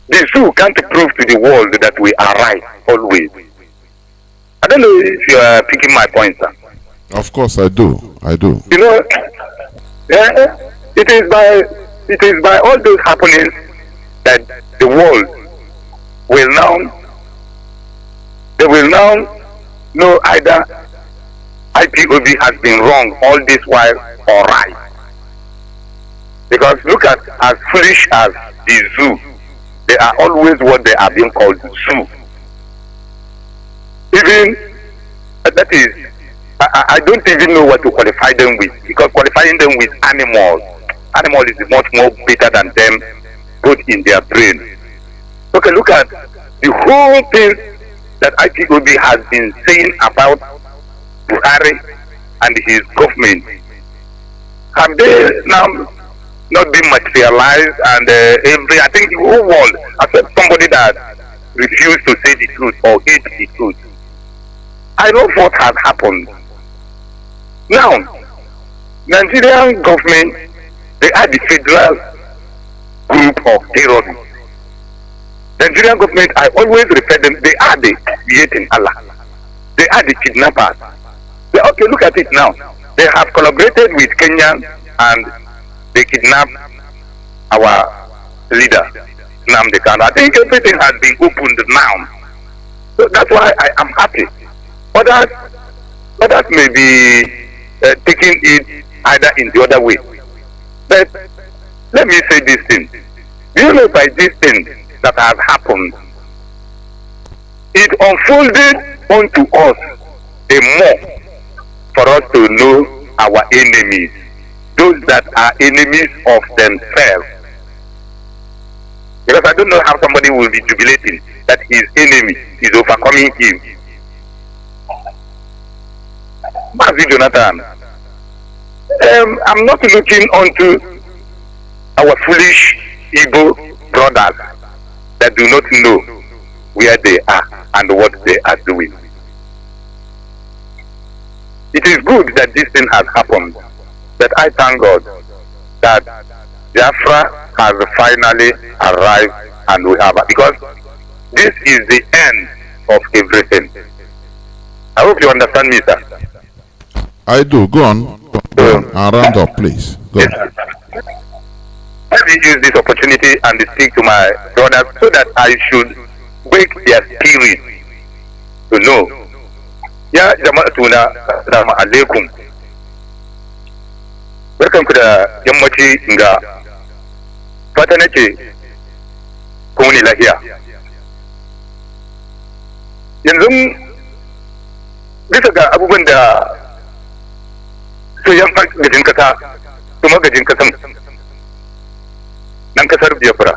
the zoo can't prove to the world that we are right always. I don't know if you are picking my point, sir. Of course I do. I do. You know, it is by all those happenings that the world will now know either IPOB has been wrong all this while or right. Because look at as foolish as the zoo, they are always what they are being called zoo. Even that is, I don't even know what to qualify them with, because qualifying them with animals is much more better than them, both in their brain. Okay, look at the whole thing that IPOB has been saying about Buhari and his government. Have they now not been materialized? And I think the whole world, except somebody that refused to say the truth or hate the truth. I know what has happened. Now, Nigerian government, they are the federal group of terrorists. Nigerian government, I always refer them, they are the creating Allah. They are the kidnappers. Okay, look at it now. They have collaborated with Kenya and they kidnapped our leader, Nnamdi Kanu. I think everything has been opened now. So that's why I am happy. Others may be taking it either in the other way. But let me say this thing. Do you know by this thing that has happened, it unfolded unto us a more for us to know our enemies, those that are enemies of themselves. Because I don't know how somebody will be jubilating that his enemy is overcoming him. Mazi Johnathan, I'm not looking onto our foolish Igbo brothers that do not know where they are and what they are doing. It is good that this thing has happened, but I thank God that Biafra has finally arrived and we have, because this is the end of everything. I hope you understand me, sir. I do. Go on. Go on. And round up, please. Go on. Let me use this opportunity and speak to my brothers so that I should wake their spirit to know. Ya jama'atuna, assalamu alaikum. Barkanku da yammaci ga fata nake kun wuni lafiya. Yanzu bisa ga abubuwan da su yan gajin kasa, su magajin kasan nan kasar Biafra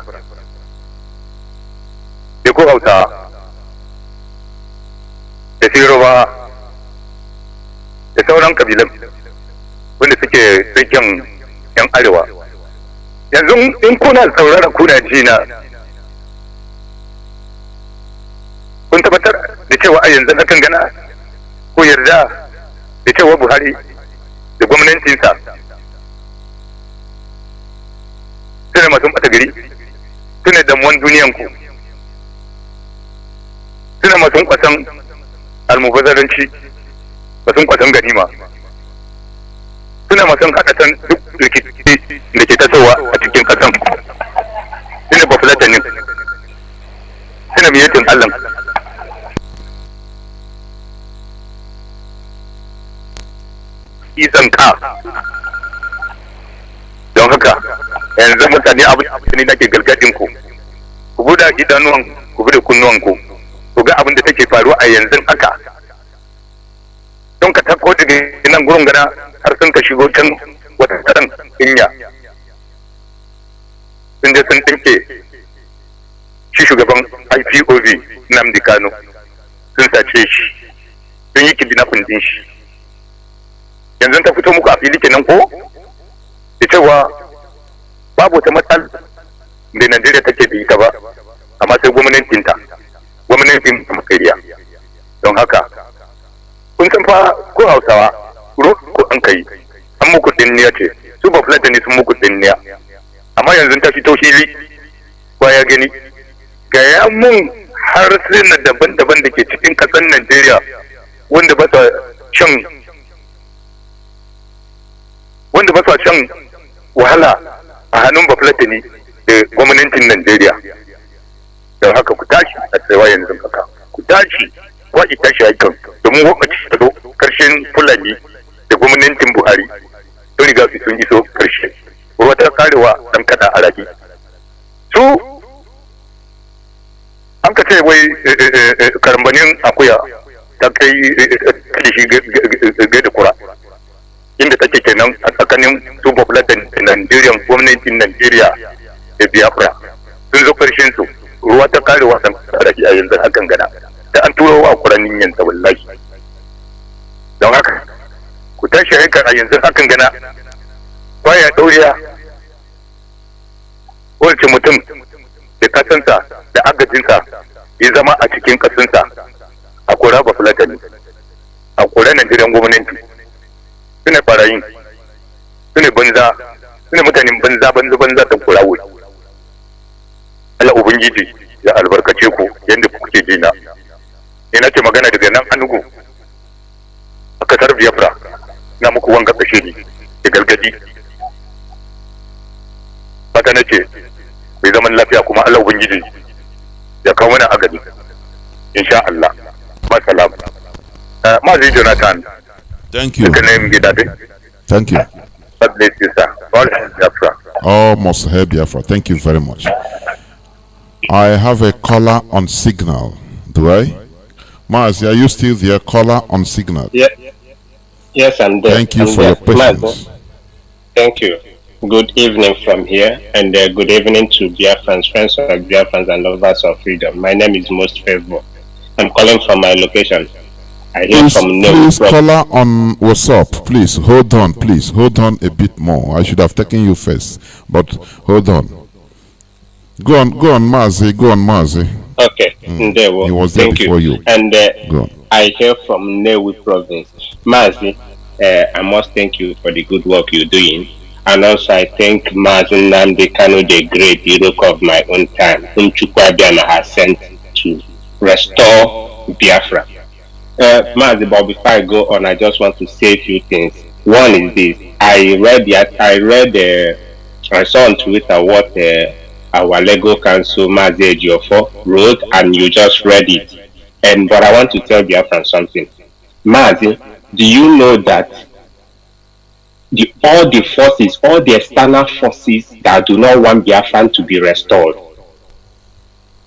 da ko Hausa da Yarbawa da sauran kabilan wanda suke rikin yan arewa. Yanzu in kuna saurara kuna jina kun tabbatar da cewa a yanzu na kan gana ko yarda da cewa Buhari da gwamnatinsa suna masu ɓata gari, suna damuwan duniyanku, suna masu kwasan almubazaranci, masu kwasan ganima, suna masu haɗatan duk rikici da ke tasowa a cikin ƙasan, suna bafulatanin, suna miyatin Allah. Izan ka don haka yanzu mutane abu ne nake gargadin ku buɗe idanuwan ku buɗe kunnuwan ku ga abin da take faruwa a yanzu haka don ka tako daga nan gurin gana har sun ka shigo can wata tsaron inya sun je sun ɗinke shi shugaban IPOB Nnamdi Kanu sun sace shi sun yi kidnapping din shi. Yanzu ta fito muku a fili kenan ko da cewa babu wata matsala da Najeriya take da ita ba, amma sai gwamnatin makariya. Don haka kun san fa ko Hausawa ko an kai an muku dinniya ce, su ba Fulatani sun muku dinniya, amma yanzu ta fito fili ba ya gani ga ya mun harsuna daban-daban da ke cikin ƙasar Najeriya wanda ba sa shan wahala a hannun Bafulatani da gwamnatin Najeriya. Don haka ku tashi a tsayawa yanzu haka, ku tashi wa ita tashi aikan domin wakaci tsaro karshen Fulani da gwamnatin Buhari don riga su sun iso karshe. Ruwa ta karewa dan kada a raki. Su an ka ce wai karambanin akuya ta kai kilishi da kura. Inda take kenan a tsakanin su Bafulatan Najeriya, gwamnatin Najeriya da Biafra sun zo karshen su, ruwa ta kare wasan karaki a yanzu hakan gana da an turo wa kuranin yanzu wallahi. Don haka ku tashi haikar a yanzu hakan gana baya dauriya wacce mutum da kasansa da agajinsa ya zama a cikin kasansa a kura Bafulatani, a kura Najeriyan gwamnati. Sune barayin, sune banza, sune mutanen banza ta kura wuri. Allah Ubangiji ya albarkace ku yadda kuke jina. Ina ce magana daga nan Anugu a kasar Biafra, na muku wanga kashe ni da gargadi. Fata na ce bai zaman lafiya kuma Allah Ubangiji ya kawo mana agadi. Insha Allah. Masalam. Mazi Johnathan. Thank you. Thank you. God bless you, sir. All hail Biafra. All must hail Biafra. Thank you very much. I have a caller on signal. Do I? Mazi, are you still there? Caller on signal. Yeah. Yes, I'm there. Thank you for your patience. Mazi, thank you. Good evening from here, and good evening to Biafrans, friends of Biafrans and lovers of freedom. My name is Most Favorable. I'm calling from my location. I hear from please caller on WhatsApp. Please hold on. Please hold on a bit more. I should have taken you first, but hold on. Go on, Mazi. Go on, Mazi. Okay, he was there before you. And I hear from Newi Province. Mazi, I must thank you for the good work you're doing. And also I thank Mazi Nnamdi Kanu, the great hero of my own time, whom Chukwuabiana has sent to restore Biafra. Mazi, but before I go on, I just want to say a few things. One is this: I saw on Twitter what our Lego Council Mazi Ejiofor wrote, and you just read it. But I want to tell Biafran something. Mazi, do you know that all the forces, all the external forces that do not want Biafran to be restored,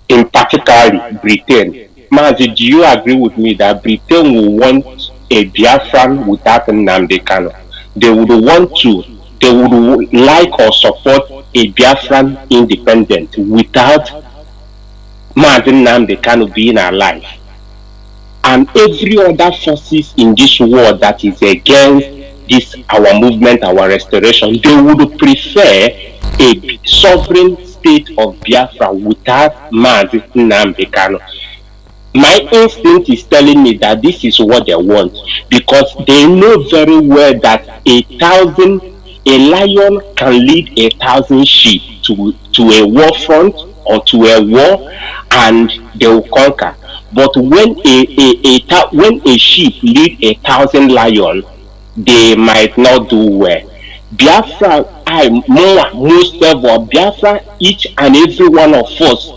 in particular Britain, Mazi, do you agree with me that Britain will want a Biafran without Nnamdi Kanu? They would like or support a Biafran independent without Mazi Nnamdi Kanu being alive. and every other forces in this world that is against this our movement, our restoration, they would prefer a sovereign state of Biafra without Mazi Nnamdi Kanu. My instinct is telling me that this is what they want, because they know very well that a lion can lead 1,000 sheep to a war front or to a war, and they will conquer. But when a sheep lead 1,000 lions, they might not do well. Biafra, most of all, Biafra, each and every one of us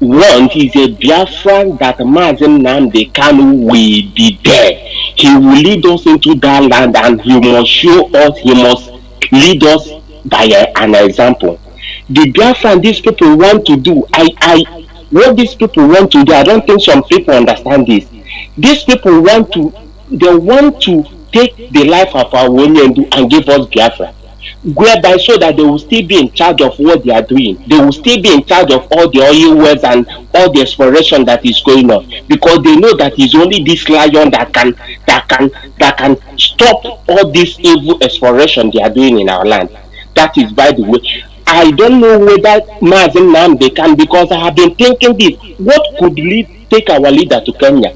want is a Biafran that Mazi Nnamdi Kanu will be there. He will lead us into that land, and he must show us, he must lead us by an example. The Biafran these people want to do, what these people want to do, I don't think some people understand this. These people want to take the life of our Onyendu and give us Biafra, whereby so that they will still be in charge of what they are doing. They will still be in charge of all the oil wells and all the exploration that is going on, because they know that it's only this lion that can stop all this evil exploration they are doing in our land. That is, by the way, I don't know whether Mazi Nnamdi can, because I have been thinking this. What could take our leader to Kenya?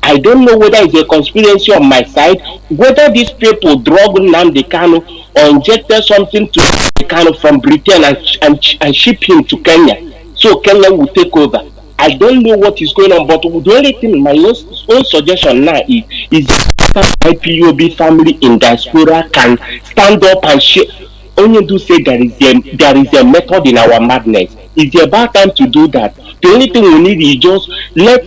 I don't know whether it's a conspiracy on my side, whether these people drug Nnamdi Kanu or injected something to Nnamdi Kanu from Britain and ship him to Kenya, so Kenya will take over. I don't know what is going on, but the only thing, my own suggestion now is that IPOB family in diaspora can stand up and share. Only do say there is a method in our madness. It's about time to do that. The only thing we need is just let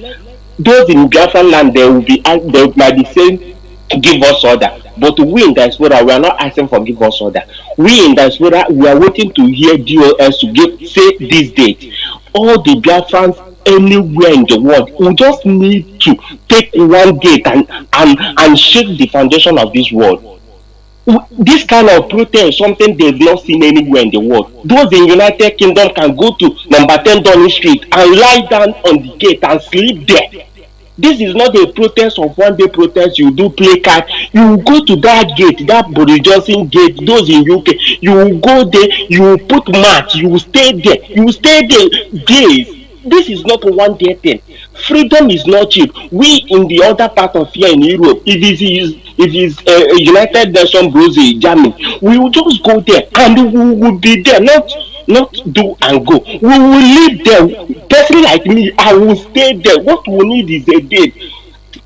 those in Biafra land, they might be saying, give us order. But we in diaspora, we are not asking for give us order. We in diaspora, we are waiting to hear DOS to say this date. All the Biafrans anywhere in the world, we just need to take one gate and shake the foundation of this world. This kind of protest is something they've not seen anywhere in the world. Those in United Kingdom can go to number 10 Downing Street and lie down on the gate and sleep there. This is not a protest of one day protest. You do play card. You go to that gate, that Boris Johnson gate, those in UK. You will go there, you will put mat, you will stay there. You will stay there days. This is not a one day thing. Freedom is not cheap. We in the other part of here in Europe, if it's United Nations, Brazil, Germany, we will just go there and we will be there, not do and go. We will live there. Person like me, I will stay there. What we need is a date.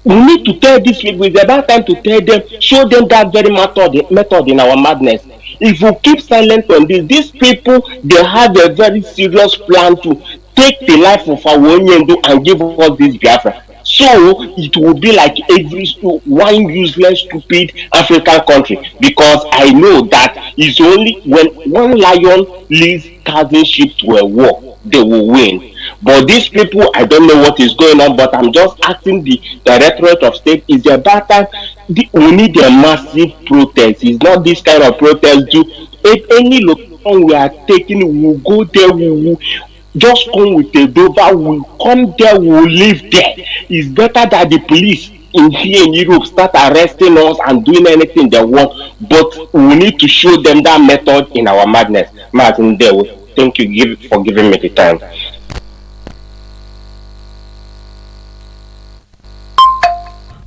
We need to tell these people, it's about time to tell them, show them that very method in our madness. If we keep silent on this, these people, they have a very serious plan to take the life of our Onyendu and give us this Biafra. So it will be like every one useless, stupid African country, because I know that it's only when one lion leads 1,000 sheep to a war, they will win. But these people, I don't know what is going on, but I'm just asking the Directorate of State, is there about time we need a massive protest? It's not this kind of protest. If any location we are taking, we will go there, we will just come with a dover, we'll come there, we'll live there. It's better that the police here in Europe start arresting us and doing anything they want, but we need to show them that method in our madness. Martin Dewo, thank you for giving me the time.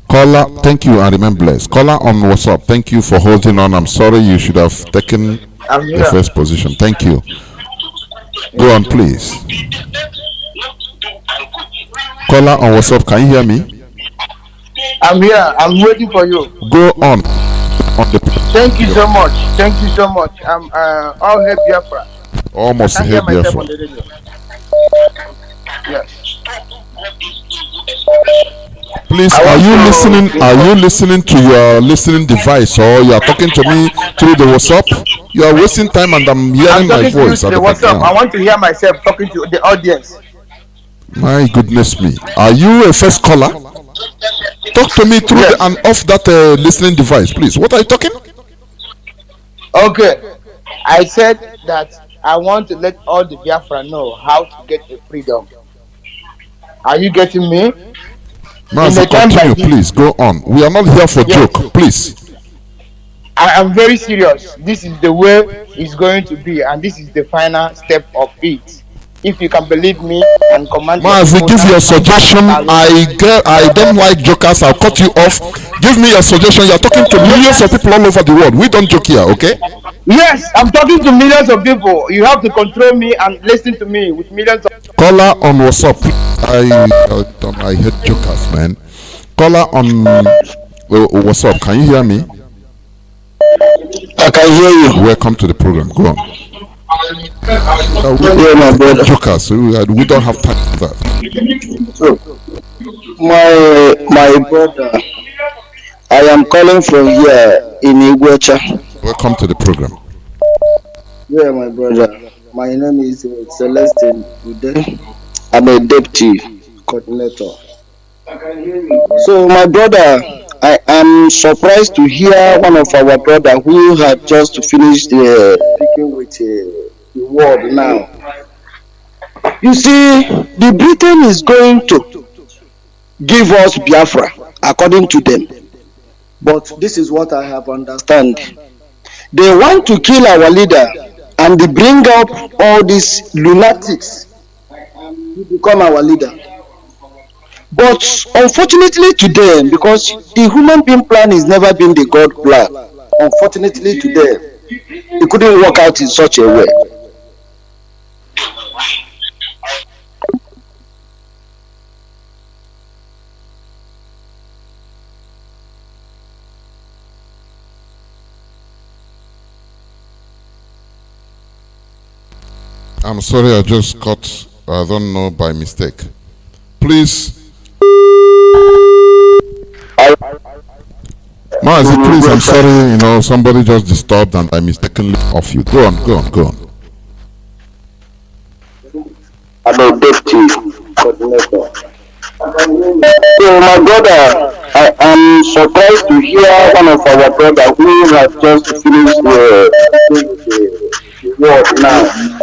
Caller, thank you and remain blessed. Caller on WhatsApp, thank you for holding on. I'm sorry, you should have taken the first position. Thank you. Go on, please. Caller on WhatsApp, can you hear me? I'm here. I'm waiting for you. Go on. Thank you so much. Thank you so much. I'm all help Biafra. Almost help Biafra. Yes. Please, are you listening? Are you listening to your listening device, or you are talking to me through the WhatsApp? You are wasting time, and I'm hearing my voice. I want to hear myself talking to the audience. My goodness me! Are you a first caller? Talk to me through and off that listening device, please. What are you talking? Okay, I said that I want to let all the Biafra know how to get the freedom. Are you getting me? Mazi, continue, please. Go on. We are not here for joke, please. I am very serious. This is the way it's going to be, and this is the final step of it. If you can believe me and command. Mazi, give your suggestion. I don't like jokers. I'll cut you off. Give me your suggestion. You're talking to millions of people all over the world. We don't joke here, okay? Yes, I'm talking to millions of people. You have to control me and listen to me with millions of. Caller on WhatsApp. I hate jokers, man. Caller on WhatsApp. Can you hear me? I can hear you. Welcome to the program. Go on. My jokers. So we don't have time for that. My brother, I am calling from here in Iguacha. Welcome to the program. Yeah, my brother. My name is Celestine Ude. I'm a deputy coordinator. So, my brother, I am surprised to hear one of our brother who had just finished speaking with the world now. You see, the Britain is going to give us Biafra, according to them. But this is what I have understand. They want to kill our leader and they bring up all these lunatics to become our leader. But unfortunately to them, because the human being plan has never been the God plan, unfortunately to them, it couldn't work out in such a way. I'm sorry, I just got, I don't know, by mistake. Please. Mazi, please, I'm sorry, somebody just disturbed and I mistakenly off you. Go on. I'm a deputy coordinator. So, my brother, I am surprised to hear one of our brother who has just finished the work now.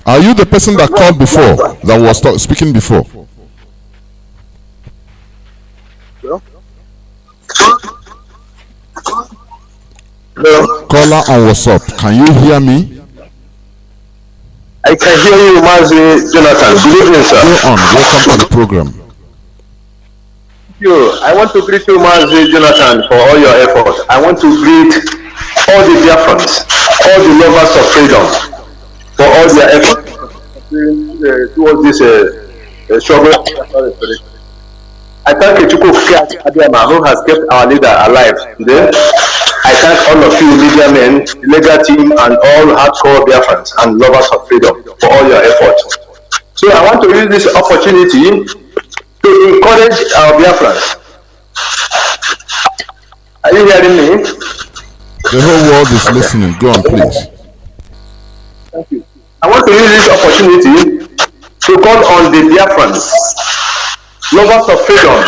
Are you the person that called before, that was speaking before? Caller on WhatsApp, can you hear me? I can hear you, Mazi Johnathan. Good evening, sir. Go on, welcome to the program. Thank you. I want to greet you, Mazi Johnathan, for all your efforts. I want to greet all the Biafrans, all the lovers of freedom, for all their efforts towards this struggle. I thank Echuku Adiama, who has kept our leader alive today. I thank all of you media men, the legal team, and all hardcore Biafrans and lovers of freedom for all your efforts. So I want to use this opportunity to encourage our Biafrans. Are you hearing me? The whole world is listening. Go on, please. Thank you. I want to use this opportunity to call on the Biafrans, lovers of freedom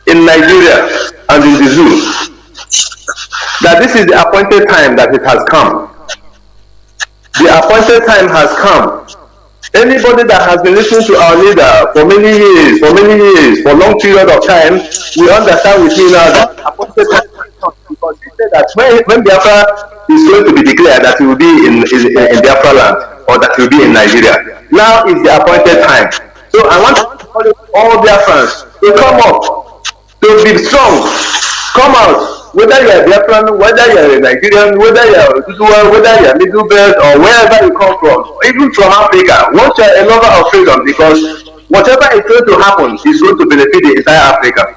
in Nigeria and in the zoo, that this is the appointed time that it has come. The appointed time has come. Anybody that has been listening to our leader for many years, for long period of time, we understand with me now that appointed time has come, because he said that when Biafra is going to be declared, that he will be in Biafra land, or that he will be in Nigeria. Now is the appointed time. So I want to encourage all Biafrans to come up, to be strong, come out. Whether you are Biafran, whether you are a Nigerian, whether you are whether you are Middle Belt, or wherever you come from, even from Africa, once you are a lover of freedom, because whatever is going to happen is going to benefit the entire Africa.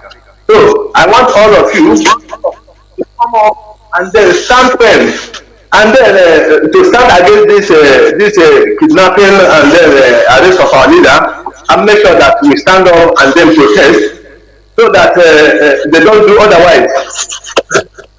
So I want all of you to come up and then stand firm, and then to stand against this kidnapping and then arrest of our leader, and make sure that we stand up and then protest, so that they don't do otherwise.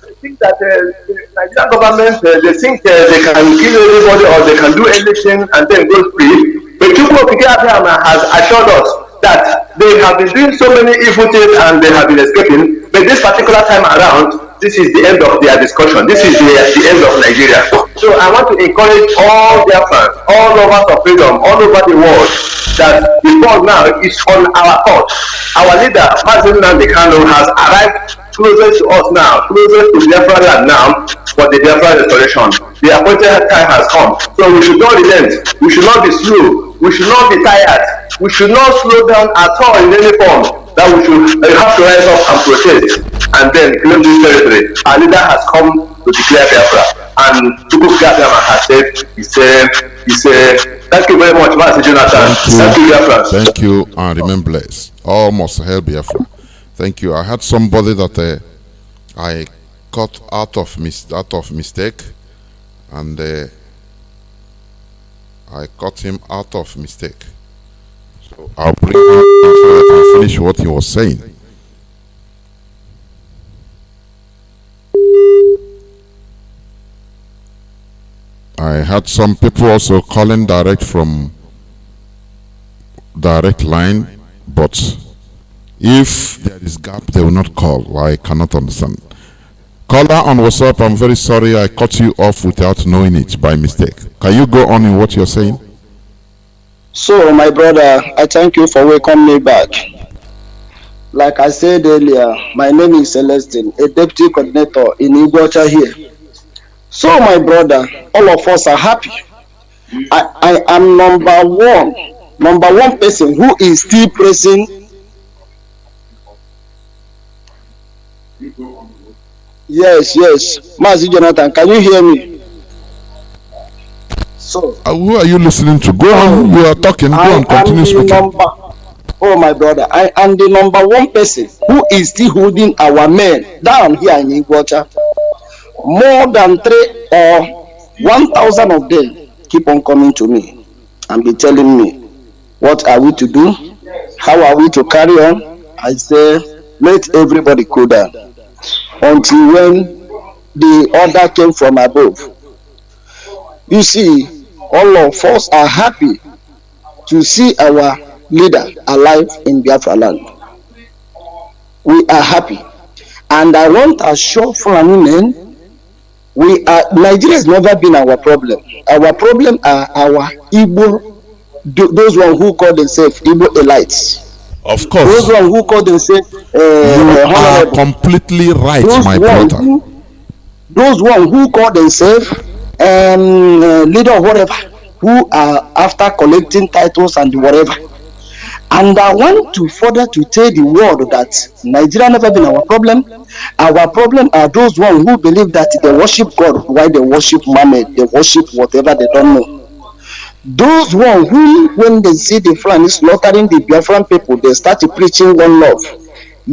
They think that the Nigerian government, they think they can kill anybody or they can do anything and then go free. But Chukwu has assured us that they have been doing so many evil things and they have been escaping. But this particular time around, this is the end of their discussion. This is the end of Nigeria. So I want to encourage all their fans, all lovers of freedom, all over the world, that the ball now is on our court. Our leader, Mazi Nnamdi Kanu, has arrived closer to us now, closer to Biafra land now for the Biafra restoration. The appointed time has come. So we should not relent. We should not be slow. We should not be tired. We should not slow down at all in any form. That we should have to rise up and protest and then claim this territory. Our leader has come to declare Biafra, and Chukwu Biafra has said, he said, thank you very much, Mazi Johnathan. Thank you, Biafra. Thank you, and remain blessed. All must hail Biafra. Thank you. I had somebody that I cut out of mistake, and I cut him out of mistake. So I'll bring him in so that I finish what he was saying. I had some people also calling direct line, but if there is gap, they will not call. I cannot understand. Caller on WhatsApp, I'm very sorry I cut you off without knowing it by mistake. Can you go on in what you're saying? So, my brother, I thank you for welcoming me back. Like I said earlier, my name is Celestine, a deputy coordinator in Iguacha here. So, my brother, all of us are happy. I am number one person who is still pressing. Yes, Mazi Johnathan, can you hear me? So, who are you listening to? Go on, you are talking. Go on, continue speaking. Oh, my brother, I am the number one person who is still holding our men down here in Iguacha. More than 3 or 1,000 of them keep on coming to me and be telling me, what are we to do? How are we to carry on? I say, let everybody cool down until when the order came from above. You see, all of us are happy to see our leader alive in Biafra land. We are happy. And I want to assure Fulani men, Nigeria has never been our problem. Our problem are our Igbo, those one who call themselves Igbo elites. Of course. Those one who call themselves you are completely right, my brother. Those one who call themselves leader or whatever, who are after collecting titles and whatever. And I want to further to tell the world that Nigeria never been our problem. Our problem are those one who believe that they worship God while they worship Muhammad, they worship whatever they don't know. Those one who, when they see the Fulani slaughtering the Biafran people, they start preaching one love.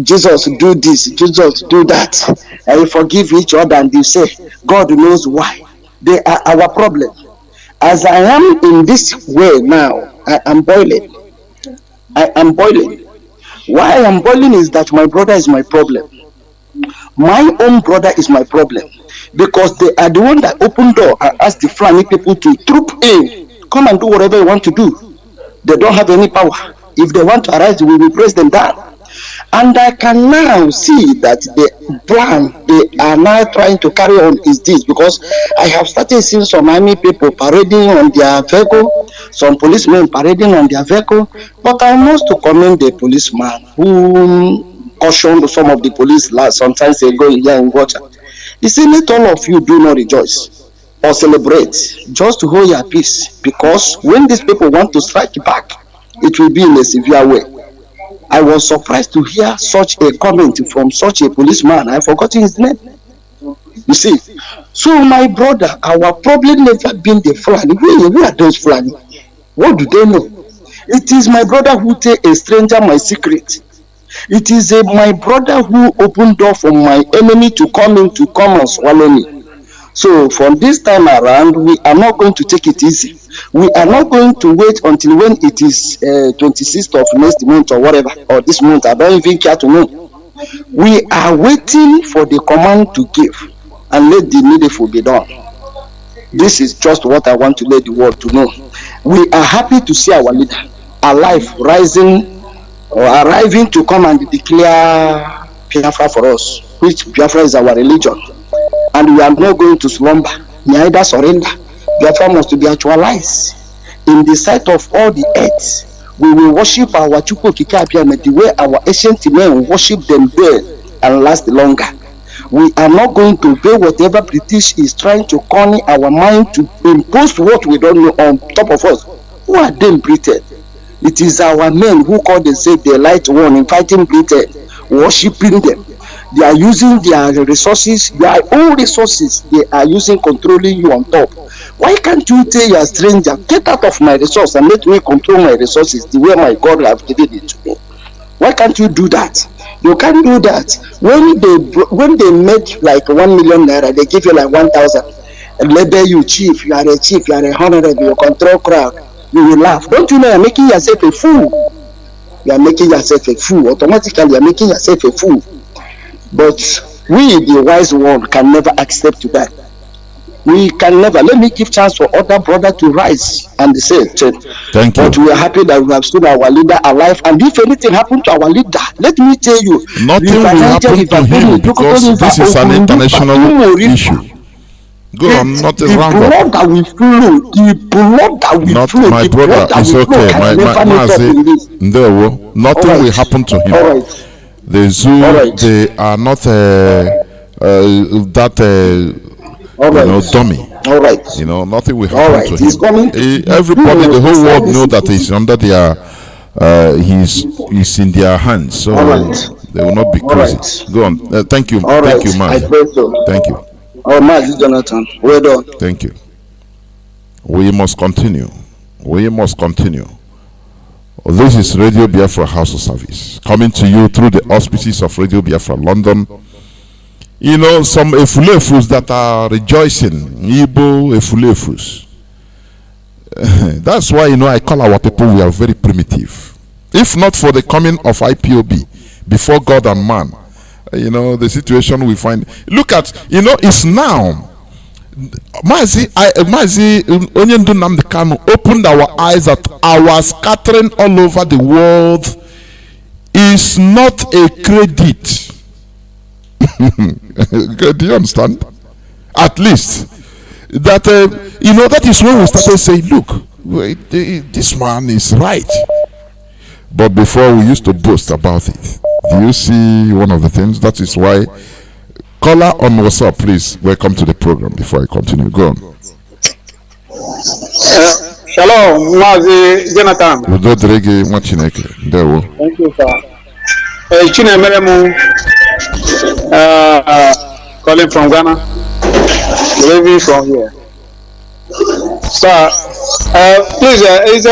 Jesus do this, Jesus do that, and forgive each other, and they say, God knows why. They are our problem. As I am in this way now, I am boiling. Why I am boiling is that my brother is my problem. My own brother is my problem. Because they are the one that opened door and asked the Fulani people to troop in. Come and do whatever you want to do. They don't have any power. If they want to arise, we will press them down. And I can now see that the plan they are now trying to carry on is this, because I have started seeing some army people parading on their vehicle, some policemen parading on their vehicle, but I must to commend the policeman who cautioned some of the police some time ago here in Water. He said, let all of you do not rejoice or celebrate, just to hold your peace, because when these people want to strike back, it will be in a severe way. I was surprised to hear such a comment from such a policeman. I've forgotten his name. You see, so my brother, our problem never been the Fulani. Who are those Fulani? What do they know? It is my brother who tell a stranger my secret. It is my brother who opened door for my enemy to come and swallow me. So from this time around, we are not going to take it easy. We are not going to wait until when it is 26th of next month or whatever, or this month. I don't even care to know. We are waiting for the command to give and let the needful be done. This is just what I want to let the world to know. We are happy to see our leader alive, rising or arriving to come and declare Biafra for us. which Biafra is our religion. And we are not going to slumber, neither surrender. Biafra must be actualized. In the sight of all the earth, we will worship our Chukwu Kikabiame the way our ancient men worship them well and last longer. We are not going to obey whatever British is trying to corner our mind to impose what we don't know on top of us. Who are they in Britain? It is our men who call themselves the light one in fighting Britain, worshipping them. They are using their resources, their own resources, they are using, controlling you on top. Why can't you tell your stranger, get out of my resource and let me control my resources the way my God have given it to me? Why can't you do that? You can't do that. When they made like 1 million naira, they give you like 1,000. And label you chief, you are a chief, you are a honorable, you control crowd. You will laugh. Don't you know you're making yourself a fool? You are making yourself a fool. Automatically, you are making yourself a fool. But we, the wise one, can never accept that. We can never. Let me give chance for other brother to rise and say, thank you. But we are happy that we have seen our leader alive. And if anything happened to our leader, let me tell you, nothing will happen to him because this is an international issue. Go on, nothing wrong. The blood that we flow, the blood that we not flow, my the brother. blood that It's we okay. flow My Mazi, nothing right. will happen to him. All right. The zoo, right. they are not dummy. All right. You know, nothing will All happen right. to He's him. coming. Everybody, the whole world know that he's under their, he's in their hands. So they will not be crazy. Right. Go on. Thank you. All Thank right. you, Mazi. I pray so. Thank you. Oh, Mazi Johnathan, well done. Thank you. We must continue. We must continue. This is Radio Biafra HAUSA-SERVICE, coming to you through the auspices of Radio Biafra London. You know, some Efulefus that are rejoicing. Igbo Efulefus. That's why, you know, I call our people, we are very primitive. If not for the coming of IPOB before God and man, you know, the situation we find. Look at, you know, it's now. Mazi Nnamdi Kanu opened our eyes that our scattering all over the world is not a credit. Do you understand? At least that you know, that is when we started saying, look, wait, this man is right. But before we used to boast about it. Do you see one of the things? That is why. Caller on WhatsApp, please. Welcome to the program. Before I continue, go on. Shalom, Mazi Johnathan. Thank you, sir. Chinemeremu, calling from Ghana. Living from here. Sir, please, is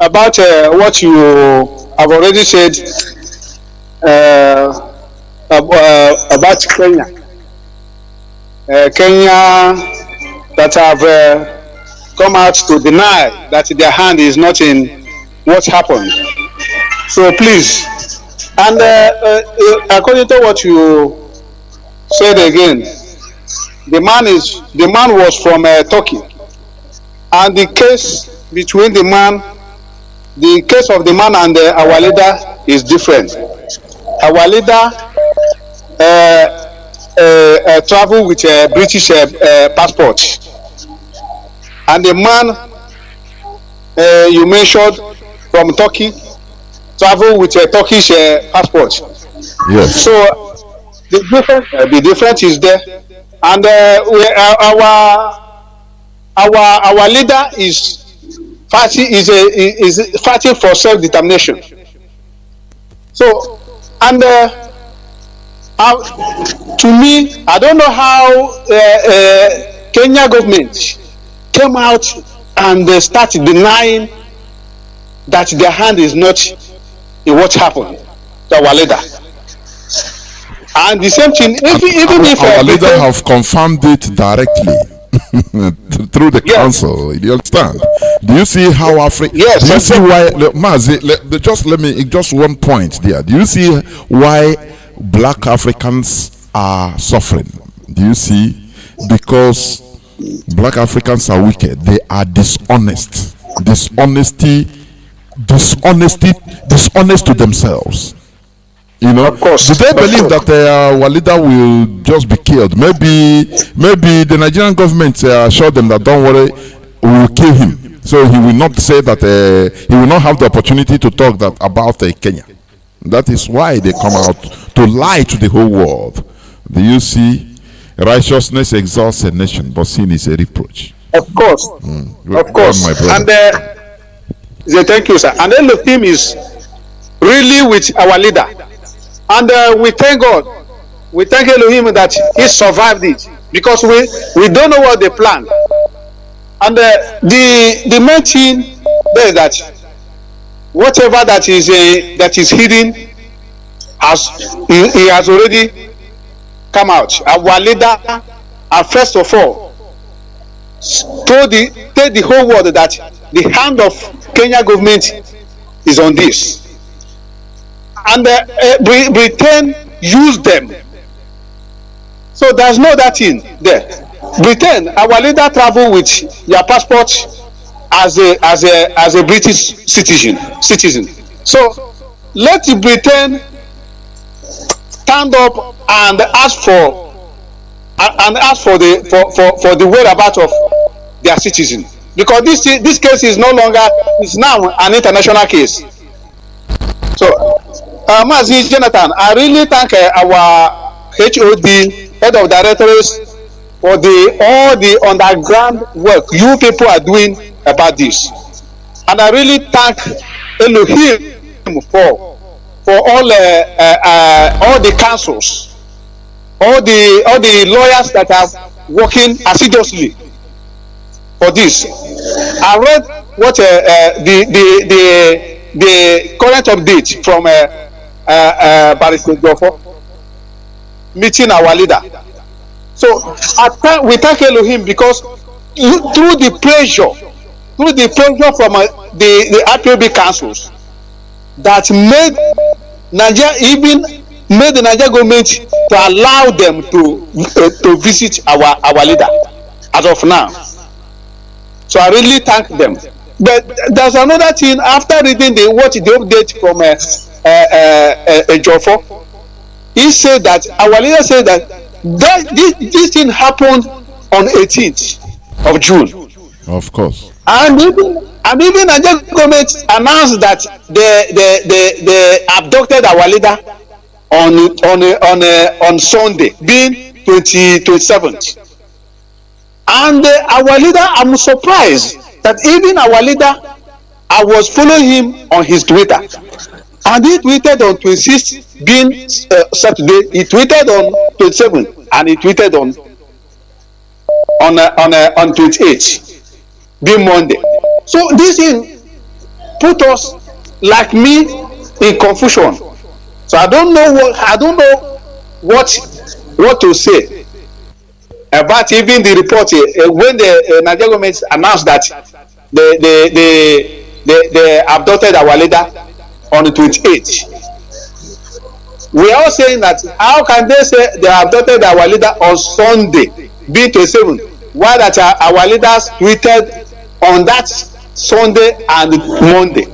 about what you have already said about Kenya. Kenya that have come out to deny that their hand is not in what happened. So please, and according to what you said again, the man was from Turkey, and the case between the case of the man and our leader is different. Our leader travel with a British passport, and the man you mentioned from Turkey travel with a Turkish passport. Yes. So the difference is there, and our leader is fighting for self-determination. So, and to me, I don't know how Kenya government came out and they start denying that their hand is not in what happened to our leader. And the same thing, even if our leader have confirmed it directly through the council. Do you understand? Do you see how Africa? Yes. Do you see why, Mazi? Just one point there. Do you see why Black Africans are suffering? Do you see? Because Black Africans are wicked. They are dishonest. Dishonest to themselves. You know, of course, do they believe that our leader will just be killed? Maybe the Nigerian government assured them that don't worry, we will kill him, so he will not say that he will not have the opportunity to talk that about Kenya. That is why they come out to lie to the whole world. Do you see? Righteousness exalts a nation, but sin is a reproach. Of course, of course. My brother. And thank you, sir. And then the theme is really with our leader. And we thank God, we thank Elohim that he survived it, because we don't know what they planned. And the main thing there is that whatever that is hidden, he has already come out. Our leader, first of all, tell the whole world that the hand of Kenya government is on this. And Britain used them. So there's no that thing there. Britain, our leader travel with their passport as a British citizen. So let Britain stand up and ask for the whereabouts of their citizen, because this case is no longer, is now an international case. So Mazi Johnathan, I really thank our HOD, head of directors, for all the underground work you people are doing about this. And I really thank Elohim for all the councils, all the lawyers that are working assiduously for this. I read what the current update from Barrister Jofo meeting our leader. So we thank Elohim, because through the pressure from the IPOB councils that made Nigeria, even made the Nigerian government to allow them to visit our leader as of now. So I really thank them. But there's another thing after reading the update from Jofo. He said that our leader said that this thing happened on 18th of June. Of course. And even Nigerian government announced that they abducted our leader on Sunday, being 27th. And our leader, I'm surprised that even our leader, I was following him on his Twitter, and he tweeted on 26th, being Saturday. He tweeted on 27th, and he tweeted on 28th, being Monday. So this thing put us, like me, in confusion. So I don't know what to say about even the report when the Nigerian government announced that they abducted our leader on the 28th. We are all saying that how can they say they abducted our leader on Sunday, being 27th, while that our leaders tweeted on that Sunday and Monday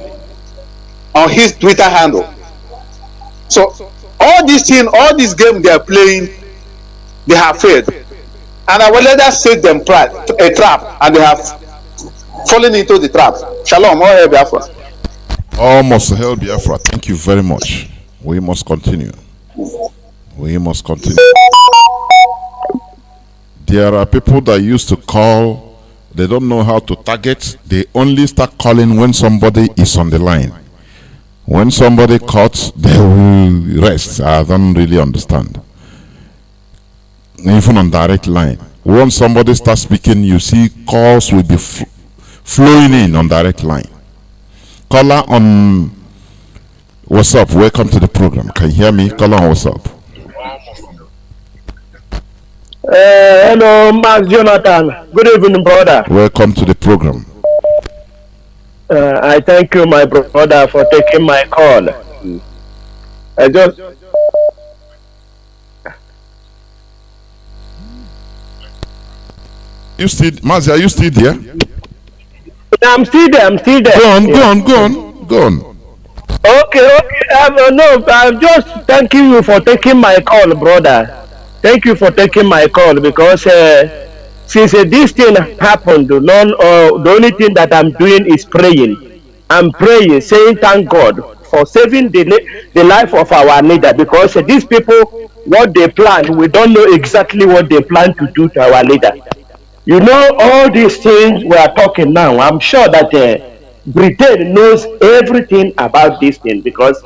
on his Twitter handle. So all these things, all these games they are playing, they have failed. And our leaders set them a trap, and they have fallen into the trap. Shalom, all hail Biafra. Almost hail Biafra. Thank you very much. We must continue. We must continue. There are people that used to call, they don't know how to target. They only start calling when somebody is on the line. When somebody cuts, they will rest. I don't really understand. Even on direct line, once somebody starts speaking, you see calls will be flowing in on direct line. Caller on WhatsApp, welcome to the program. Can you hear me? Caller on WhatsApp. Hello, Mazi Johnathan. Good evening, brother. Welcome to the program. I thank you, my brother, for taking my call. I just Mazi, are you still there? I'm still there. Go on. Okay. No, I'm just thanking you for taking my call, brother. Thank you for taking my call because since this thing happened, the only thing that I'm doing is praying. I'm praying, saying thank God for saving the life of our leader because these people, what they planned, we don't know exactly what they plan to do to our leader. You know, all these things we are talking now, I'm sure that Britain knows everything about this thing because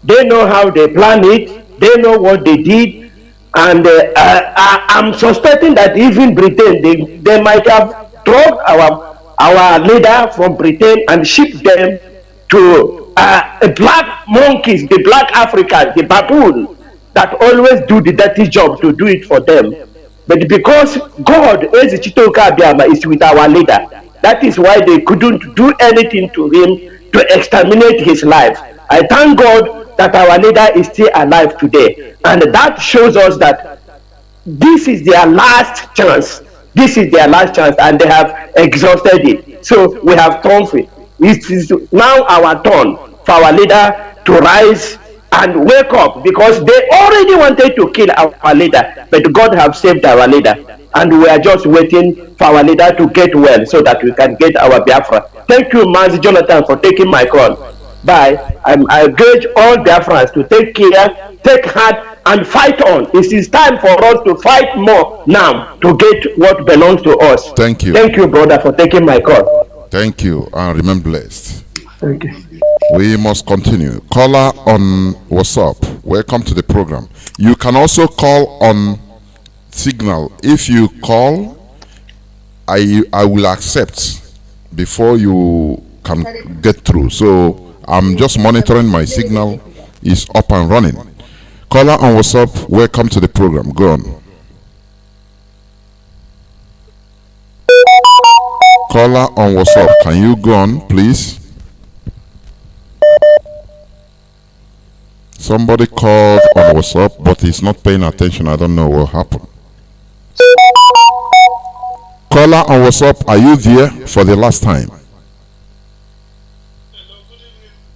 they know how they plan it, they know what they did, and I'm suspecting that even Britain, they might have drugged our leader from Britain and shipped them to black monkeys, the black Africans, the baboon that always do the dirty job to do it for them. But because God, is with our leader, that is why they couldn't do anything to him to exterminate his life. I thank God that our leader is still alive today. And that shows us that this is their last chance. This is their last chance, and they have exhausted it. So we have turned it. It is now our turn for our leader to rise and wake up because they already wanted to kill our leader, but God have saved our leader, and we are just waiting for our leader to get well so that we can get our Biafra. Thank you, Mazi Johnathan, for taking my call. Bye. I urge all Biafrans to take care, take heart, and fight on. It is time for us to fight more now to get what belongs to us. Thank you. Thank you, brother, for taking my call. Thank you, and remain blessed. Thank you. We must continue. Caller on WhatsApp, welcome to the program. You can also call on Signal. If you call, I will accept before you can get through. So I'm just monitoring my Signal is up and running. Caller on WhatsApp, welcome to the program. Go on. Caller on WhatsApp, can you go on, please? Somebody called on WhatsApp, but he's not paying attention. I don't know what happened. Caller on WhatsApp, are you there for the last time?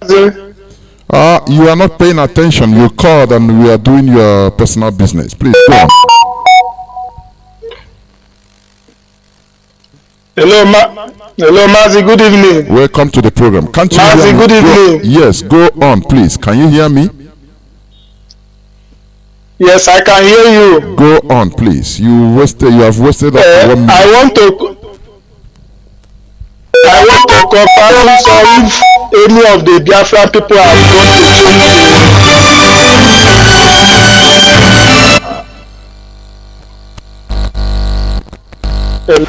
You are not paying attention. You called and we are doing your personal business. Please go on. Hello, Mazi. Good evening. Welcome to the program. Can't you Mazi, hear me? good evening. Yes, go on, please. Can you hear me? Yes, I can hear you. Go on, please. You have wasted up to 1 minute. I want to confirm so if any of the Biafran people have gone to change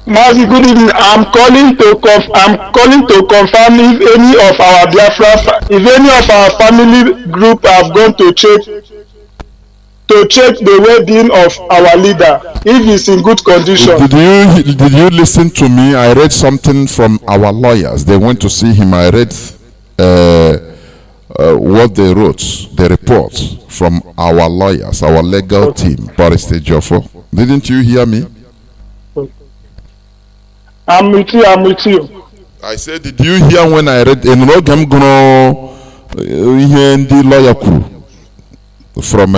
Mazi, good evening. I'm calling to confirm if any of our Biafra, if any of our family group have gone to check the well-being of our leader, if he's in good condition. Did you listen to me? I read something from our lawyers. They went to see him. I read what they wrote, the report from our lawyers, our legal team, Barrister Joffo. Didn't you hear me? I'm with you. I said, did you hear when I read in Rogam Gono the lawyer crew from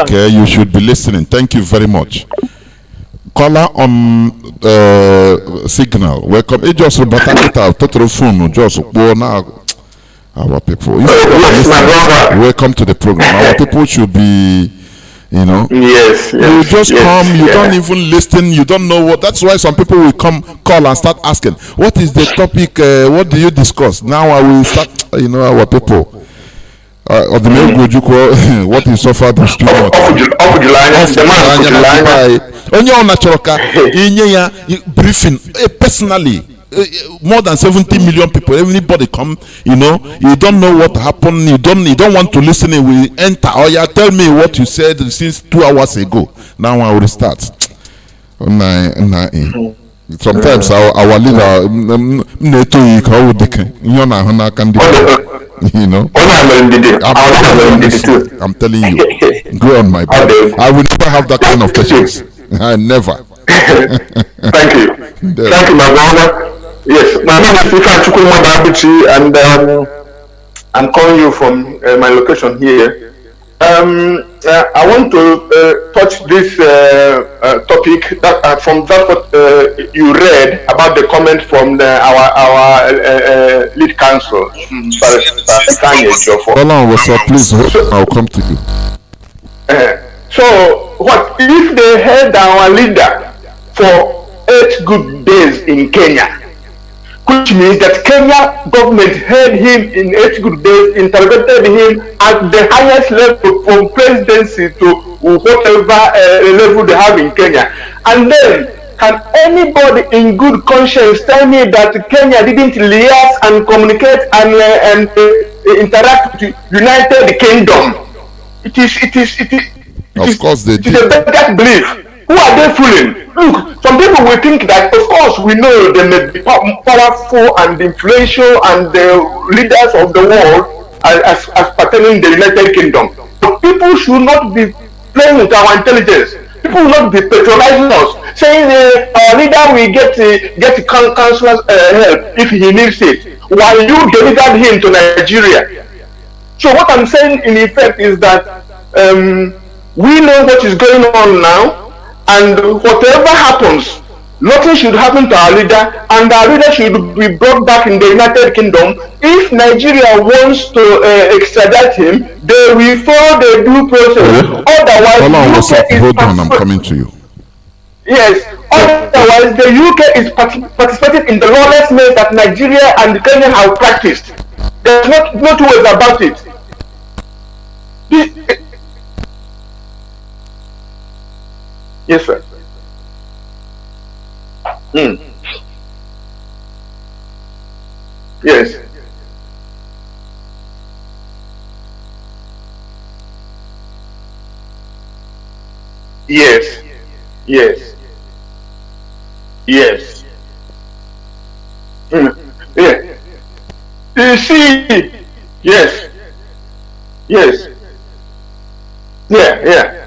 Okay, you should be listening. Thank you very much. Caller on Signal. Welcome. It just total phone just our people. Welcome to the program. Our people should be, Yes. You just come, you don't even listen, you don't know what. That's why some people will call and start asking, what is the topic, what do you discuss? Now I will start, our people. What is suffered is too much. Onye onachoroka inye briefing personally. More than 70 million people, everybody come, you don't know what happened, you don't want to listen, it will enter. Oh yeah, tell me what you said since 2 hours ago. Now I will start. Sometimes our leader I'm telling you, go on, my brother. I will never have that kind of patience. Never. Thank you. Thank you, my brother. Yes, my name is Ifan Chukwuma Babichi, and I'm calling you from my location here. I want to touch this topic that from that what you read about the comment from our lead counsel. Hold on, what's up? Please hold on. I'll come to you. So, what if they held our leader for 8 good days in Kenya? Which means that Kenya government held him in 8 good days, interrogated him at the highest level from presidency to whatever level they have in Kenya. And then, can anybody in good conscience tell me that Kenya didn't liaise and communicate and interact with United Kingdom? It is of course they did. It is a better belief. Who are they fooling? Look, some people will think that, of course, we know they may be powerful and influential and the leaders of the world as pertaining the United Kingdom. But people should not be playing with our intelligence. People will not be patronizing us, saying our leader will get counselor's help if he needs it, while you delivered him to Nigeria. So what I'm saying in effect is that we know what is going on now, and whatever happens, nothing should happen to our leader, and our leader should be brought back in the United Kingdom. If Nigeria wants to extradite him, they will follow the due process. Otherwise, hold on, I'm coming to you. Yes, otherwise the UK is participating in the lawless means that Nigeria and Kenya have practiced. There's no two ways about it. Yes, sir. Yes. Yes. Yes. Yes. Yeah. You see, yes. Yes. Yeah.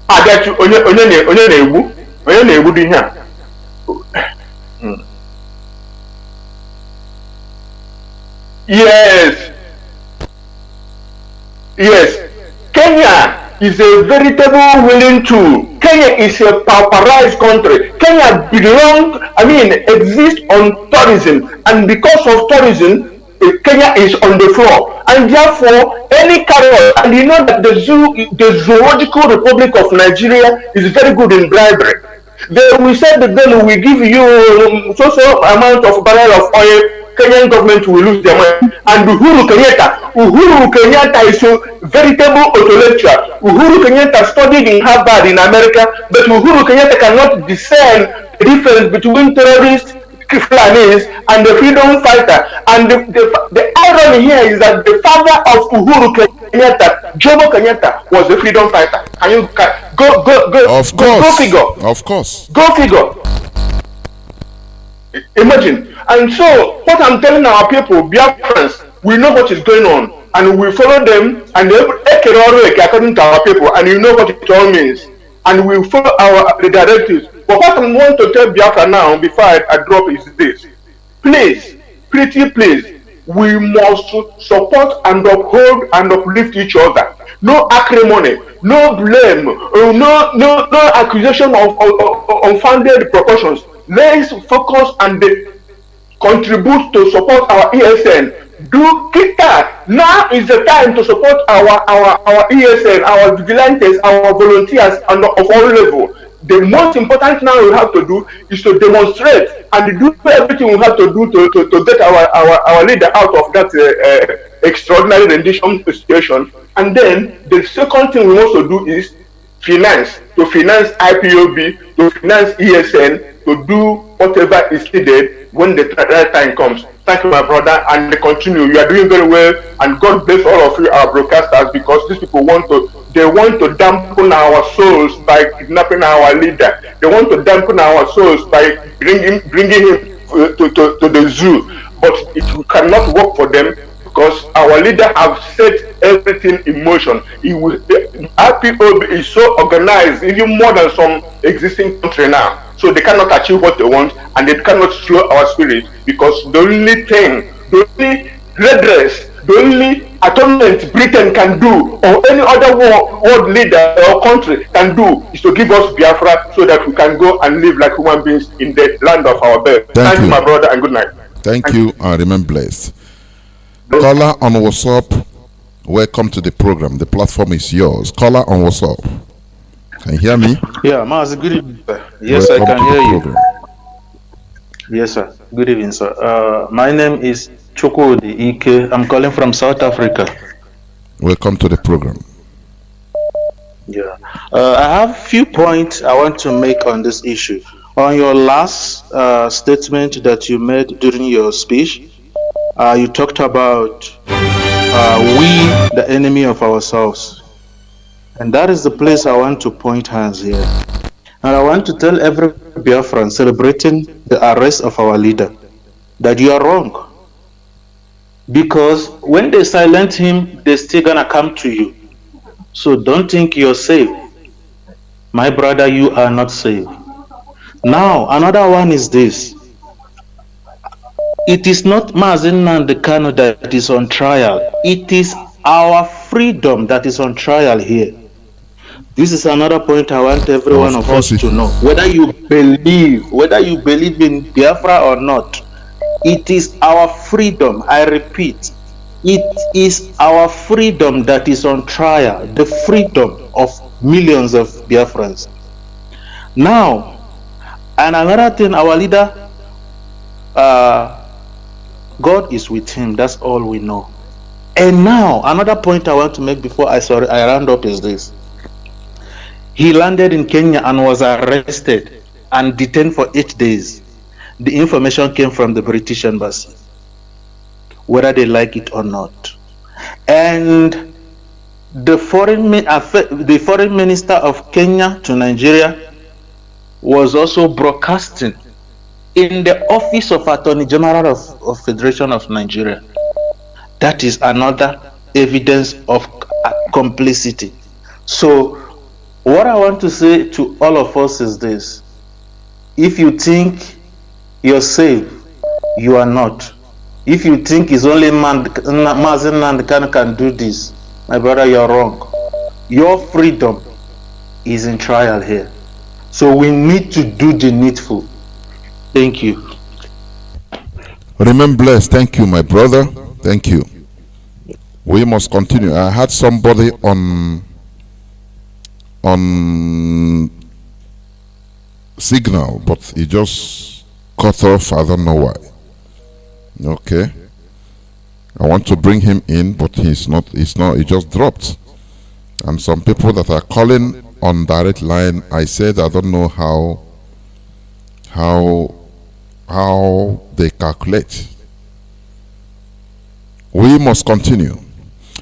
Agachi onye na-egbu dị ihe a. Yes. Kenya is a veritable willing tool. Kenya is a pauperized country. Kenya exists on tourism, and because of tourism, Kenya is on the floor, and therefore any carrier, and you know that the Zoological Republic of Nigeria is very good in bribery. We said that then we give you so amount of barrel of oil, Kenyan government will lose their money. And Uhuru Kenyatta is a veritable intellectual. Uhuru Kenyatta studied in Harvard in America, but Uhuru Kenyatta cannot discern the difference between terrorists, Fulanis, and the freedom fighter. And the irony here is that the father of Uhuru Kenyatta, Jomo Kenyatta, was a freedom fighter. Can you go? Of course. Go figure. Of course. Go figure. Imagine. And so, what I'm telling our people, Biafrans, we know what is going on, and we follow them, and according to our people, and you know what it all means, and we follow the directives. But what I want to tell Biafra now, before I drop, is this: please, pretty please, we must support and uphold and uplift each other. No acrimony, no blame, no accusation of unfounded proportions. Let's focus and contribute to support our ESN. Do kita. Now is the time to support our ESN, our vigilantes, our volunteers, and of all level. The most important now we have to do is to demonstrate and do everything we have to do to get our leader out of that extraordinary rendition situation. And then the second thing we also do is to finance IPOB, to finance ESN, to do whatever is needed when the right time comes. Thank you, my brother, and continue. You are doing very well, and God bless all of you, our broadcasters, because these people want to dampen our souls by kidnapping our leader. They want to dampen our souls by bringing him to the zoo. But it cannot work for them, because our leader have set everything in motion. IPOB is so organized, even more than some existing country now. So they cannot achieve what they want, and they cannot slow our spirit, because the only thing, the only redress, the only atonement Britain can do, or any other world leader or country can do, is to give us Biafra, so that we can go and live like human beings in the land of our birth. Thank you, my brother, and good night. Thank you, and remain blessed. Caller on WhatsApp, welcome to the program. The platform is yours. Caller on WhatsApp. Can you hear me? Yeah, Mazi, good evening, sir. Yes, welcome I can hear you. Program. Yes, sir. Good evening, sir. My name is Chukwudi Ike. I'm calling from South Africa. Welcome to the program. Yeah. I have a few points I want to make on this issue. On your last statement that you made during your speech, you talked about we, the enemy of ourselves. And that is the place I want to point hands here. And I want to tell every Biafran celebrating the arrest of our leader that you are wrong. Because when they silence him, they're still gonna come to you. So don't think you're safe. My brother, you are not safe. Now, another one is this. It is not Mazi Nnamdi Kanu that is on trial. It is our freedom that is on trial here. This is another point I want every one of us to know. Whether you believe in Biafra or not, it is our freedom. I repeat, it is our freedom that is on trial. The freedom of millions of Biafrans. Now, and another thing, our leader, God is with him. That's all we know. And now, another point I want to make before I round up is this. He landed in Kenya and was arrested and detained for 8 days. The information came from the British Embassy, whether they like it or not. And the foreign minister of Kenya to Nigeria was also broadcasting in the office of Attorney General of Federation of Nigeria. That is another evidence of complicity. So what I want to say to all of us is this. If you think you're safe, you are not. If you think it's only Mazi Nnamdi Kanu can do this, my brother, you're wrong. Your freedom is in trial here. So we need to do the needful. Thank you. Remain blessed. Thank you, my brother. Thank you. We must continue. I had somebody on signal, but he just cut off. I don't know why. Okay. I want to bring him in, but he just dropped. And some people that are calling on direct line, I said I don't know how they calculate. We must continue.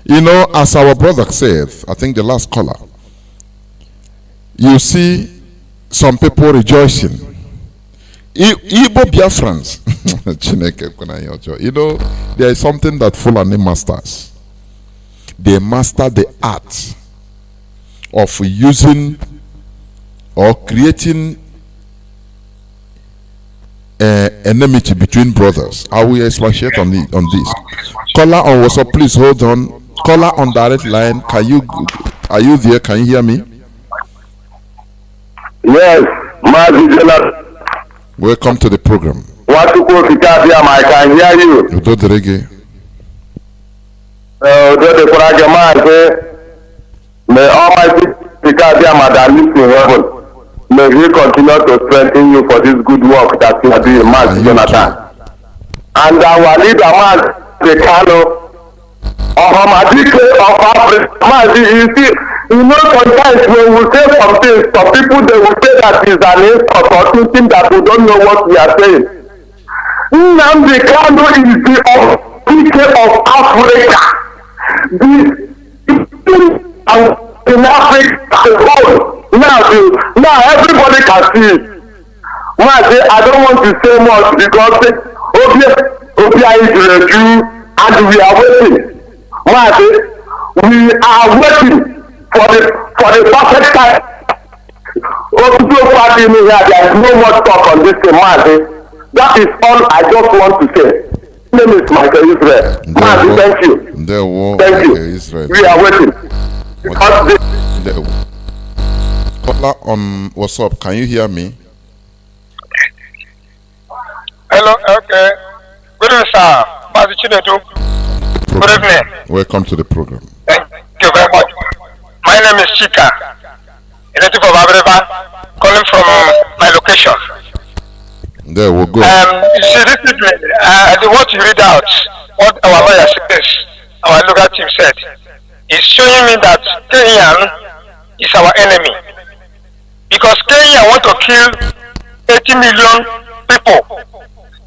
You know, as our brother said, I think the last caller, you see some people rejoicing. Igbo Biafrans, you know, there is something that Fulani masters. They master the art of using or creating enmity between brothers. I will expatiate on this. Caller on WhatsApp, please hold on. Caller on direct line, are you there? Can you hear me? Yes, Mazi Johnathan. Welcome to the program. I can hear you. You do the reggae. May Almighty Madam in heaven, may He continue to strengthen you for this good work that you are doing, Mazi Johnathan. And our leader, Mazi Kanu, of Africa, you know, sometimes when we say some things, some people they will say that is an insult or something that we don't know what we are saying. Nnamdi Kanu is the Africa of Africa. In Africa, now everybody can see it. I don't want to say much because Obia is a Jew and we are waiting. We are waiting for the perfect time. Also, party in here, there is no more talk on this thing, that is all I just want to say. My name is Michael Israel. Mazi, thank you. Thank you. Israel. We are waiting. Caller on what's up? Can you hear me? Hello, okay. Good evening, sir. Mazi Chinedu. Good evening. Welcome to the program. Thank you very much. My name is Chika, a native of Abreba, calling from my location. There we go. You see, this evening, what you read out, what our lawyer says, our legal team said, is showing me that Kenyan is our enemy. Because Kenya want to kill 80 million people.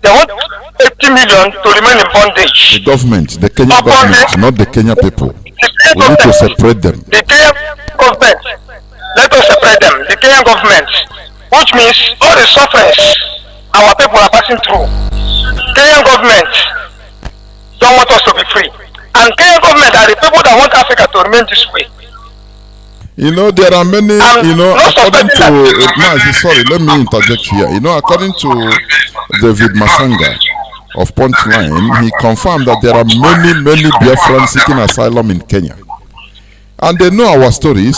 They want 80 million to remain in bondage. The government, the Kenya government, not the Kenya people. We need to separate them. The Kenya government, let us separate them. The Kenyan government, which means all the sufferings our people are passing through. Kenyan government don't want us to be free. And Kenyan government are the people that want Africa to remain this way. You know, there are many, according to, sorry, let me interject here. According to David Masanga of Punchline, he confirmed that there are many Biafrans seeking asylum in Kenya. And they know our stories.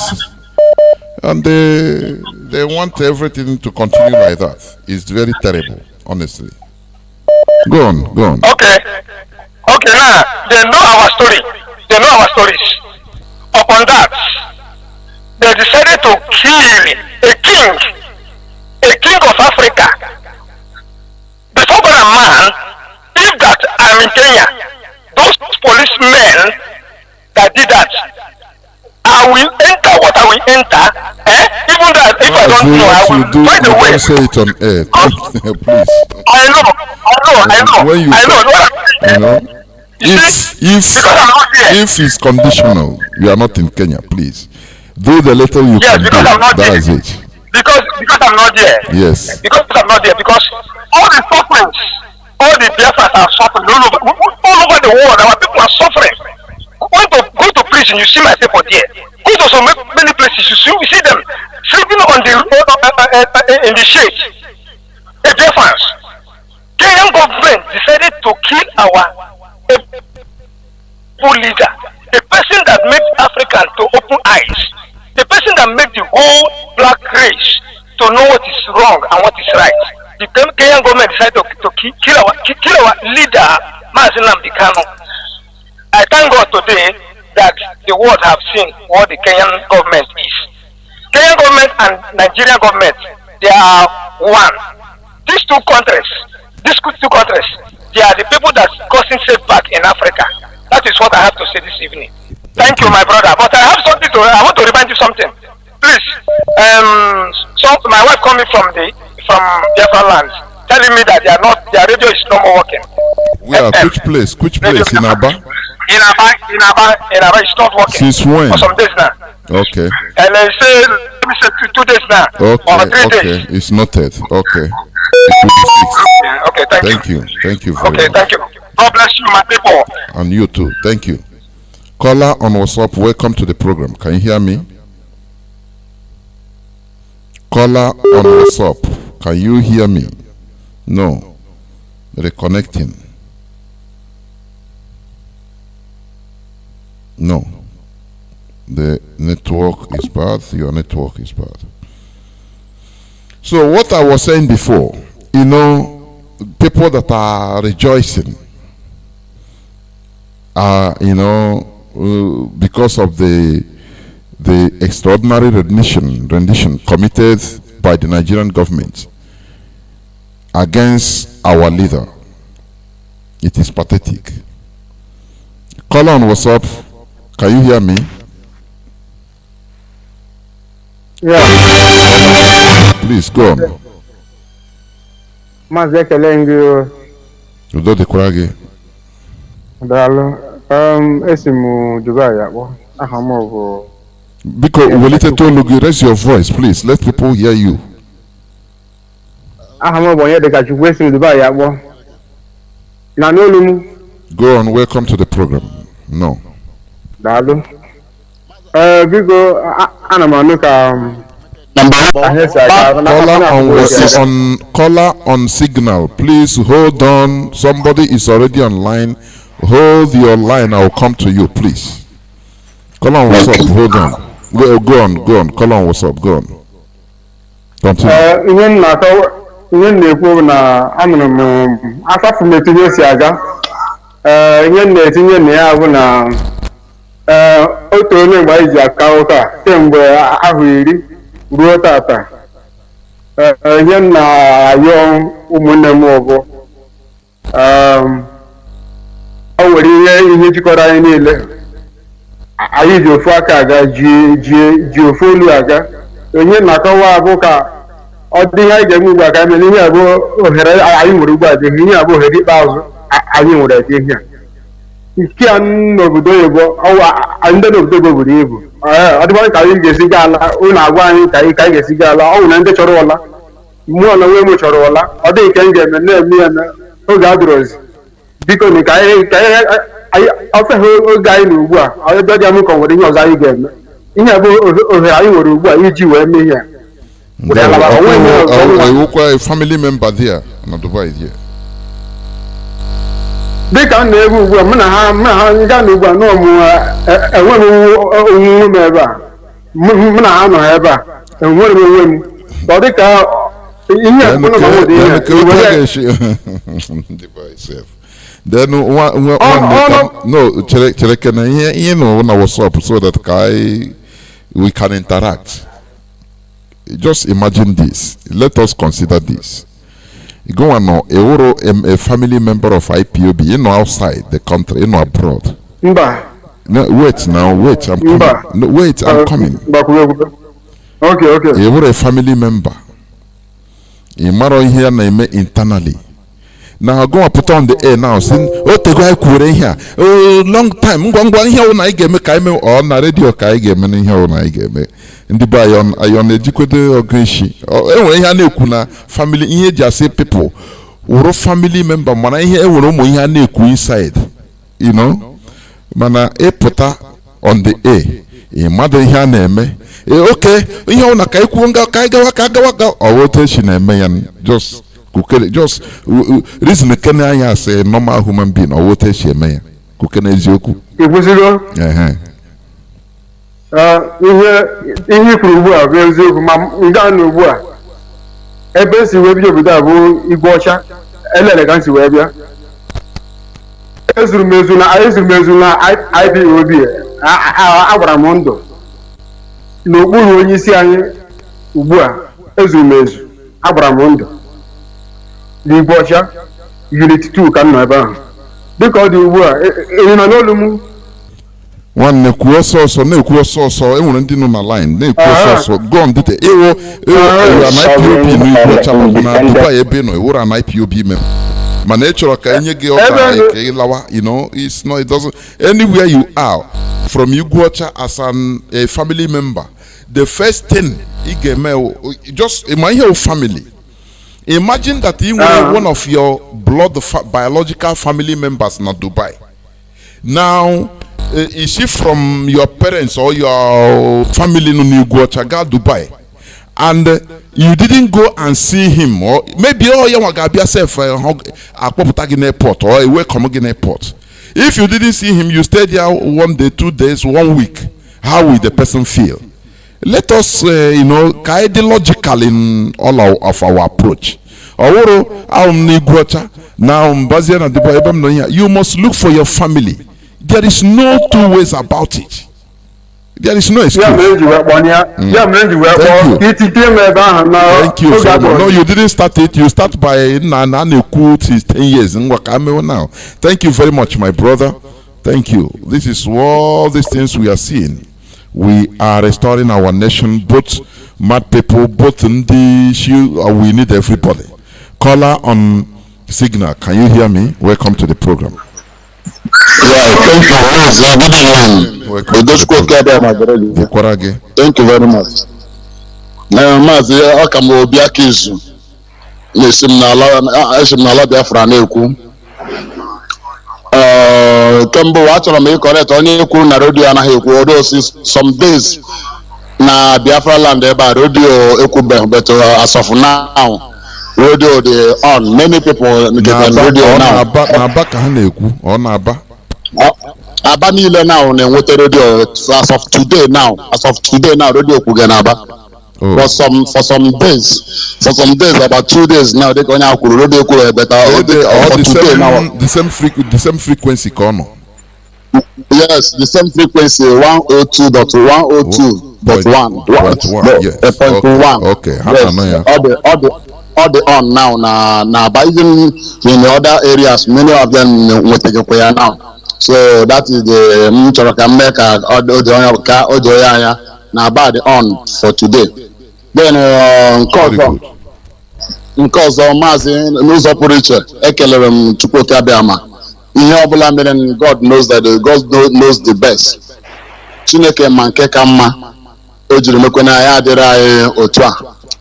And they want everything to continue like that. It's very terrible, honestly. Go on. Okay, now, they know our story. They know our stories. Upon that, they decided to kill a king of Africa. Before God and man, if that I'm in Kenya, those policemen that did that, I will enter what I will enter, even that if I don't know, I will find a way. Don't say it on air, please. I know. If it's conditional, you are not in Kenya, please. Do the little you can do. That is it. Because I'm not there. Yes. Because I'm not there. Because all the sufferings, all the Biafrans are suffering all over the world. Our people are suffering. Go to prison, you see my people there. Go to so many places, you see them sleeping on in the shade. The Biafrans. Kenyan government decided to kill our leader, the person that made African to open eyes, the person that made the whole black race to know what is wrong and what is right. The Kenyan government decided to kill our leader, Mazi Nnamdi Kanu. I thank God today that the world have seen what the Kenyan government is. Kenyan government and Nigerian government, they are one. These two countries, they are the people that's causing setback in Africa. That is what I have to say this evening. Thank you, my brother. But I have something I want to remind you something. Please, so my wife coming from Biafra lands, telling me that their radio is no more working. Where? Which place? In Aba? In Aba, it's not working. Since when? For some days now. Okay. And they say, let me say 2 days now. Okay, or 3 days. It's noted. Okay. It will be fixed. Okay, thank you. Thank you very much. Thank you. God bless you, my people. And you too. Thank you. Caller on WhatsApp, welcome to the program. Can you hear me? Caller on WhatsApp, can you hear me? No. Reconnecting. No. The network is bad. Your network is bad. So what I was saying before, people that are rejoicing, because of the extraordinary rendition committed by the Nigerian government against our leader. It is pathetic. Call on WhatsApp. Can you hear me? Yeah. Please go on. Mazi ekele ngị Udo dịkwara gị. Daalụ. Esi m Dubai akpọ. Aha m bụ Biko welite tolu gị, raise your voice please. Let people hear you. Aha m bụ onye dịka Chukwu, esi m Dubai akpọ. Na n'olu m. Go on, welcome to the program. No. Daalụ. Biko, ana m anụ ka caller on signal. Please hold on. Somebody is already online. Hold your line. I'll come to you, please. Caller on, what's up? Hold on. Go on. Caller on, what's up? Go on. Continue. ihe na-ekwu na anụrụ m afafụ m etinye si aga ihe na-etinye na ya bụ na otu onye mgbe anyị ji aka ụka kemgbe ahụ 10 ruo tata ihe na-ayọ ụmụnne m ọbụ o nwere ihe jikọrọ anyị niile anyị ji ofu aka aga ji ofu olu aga onye na-akọwa abụ ka ọ dị ihe anyị ga-eme ugbu a ka mere ihe abụ ohere anyị nwere ugbu a dị ihe abụ ohere ikpeazụ anyị nwere dị ihe a nke a n'obodo oyibo ndị n'obodo oyibo buru ibu ọ dịkwa ka anyị ga-esi gaa ala ụlọ agwa anyị ka anyị ga-esi gaa ala ọ nwere ndị chọrọ ụla mmụọ na onwe m chọrọ ụla ọ dịghị ka m ga-eme na-eme oge adụrọzi biko na ka anyị ofe ha oge anyị na ugbu a ebe dị amụ ka nwere ihe ọzọ anyị ga-eme ihe bụ ohere anyị nwere ugbu a iji wee mee ihe a family member there na Dubai here. Dịka m na-egwu ugbu a mụ na ha gaa na ugbu a nọọ m enweghị onwe m ebe a mụ na ha nọ ebe a enwere m onwe m ọ dịka ihe then no chere na ihe na what's up so that we can interact. Just imagine this. Let us consider this. Go on now, a family member of IPOB, outside the country, abroad. No, wait, I'm coming. No, wait, I'm coming. Okay. You were a family member. You marry here internally. Now go and put on the air now. Saying, oh, the guy could here. Oh, long time. Go here when I game on radio. I game here when I game. Ndi ba ayon ejikwede ogrishi enwe ihe na-ekwu na family ihe ji ase people wuru family member mana ihe enwere ụmụ ihe na-ekwu inside mana ịpụta on the air mmadụ ihe a na-eme okay ihe ọ na ka ikwu nga ka gawa owote shi na-eme ya just kukere just reason kene anya as a normal human being owote shi eme ya kukene eziokwu ikwusigo ihe kwuru ugbu a bụ eziokwu ma nga na ugbu a ebe esi wee bịa obodo a bụ igwe ọcha elele ka m si wee bịa ezuru m ezu na IPOB agwara m ndụ n'okpuru onye isi anyị ugbu a ezuru m ezu agbara m ndụ n'igwe ọcha unit 2 ka m nọ ebe ahụ dịka ọ dị ugbu a ị nọ n'olu m nwanne kwuo ọsọsọ na-ekwu ọsọsọ enwere ndị nọ na line na-ekwu ọsọsọ gọn dịte ewo na IPOB n'igwe ọcha bụ na Dubai ebe nọ ewuru na IPOB member mana ị chọrọ ka enye gị ọta ka ị lawa it's not, it doesn't, anywhere you are from igwe ọcha as a family member, the first thing you get just imagine your family. Imagine that you were one of your blood biological family members in Dubai. Now, is she from your parents or your family in Dubai, and you didn't go and see him, or maybe you want to be yourself at airport or away from airport. If you didn't see him, you stayed there 1 day, 2 days, 1 week. How will the person feel? Let us, ideological in all of our approach. Now, you must look for your family. There is no two ways about it. There is no excuse. Thank you. Thank you. No, you didn't start it. You start by is 10 years. Now, thank you very much, my brother. Thank you. This is all these things we are seeing. We are restoring our nation, both mad people, both in the issue. We need everybody. Caller on signal. Can you hear me? Welcome to the program. Yeah, thank you. Good evening. Thank you very much. Mazi Akamo Biakizu. Listen, Allah Biafra Neku. kemgbe achọrọ m ịkọrekt onye kwuru na redio anaghị ekwu odo some days na Biafra land ebe a redio ekwubeghị, but as of now radio dey on. Many people get on radio now. Na-aba ka ha na-ekwu ọ na-aba Aba niile now na-enweta radio as of today now radio kwuge na-aba. For some days about 2 days now they onye akwuru radio kwuru better for today now the same frequency ka ọ nọ. Yes, the same frequency 102.1. Yes. Okay. All the on now but even in the other areas many of them will take a now. So that is the Mchorokameka Ojoya now about the on for today. Then because Mazi news operator Ekelem Chukwuka Biama. God knows that God knows the best. Chineke manke kama ojiri mekwena ya dira otu a.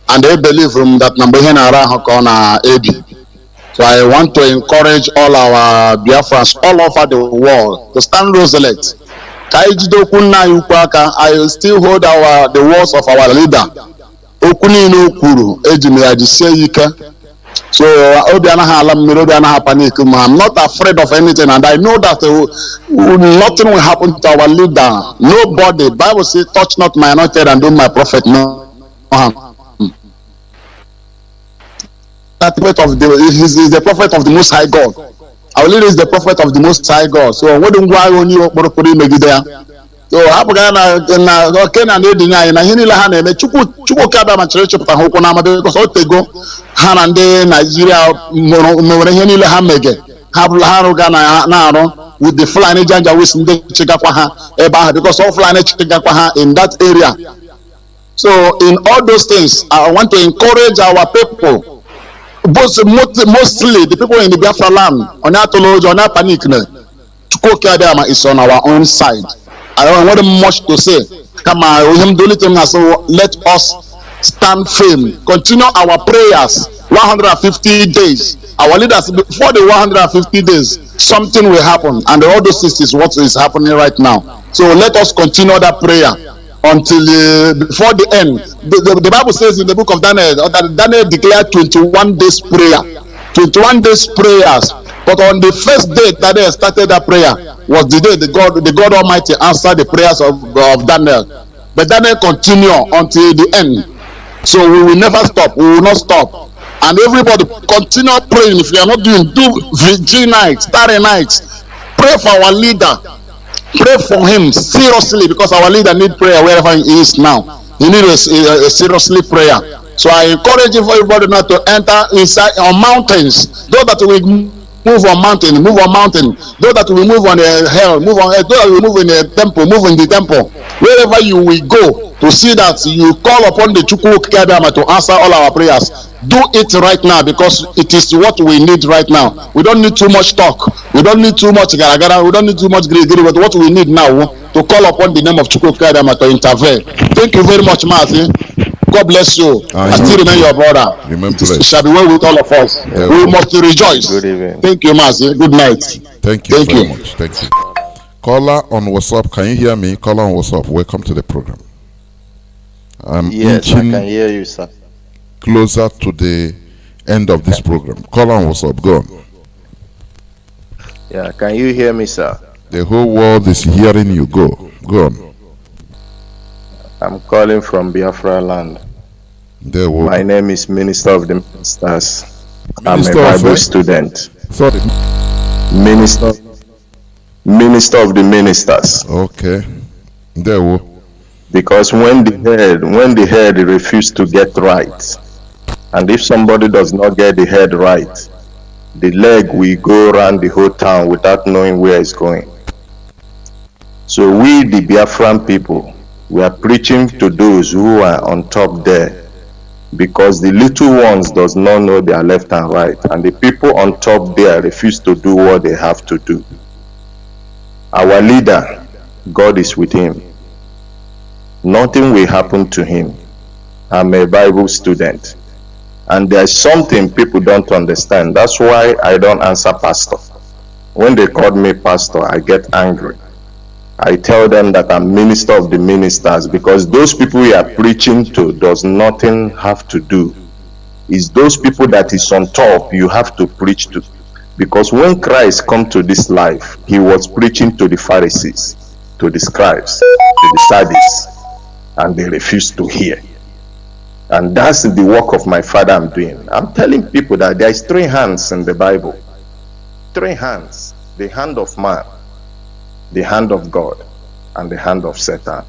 And they believe that number here na AB. So I want to encourage all our Biafrans all over the world to stand resolute. I still hold the words of our leader. Okuni no kuru ejimi ajiseyika. So I'm not afraid of anything, and I know that nothing will happen to our leader. Nobody. Bible says, "Touch not my anointed and do my prophet no harm." That is the prophet of the Most High God. Our leader is the prophet of the Most High God. So what do so hapụga na Kenya na-edinye na ihe niile ha na-eme Chukwu Kabia machiri chepụta ha okwu n'ama because otego ha na ndị Nigeria nwere ihe niile ha mege ha rụga na-arụ with the Fulani Janjaweed ndị chịgakwa ha ebe ahụ because all Fulani chịgakwa ha in that area. So in all those things I want to encourage our people, mostly the people in the Biafra land, on our panic. Chukwu Kabia is on our own side. I don't want much to say. Come on, so let us stand firm. Continue our prayers. 150 days. Our leaders, before the 150 days, something will happen. And all this is what is happening right now. So let us continue that prayer until before the end. The Bible says in the book of Daniel that Daniel declared 21 days prayer. 21 days prayers. But on the first day that they started that prayer was the day the God Almighty answered the prayers of Daniel. But Daniel continued until the end. So we will never stop. We will not stop. And everybody continue praying. If you are not do VG nights, starry nights, pray for our leader. Pray for him seriously because our leader needs prayer wherever he is now. He needs a seriously prayer. So I encourage everybody now to enter inside on mountains. Those that will move on mountain. Those that will move on the hill, move on. Those that will move in the temple, move in the temple. Wherever you will go to see that you call upon the Chukwu Kabia to answer all our prayers. Do it right now because it is what we need right now. We don't need too much talk. We don't need too much garagara. We don't need too much giri. But what we need now to call upon the name of Chukwu Kabia to intervene. Thank you very much, Mazi. God bless you. I still remain your brother. It shall be well with all of us. Yeah, we must rejoice. Good evening. Thank you, Mazi. Good night. Thank you very much. Thank you. Caller on WhatsApp, can you hear me? Caller on WhatsApp, welcome to the program. I'm Yes, I inching can hear you, sir. closer to the end of this program. Caller on WhatsApp, go on. Yeah, can you hear me, sir? The whole world is hearing you. Go on. I'm calling from Biafra land. My name is Minister of the Ministers. Minister I'm a of Bible what? student. Sorry. Minister of the Ministers. Okay. Because when the head refused to get right, and if somebody does not get the head right, the leg will go around the whole town without knowing where it's going. So we, the Biafran people, we are preaching to those who are on top there, because the little ones does not know their left and right, and the people on top there refuse to do what they have to do. Our leader, God is with him. Nothing will happen to him. I'm a Bible student, and there's something people don't understand. That's why I don't answer pastor. When they called me pastor, I get angry. I tell them that I'm minister of the ministers, because those people we are preaching to does nothing have to do. It's those people that is on top you have to preach to. Because when Christ come to this life, he was preaching to the Pharisees, to the scribes, to the Sadducees, and they refused to hear. And that's the work of my father I'm doing. I'm telling people that there is 3 hands in the Bible. 3 hands. The hand of man, the hand of God, and the hand of Satan.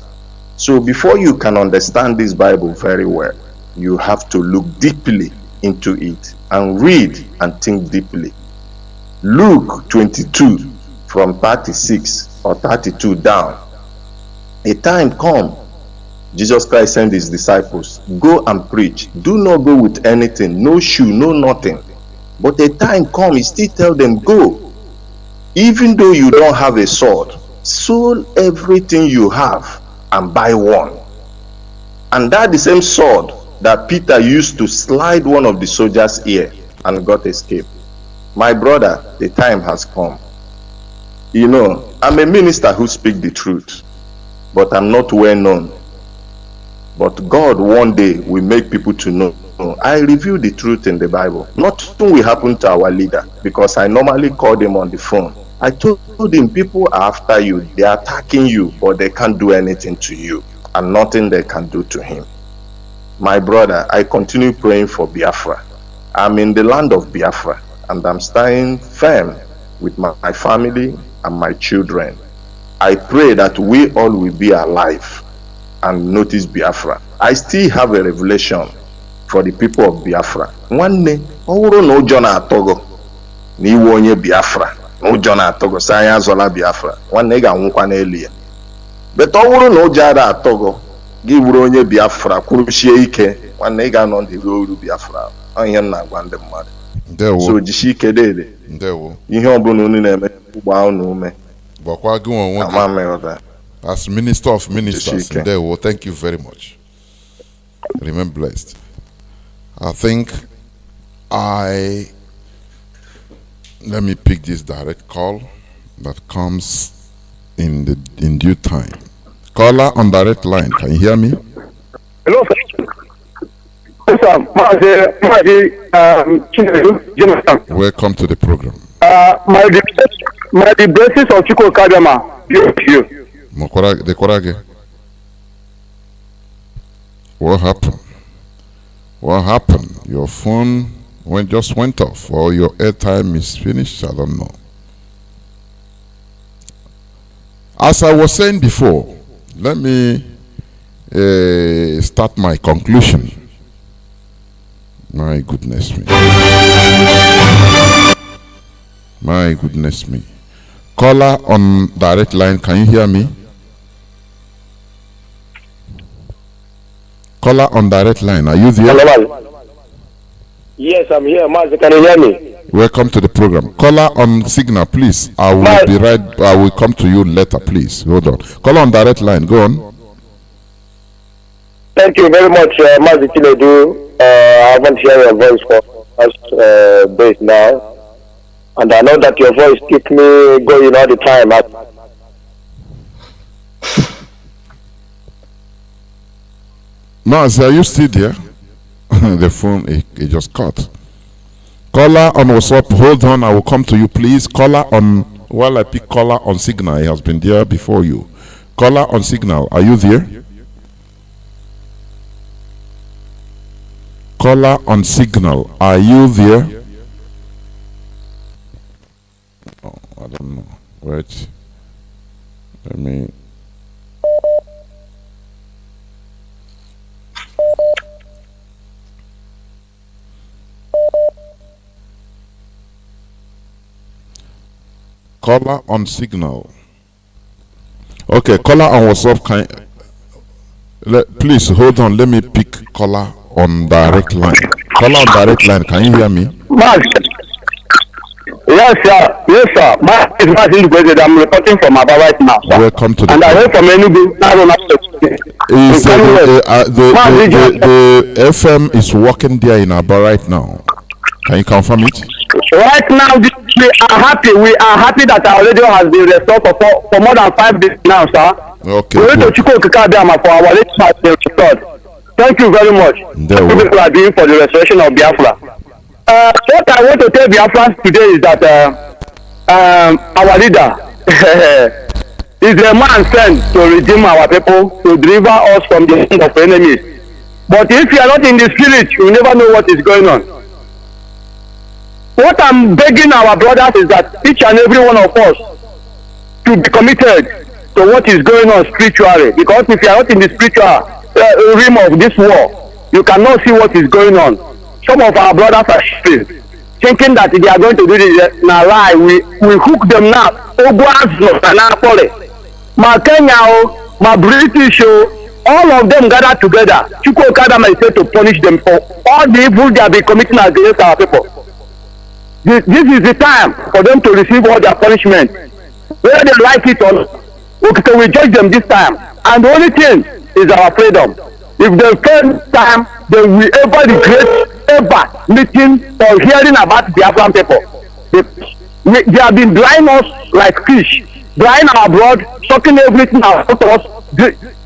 So before you can understand this Bible very well, you have to look deeply into it and read and think deeply. Luke 22 from 36 or 32 down. A time come, Jesus Christ sent his disciples, go and preach. Do not go with anything, no shoe, no nothing. But a time come, he still tell them, go. Even though you don't have a sword, sell everything you have and buy one. And that the same sword that Peter used to slide one of the soldiers' ear and got escaped. My brother, the time has come. You know, I'm a minister who speaks the truth, but I'm not well known. But God one day will make people to know. I reveal the truth in the Bible. Nothing will happen to our leader, because I normally call him on the phone. I told him, people are after you, they are attacking you, but they can't do anything to you, and nothing they can do to him. My brother, I continue praying for Biafra. I'm in the land of Biafra, and I'm standing firm with my family and my children. I pray that we all will be alive and notice Biafra. I still have a revelation for the people of Biafra. One day, no Johnathan ni wonye Biafra. No Johnathan saya zola Biafra. One day ga nwukwa na Elia. But no jara atogo gi wuru onye Biafra kwuruchie ike. One day ga no ndi ru Biafra. Onye na gwa ndi mmadu. Ndewo. So jishi ike dede. Ndewo. Ihe ọbụla unu na-eme ugba unu ume. Bokwa gị onwe gị. As Minister of Ministers, Ndewo, thank you very much. Remain blessed. I think let me pick this direct call that comes in due time. Caller on direct line, can you hear me? Hello, sir. Yes, sir. Mazi Chinedu, Jonathan. Welcome to the program. My blessings of Chiko Kadama. You. Dekorage. What happened? What happened? Your phone just went off, or your airtime is finished? I don't know. As I was saying before, let me start my conclusion. My goodness me. My goodness me. Caller on direct line, can you hear me? Caller on direct line, are you there? Hello. Yes, I'm here. Mazi, can you hear me? Welcome to the program. Caller on signal, please. I will come to you later, please. Hold on. Caller on direct line, go on. Thank you very much, Mazi Chinedu. I haven't heard your voice for us days now. And I know that your voice keeps me going all the time. Mazi, are you still there? The phone, it just cut. Caller on WhatsApp, hold on, I will come to you, please. Caller on, while I pick caller on signal, he has been there before you. Caller on signal, are you there? Caller on signal, are you there? Oh, I don't know. Wait. Let me. Caller on signal. Okay, caller on WhatsApp. Please hold on. Let me pick caller on direct line. Caller on direct line. Can you hear me? Yes, sir. Yes, sir. Mazi Nnamdi, I'm reporting from Aba right now, sir. Welcome to the And I heard from the FM is working there in Aba right now. Can you confirm it? Right now, we are happy. We are happy that our radio has been restored for more than 5 days now, sir. Okay. We went to Chukwu Kikabiama for our radio has been restored. Thank you very much. What people are doing for the restoration of Biafra. What I want to tell Biafra today is that our leader is a man sent to redeem our people, to deliver us from the hand of enemies. But if you are not in the spirit, you never know what is going on. What I'm begging our brothers is that each and every one of us to be committed to what is going on spiritually. Because if you are not in the spiritual realm of this war, you cannot see what is going on. Some of our brothers are thinking that they are going to do this. Now lie, we hook them now. My Kenya, my British, all of them gathered together. Chukwu Kadama is said to punish them for all the evil they have been committing against our people. This is the time for them to receive all their punishment. Whether they like it or not, okay, we judge them this time. And the only thing is our freedom. If they fail this time, they will ever regret ever meeting or hearing about the Afghan people. They have been drying us like fish, drying our blood, sucking everything out of us,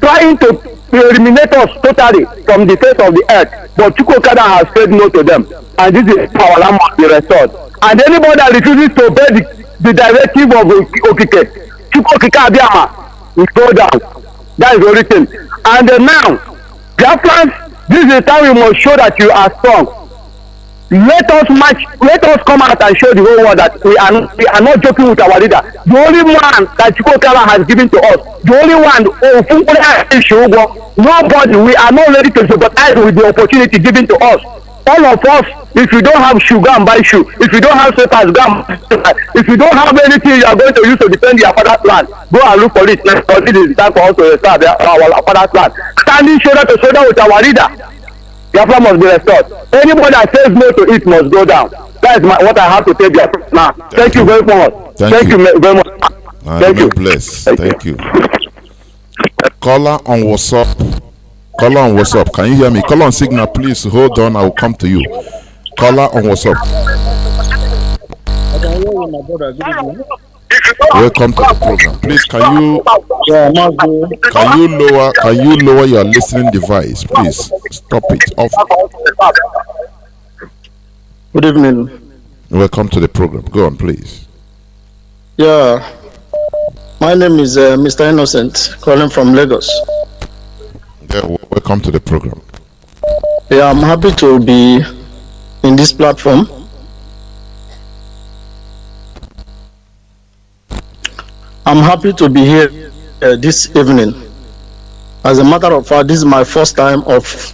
trying to eliminate us totally from the face of the earth. But Chukwu Kadama has said no to them. And this is our land must be restored. And anybody that refuses to obey the directive of Okike, Chukwu Kikabiama, will go down. That is the only thing. And now, Biafrans, this is the time we must show that you are strong. Let us come out and show the whole world that we are not joking with our leader. The only man that Chukwu Kadama has given to us, the only one, nobody, we are not ready to sympathize with the opportunity given to us. All of us, if you don't have shoe, go and buy shoe. If you don't have slippers, go and buy slippers. If you don't have anything you are going to use to defend your father's land, go and look for it. Now, this is the time for us to restore our father's land. Standing shoulder to shoulder with our leader, Biafra must be restored. Anybody that says no to it must go down. That is what I have to tell Biafra now. Thank you very much. Thank you very much. Thank you. Bless. Thank you. Caller on WhatsApp. Caller on WhatsApp. Can you hear me? Caller on Signal, please hold on. I will come to you. Caller on WhatsApp. Welcome to the program. Please, can you lower your listening device? Please stop it off. Good evening. Welcome to the program. Go on, please. Yeah, my name is Mr. Innocent, calling from Lagos. Yeah, welcome to the program. Yeah, I'm happy to be in this platform. I'm happy to be here this evening. As a matter of fact, this is my first time of.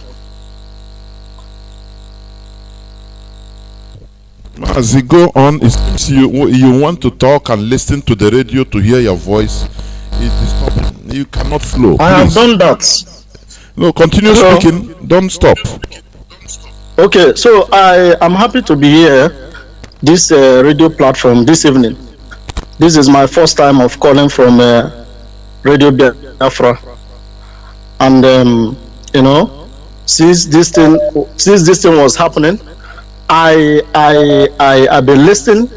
As you go on, it seems you want to talk and listen to the radio to hear your voice. It is stopping. You cannot flow. I have done that. No, continue speaking. Don't stop. Okay, so I am happy to be here, this radio platform this evening. This is my first time of calling from Radio Biafra, and you know, since this thing was happening, I've been listening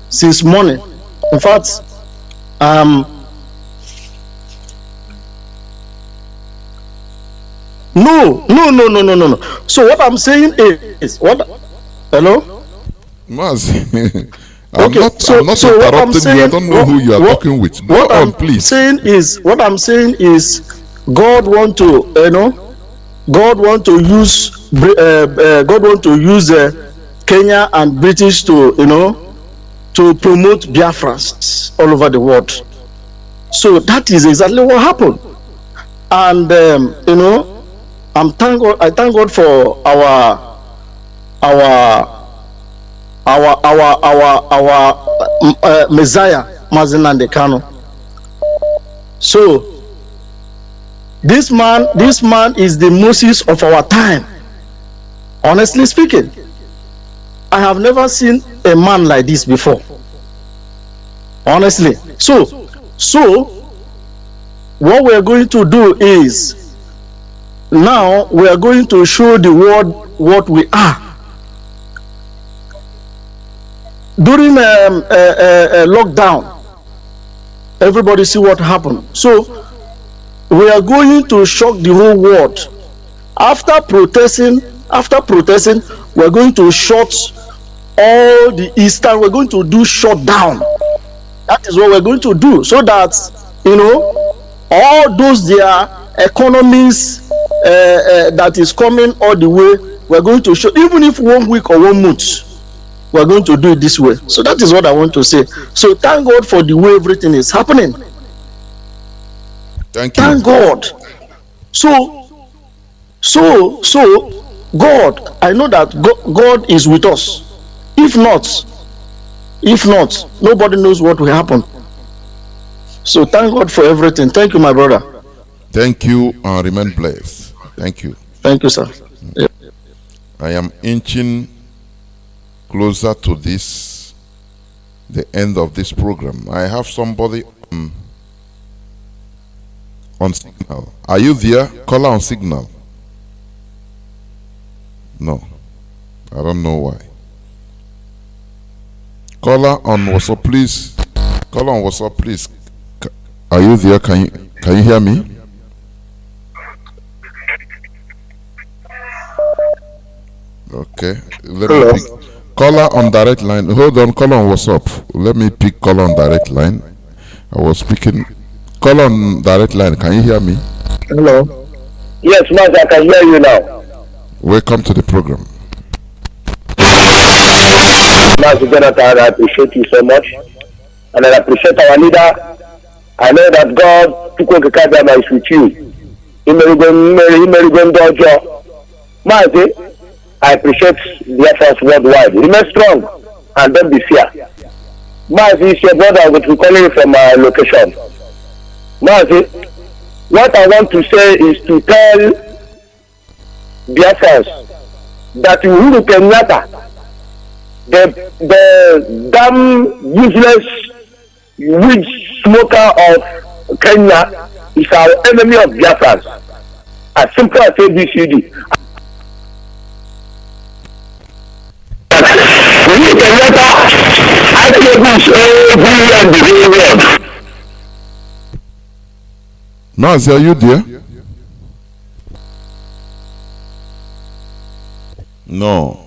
since morning. In fact, No. So what I'm saying is what? Hello? Mazi, I'm not interrupting you. I don't know who you are talking with. Go on, please. What I'm saying is, God want to, use Kenya and British to, to promote Biafrans all over the world. So that is exactly what happened. And I thank God for our Messiah, Mazi Nnamdi Kanu. So this man is the Moses of our time. Honestly speaking, I have never seen a man like this before. Honestly. So what we are going to do is, now we are going to show the world what we are. during lockdown, everybody see what happened. So we are going to shock the whole world. After protesting, we're going to shut all the eastern. We're going to do shutdown. That is what we're going to do, so that all those their economies that is coming all the way. We're going to show, even if 1 week or 1 month, we're going to do it this way. So that is what I want to say. So thank God for the way everything is happening. Thank you. Thank God. So God, I know that God is with us. If not, nobody knows what will happen. So thank God for everything. Thank you, my brother. Thank you, and remain blessed. Thank you. Thank you, sir. Yeah. I am inching closer to the end of this program. I have somebody on signal. Are you there? Caller on signal. No. I don't know why. Caller on WhatsApp, please. Caller on WhatsApp, please. Are you there? Can you hear me? Okay. Let me pick. Caller on direct line. Hold on, caller on WhatsApp. Let me pick caller on direct line. I was speaking. Caller on direct line. Can you hear me? Hello. Yes, Mazi, I can hear you now. Welcome to the program. Mazi Johnathan, I appreciate you so much. And I appreciate our leader. I know that God is with you. Mazi, I appreciate the efforts worldwide. Remain strong and don't be fear. Mazi is your brother, which we call you from our location. Mazi, what I want to say is to tell Biafrans that Uhuru Kenyatta, the damn useless witch smoker of Kenya, is our enemy of Biafrans. As simple as ABCD. Mazi, are you there? No.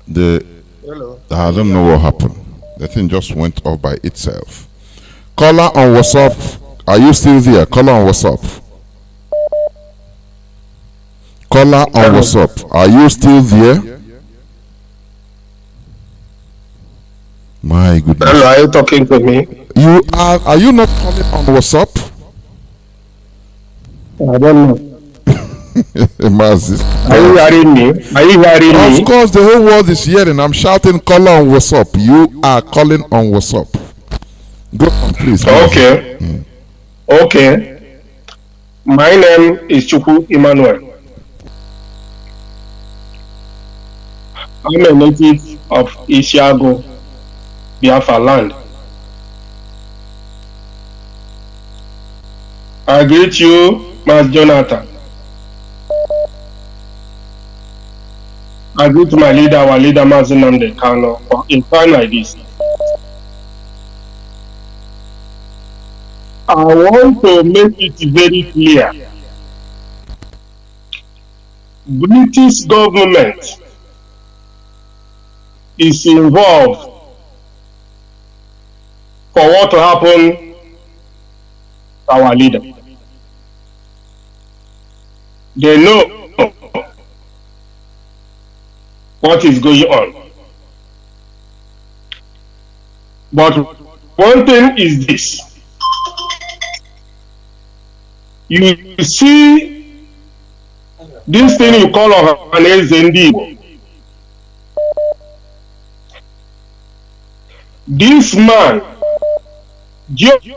Hello. I don't know what happened. The thing just went off by itself. Caller on WhatsApp. Are you still there? Caller on WhatsApp. Caller on WhatsApp. Are you still there? My goodness. Hello, are you talking to me? You are you not calling on WhatsApp? I don't know. Mazi. Are you hearing me? Are you hearing me? Of course, the whole world is hearing. I'm shouting caller on WhatsApp. You are calling on WhatsApp. Go on, please. Okay. Okay. My name is Chukwu Emmanuel. I'm a native of Isiago, Biafra land. I greet you, Mazi Johnathan. I greet my leader, our leader, Mazi Nnamdi Kanu, in time like this. I want to make it very clear. British government is involved for what to happen to our leader. They know what is going on. But one thing is this. You see this thing you call an SND. This man, George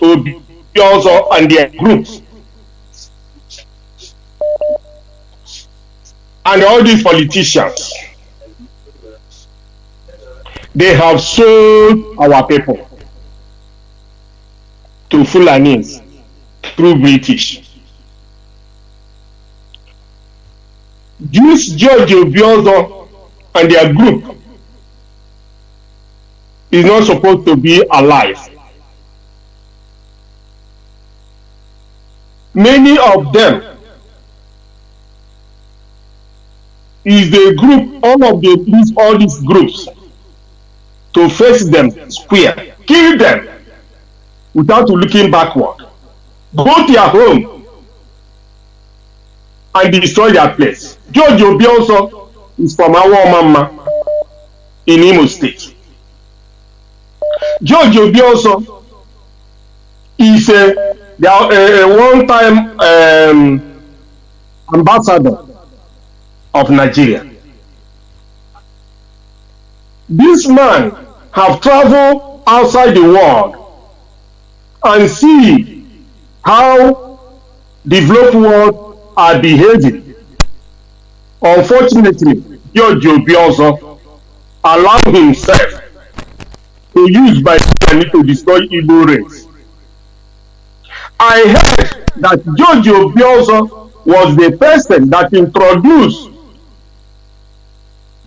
Obiozo and their groups, and all these politicians, they have sold our people to Fulanis through British. This George Obiozo and their group is not supposed to be alive. Many of them is the group, all these groups, to face them square, kill them without looking backward, go to their home and destroy their place. George Obi also is from our mama in Imo State. George Obi also is a one-time ambassador of Nigeria. This man have traveled outside the world and see how developed world are behaving. Unfortunately, George Obi also allowed himself to use by to destroy Igbo race. I heard that George Obi also was the person that introduced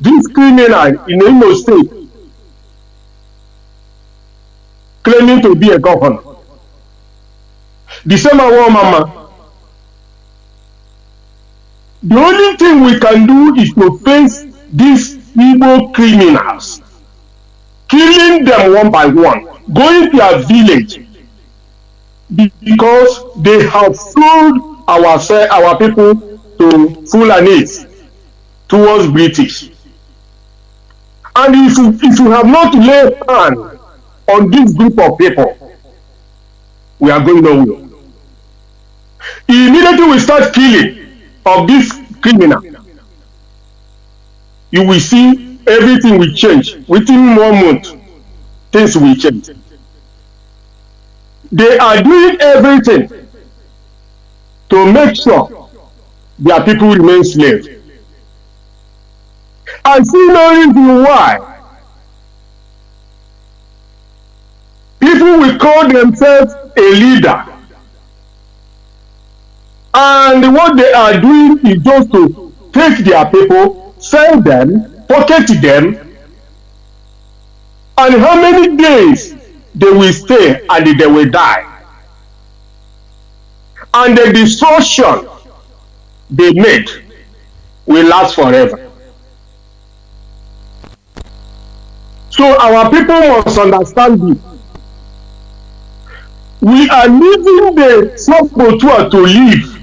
this criminal in Imo State, claiming to be a governor. The same our mama. The only thing we can do is to face these Igbo criminals, killing them one by one, going to their village, because they have sold our people to Fulanis, towards British. And if you have not laid hand on this group of people, we are going nowhere. Immediately we start killing of this criminal, you will see everything will change. Within 1 month, things will change. They are doing everything to make sure their people remain slaves. I see no reason why people will call themselves a leader, and what they are doing is just to take their people, sell them, pocket them, and how many days they will stay and they will die. And the destruction they made will last forever. So our people must understand this. We are leaving the Sokotua to live,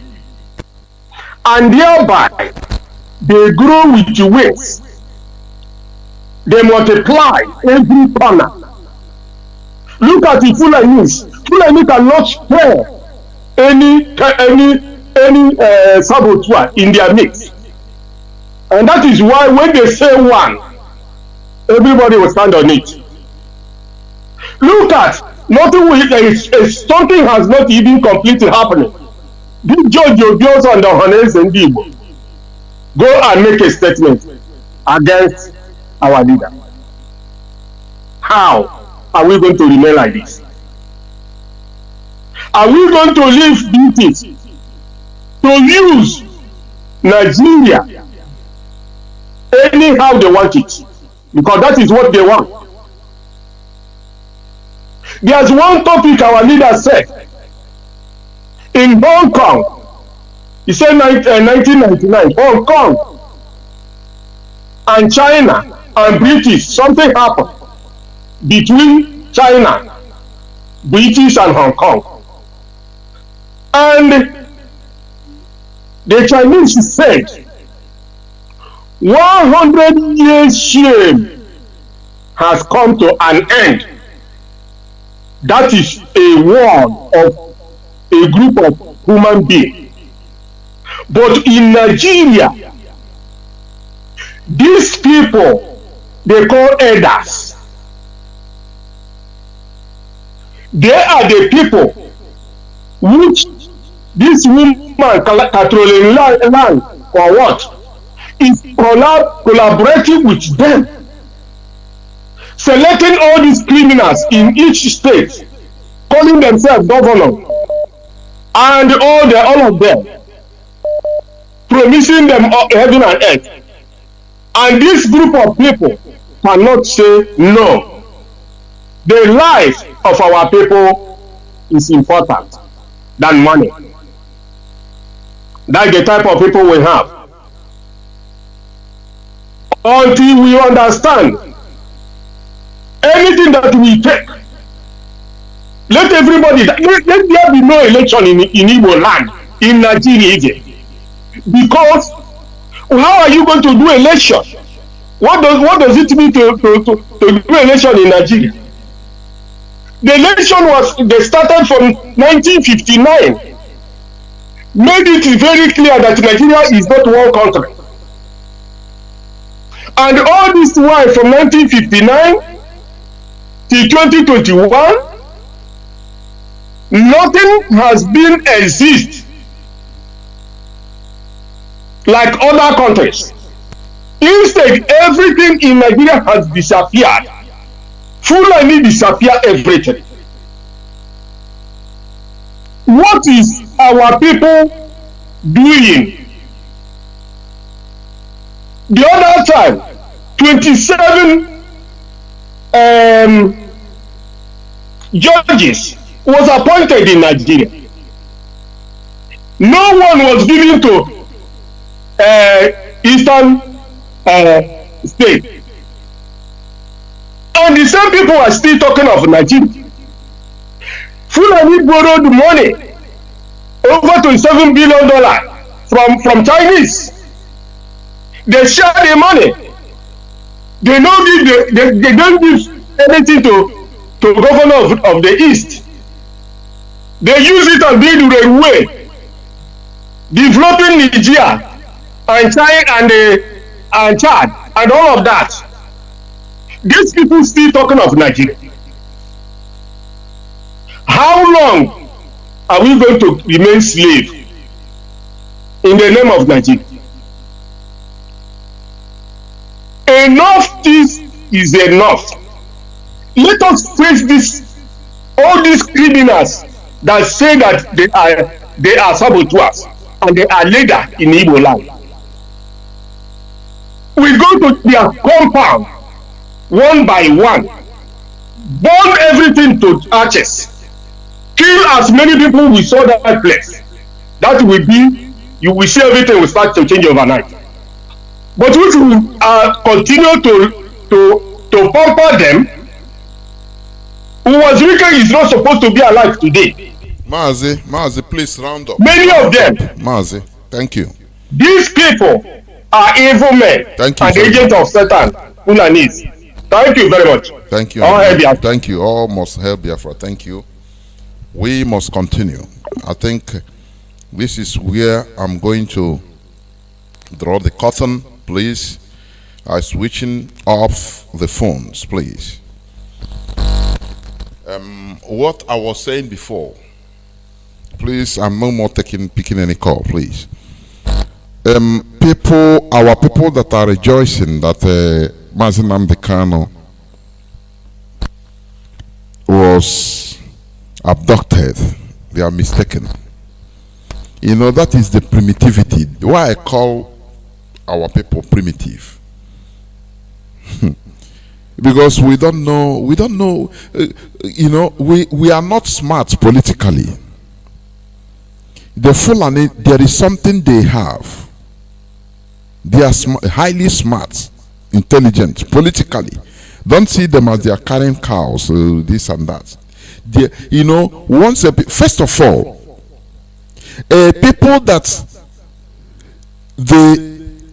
and thereby they grow with wings. They multiply every corner. Look at the Fulanis. Fulani cannot spare any saboteur in their midst, and that is why when they say one, everybody will stand on it. Look at nothing will, something has not even completely happening. This George Obios and the Hones and Igbo go and make a statement against our leader. How are we going to remain like this? Are we going to leave duties to use Nigeria anyhow they want it? Because that is what they want. There's one topic our leader said in Hong Kong. He said 1999, Hong Kong and China and British, something happened between China, British and Hong Kong. And the Chinese said 100 years shame has come to an end. That is a word of a group of human beings. But in Nigeria, these people, they call elders. They are the people which this woman controlling land or what is collaborating with them, selecting all these criminals in each state, calling themselves governor, and all of them, promising them heaven and earth. And this group of people cannot say no. The life of our people is important than money. That's the type of people we have. Until we understand anything that we take, let everybody, let there be no election in Igbo land, in Nigeria again. Because how are you going to do election? What does it mean to do election in Nigeria? The election they started from 1959. Made it very clear that Nigeria is not one country. And all this while from 1959 till 2021, nothing has been exist like other countries. Instead, everything in Nigeria has disappeared. Fulani disappear everything. What is our people doing? The other time, 27 judges was appointed in Nigeria. No one was given to Eastern state. And the same people are still talking of Nigeria. Fulani borrowed money over $27 billion from Chinese. They share the money. They don't give anything to governor of the East. They use it and build railway, developing Nigeria and China and Chad and all of that. These people still talking of Nigeria. How long are we going to remain slave in the name of Nigeria? Enough this is enough. Let us face all these criminals that say that they are saboteurs and they are leaders in Igbo land. We go to their compound one by one, burn everything to ashes, kill as many people we saw that place. That will be, you will see everything will start to change overnight. But if we continue to pamper them, who was wicked is not supposed to be alive today. Mazi, please round up. Many of them. Mazi, thank you. These people are evil men. Thank you. And agents of Satan, Fulanis. Thank you very much. Thank you. All hail Biafra. Thank you. All must hail Biafra. Thank you. We must continue. I think this is where I'm going to draw the curtain, please. Switching off the phones, please. What I was saying before, please, I'm no more picking any call, please. Our people that are rejoicing that Mazi Nnamdi Kanu was abducted, they are mistaken. You know, that is the primitivity. Why I call our people primitive? Because we don't know, you know, we are not smart politically. The Fulani, there is something they have. They are highly smart, intelligent, politically. Don't see them as they are carrying cows, this and that. You know, first of all, people that the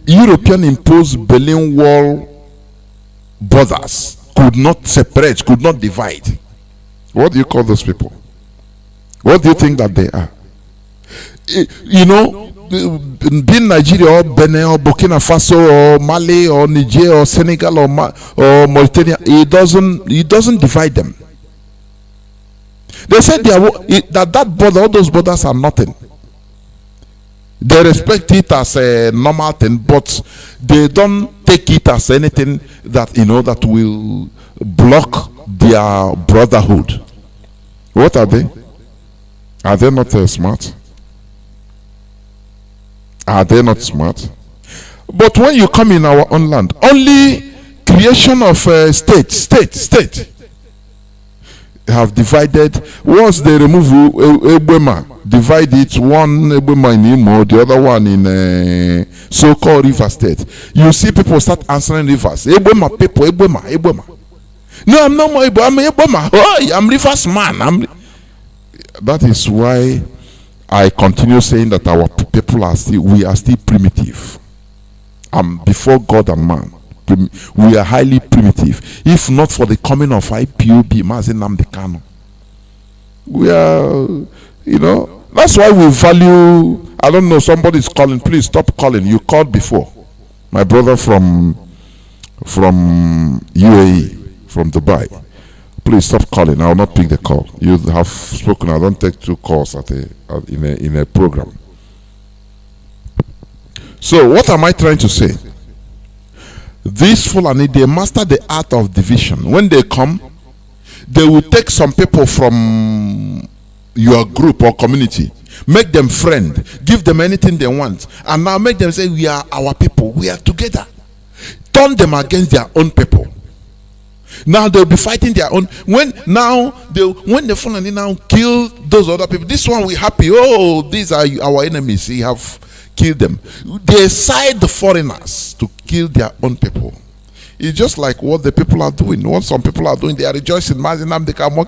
European imposed Berlin Wall borders could not separate, could not divide. What do you call those people? What do you think that they are? You know, being Nigeria or Benin or Burkina Faso or Mali or Niger or Senegal or Mauritania, it doesn't divide them. They said that border, all those borders are nothing. They respect it as a normal thing, but they don't take it as anything that, you know, that will block their brotherhood. What are they? Are they not smart? Are they not smart? But when you come in our own land, only creation of state. have divided. Once they remove Ebema, divide it, one Ebema in Imo, the other one in so-called River State. You see people start answering rivers. Ebema people, Ebema. No, I'm not more Ebema. I'm Ebema. Oh, I'm Rivers man. That is why I continue saying that our people we are still primitive. Before God and man, we are highly primitive. If not for the coming of IPOB, Mazi Nnamdi Kanu, we are, that's why we value. I don't know, somebody's calling. Please stop calling. You called before. My brother from UAE, from Dubai. Please stop calling. I will not pick the call. You have spoken. I don't take 2 calls in a program. So what am I trying to say? These Fulani, they master the art of division. When they come, they will take some people from your group or community, make them friend, give them anything they want, and now make them say, we are our people, we are together. Turn them against their own people. Now they'll be fighting their own. When the Fulani now kill those other people, this one we happy. Oh, these are our enemies. We have killed them. They side the foreigners to kill their own people. It's just like what the people are doing. What some people are doing, they are rejoicing. Mazi Nnamdi Kanu.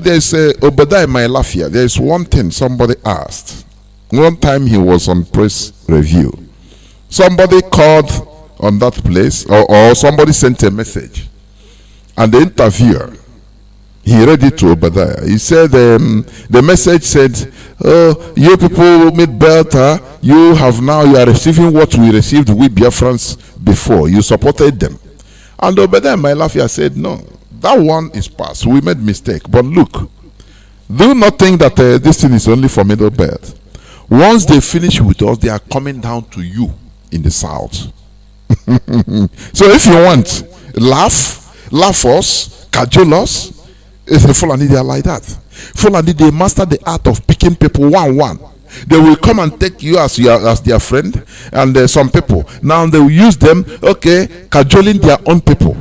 There's Obadiah in my life here. There's one thing somebody asked. One time he was on press review. Somebody called on that place, or somebody sent a message, and the interviewer, he read it to Obadiah. He said, the message said, oh, you people meet better, you are receiving what we received with Biafrans before. You supported them. And Obadiah Mailafia said, no, that one is past. We made mistake. But look, do not think that this thing is only for Middle Belt. Once they finish with us, they are coming down to you in the south. So if you want, laugh us, cajole us, it's a Fulani, they are like that. Fulani, they master the art of picking people one. They will come and take you as their friend, and some people. Now they will use them, cajoling their own people.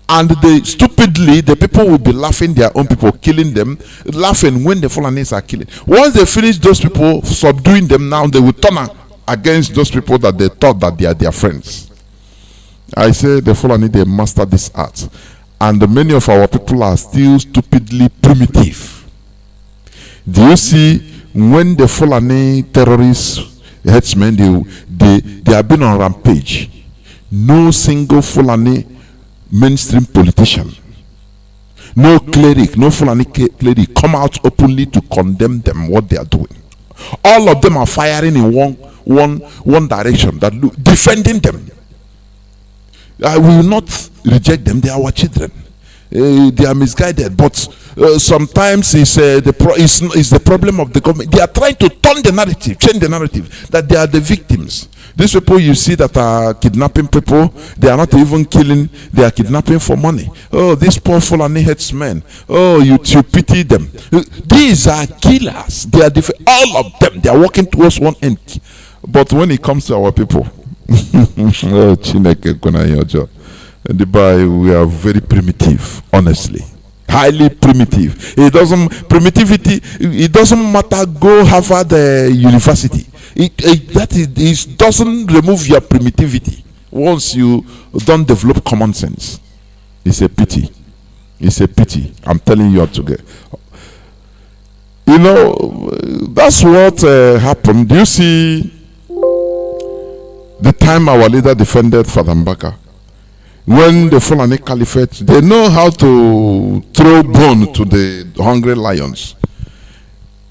And stupidly, the people will be laughing their own people, killing them, laughing when the Fulanis are killing. Once they finish those people, subduing them, now they will turn against those people that they thought that they are their friends. I say the Fulani, they master this art. And many of our people are still stupidly primitive. Do you see, when the Fulani terrorists, headsmen, they have been on rampage, no single Fulani mainstream politician, no cleric, no Fulani cleric come out openly to condemn them, what they are doing. All of them are firing in one direction, that defending them. I will not reject them. They are our children. They are misguided, but sometimes it's the problem of the government. They are trying to turn the narrative, change the narrative, that they are the victims. These people you see that are kidnapping people, they are not even killing, they are kidnapping for money. Oh, these poor Fulani headsmen. Oh, you pity them. These are killers. They are all of them. They are working towards one end. But when it comes to our people, oh, Chineke Kuna Yojo. We are very primitive, honestly, highly primitive. It doesn't matter. Go Harvard University. It doesn't remove your primitivity once you don't develop common sense. It's a pity. It's a pity. I'm telling you all together. That's what happened. Do you see the time our leader defended Father Mbaka? When the Fulani Caliphate, they know how to throw bone to the hungry lions.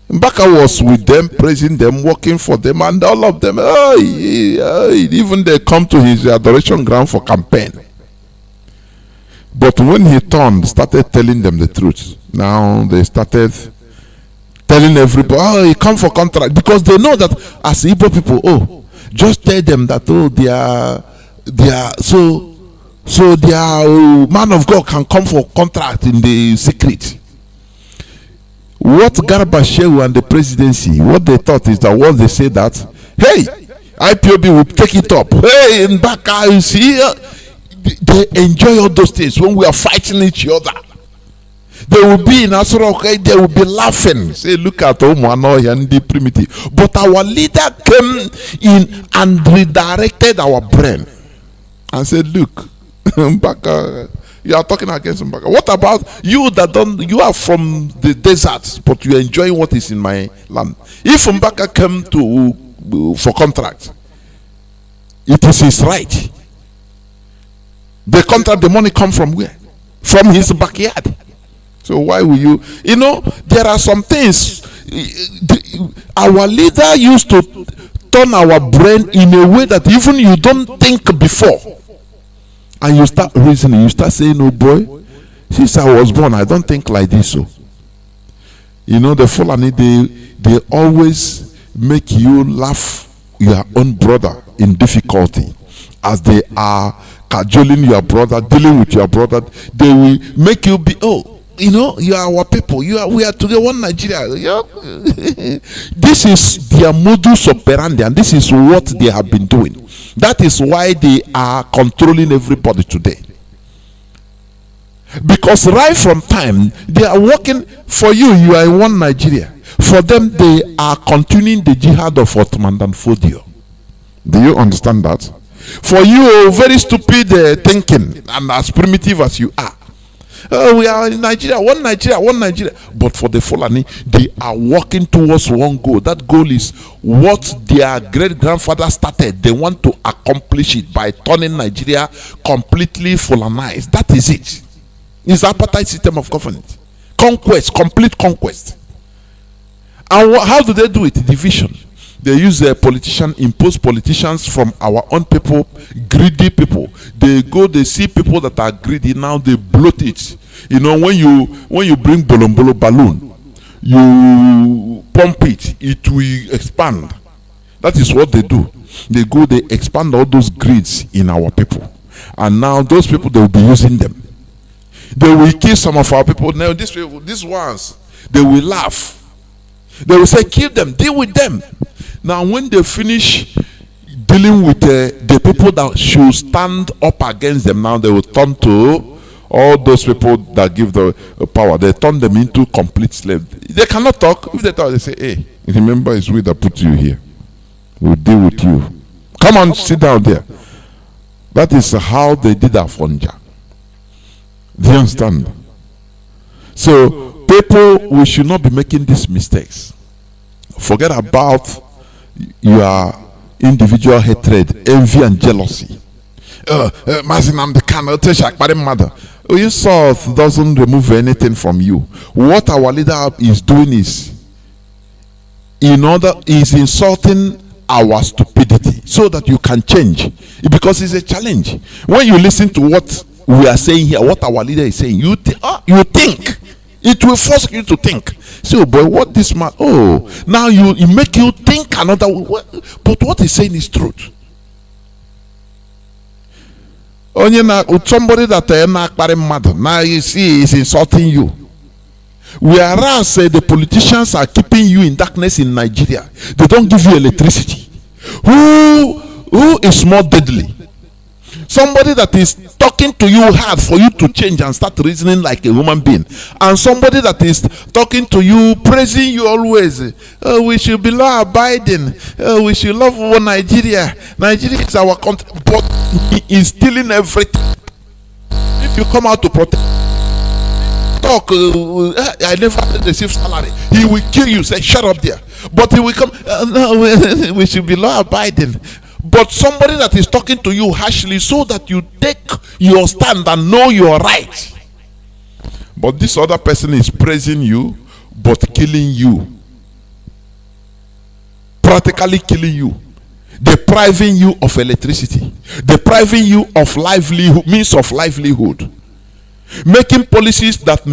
Mbaka was with them, praising them, working for them, and all of them, even they come to his adoration ground for campaign. But when he turned, started telling them the truth, now they started telling everybody, he come for contract, because they know that as Igbo people, just tell them that, they are so their man of God can come for contract in the secret. What Garba Shehu and the presidency, what they thought is that once they say that, hey, IPOB will take it up. Hey, in Baka, you see, they enjoy all those things when we are fighting each other. They will be in Asoroka, they will be laughing. Say, look at Omano and the primitive. But our leader came in and redirected our brain and said, look, Mbaka, you are talking against Mbaka. What about you that you are from the desert, but you are enjoying what is in my land? If Mbaka came for contract, it is his right. The contract, the money come from where? From his backyard. So why will you? You know, there are some things. Our leader used to turn our brain in a way that even you don't think before. And you start reasoning, you start saying, oh boy, since I was born, I don't think like this. So, you know, the Fulani, they always make you laugh your own brother in difficulty. As they are cajoling your brother, dealing with your brother, they will make you be, oh, you know, you are our people. We are together, one Nigeria. This is their modus operandi, and this is what they have been doing. That is why they are controlling everybody today. Because right from time, they are working for you. You are in one Nigeria. For them, they are continuing the jihad of Ottoman and Fodio. Do you understand that? For you, very stupid thinking, and as primitive as you are. We are in Nigeria, one Nigeria, one Nigeria. But for the Fulani, they are working towards one goal. That goal is what their great-grandfather started. They want to accomplish it by turning Nigeria completely Fulanized. That is it. It's apartheid system of government. Conquest, complete conquest. And how do they do it? Division. They use impose politicians from our own people, greedy people. They see people that are greedy, now they bloat it. You know, when you bring bolombolo balloon, you pump it, it will expand. That is what they do. They expand all those grids in our people. And now those people, they will be using them. They will kill some of our people. Now these ones, they will laugh. They will say, kill them, deal with them. Now, when they finish dealing with the people that should stand up against them, now they will turn to all those people that give the power. They turn them into complete slaves. They cannot talk. If they talk, they say, hey, remember it's we that put you here. We'll deal with you. Come on, sit down there. That is how they did Afonja. Do you understand? So, people, we should not be making these mistakes. Forget about your individual hatred, envy, and jealousy. Mazi Nnamdi Kanu, insult doesn't remove anything from you. What our leader is doing is insulting our stupidity so that you can change. Because it's a challenge. When you listen to what we are saying here, what our leader is saying, you think. It will force you to think. So, boy, what this man? Oh, now it make you think another way. But what he's saying is truth. Somebody that now you see is insulting you. Whereas the politicians are keeping you in darkness in Nigeria, they don't give you electricity. Who is more deadly? Somebody that is talking to you hard for you to change and start reasoning like a human being, and somebody that is talking to you, praising you always. We should be law abiding. We should love Nigeria. Nigeria is our country, but he is stealing everything. If you come out to protest, talk, I never receive salary. He will kill you. Say, shut up there. But he will come. No, we should be law abiding. But somebody that is talking to you harshly so that you take your stand and know your right. But this other person is praising you, but killing you. Practically killing you. Depriving you of electricity. Depriving you of livelihood, means of livelihood. Making policies that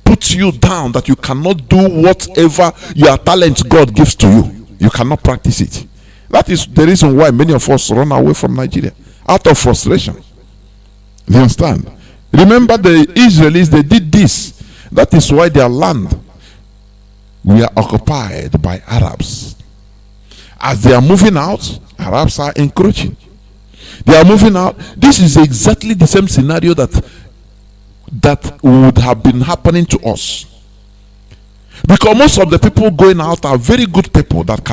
put you down, that you cannot do whatever your talent God gives to you. You cannot practice it. That is the reason why many of us run away from Nigeria, out of frustration. You understand? Remember the Israelis, they did this. That is why their land were occupied by Arabs. As they are moving out, Arabs are encroaching. They are moving out. This is exactly the same scenario that that would have been happening to us. Because most of the people going out are very good people that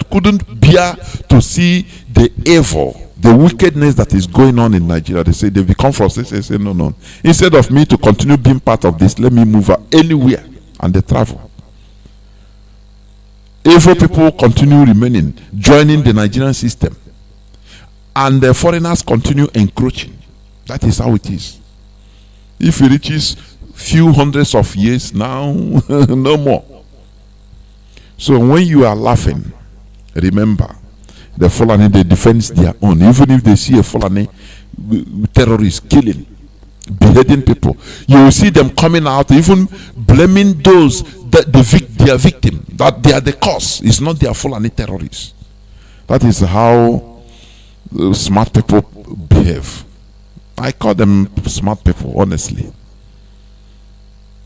couldn't bear to see the evil, the wickedness that is going on in Nigeria. They say they become frustrated. They say, no. Instead of me to continue being part of this, let me move anywhere, and they travel. Evil people continue remaining, joining the Nigerian system, and the foreigners continue encroaching. That is how it is. If it reaches few hundreds of years now, no more. So when you are laughing, remember, the Fulani, they defend their own. Even if they see a Fulani terrorist killing, beheading people, you will see them coming out, even blaming those that their victim, that they are the cause. It's not their Fulani terrorists. That is how smart people behave. I call them smart people, honestly.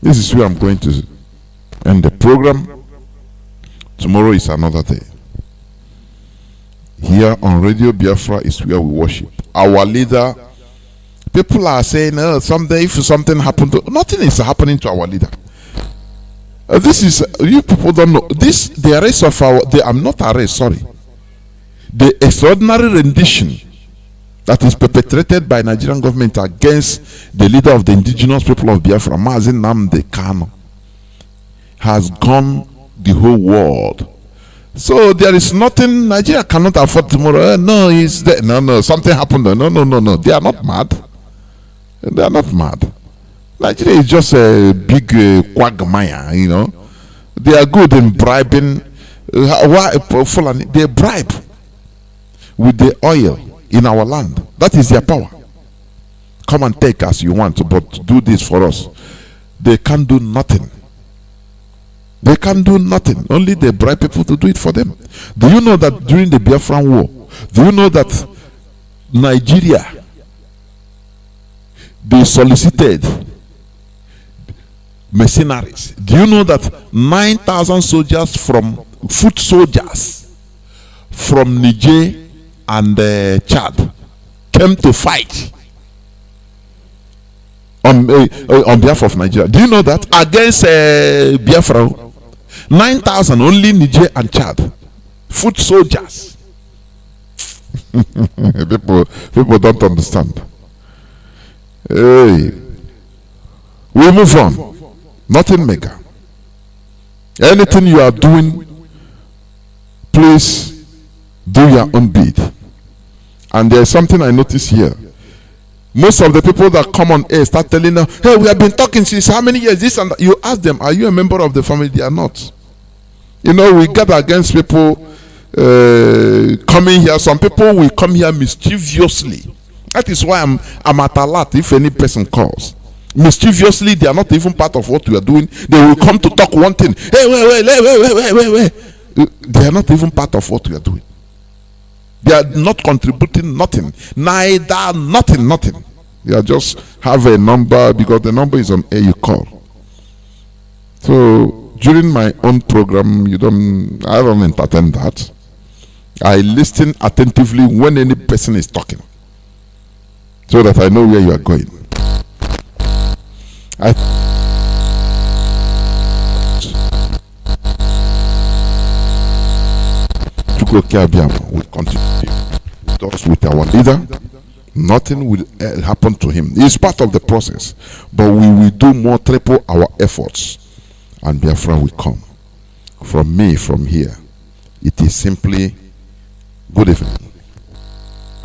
This is where I'm going to end the program. Tomorrow is another day. Here on Radio Biafra is where we worship our leader. People are saying, someday if something happened to... Nothing is happening to our leader. This is... You people don't know. This, the arrest of our... I'm not arrest, sorry. The extraordinary rendition that is perpetrated by Nigerian government against the leader of the indigenous people of Biafra, Mazi Nnamdi Kanu, has gone the whole world. So there is nothing Nigeria cannot afford tomorrow. No, it's there. No, something happened. No. They are not mad. They are not mad. Nigeria is just a big quagmire, you know. They are good in bribing. They bribe with the oil in our land. That is their power. Come and take as you want, but do this for us. They can't do nothing. They can't do nothing. Only they bribe people to do it for them. Do you know that during the Biafran War, do you know that Nigeria, they solicited mercenaries? Do you know that 9,000 soldiers foot soldiers from Niger and Chad came to fight on behalf of Nigeria? Do you know that? Against Biafra, 9,000 only Niger and Chad, foot soldiers. people don't understand. Hey, we move on. Nothing mega. Anything you are doing, please do your own bid. And there is something I notice here. Most of the people that come on air start telling them, hey, we have been talking since how many years, this and that. You ask them, are you a member of the family? They are not. You know, we gather against people coming here. Some people will come here mischievously. That is why I'm at alert if any person calls. Mischievously, they are not even part of what we are doing. They will come to talk one thing. Hey, wait. They are not even part of what we are doing. They are not contributing nothing. Neither, nothing. They are just have a number because the number is on air, you call. So during my own program, I don't entertain that. I listen attentively when any person is talking, so that I know where you are going. We continue with our leader. Nothing will happen to him. It's part of the process, but we will do more, triple our efforts, and Biafra will come. From me, from here, it is simply good evening.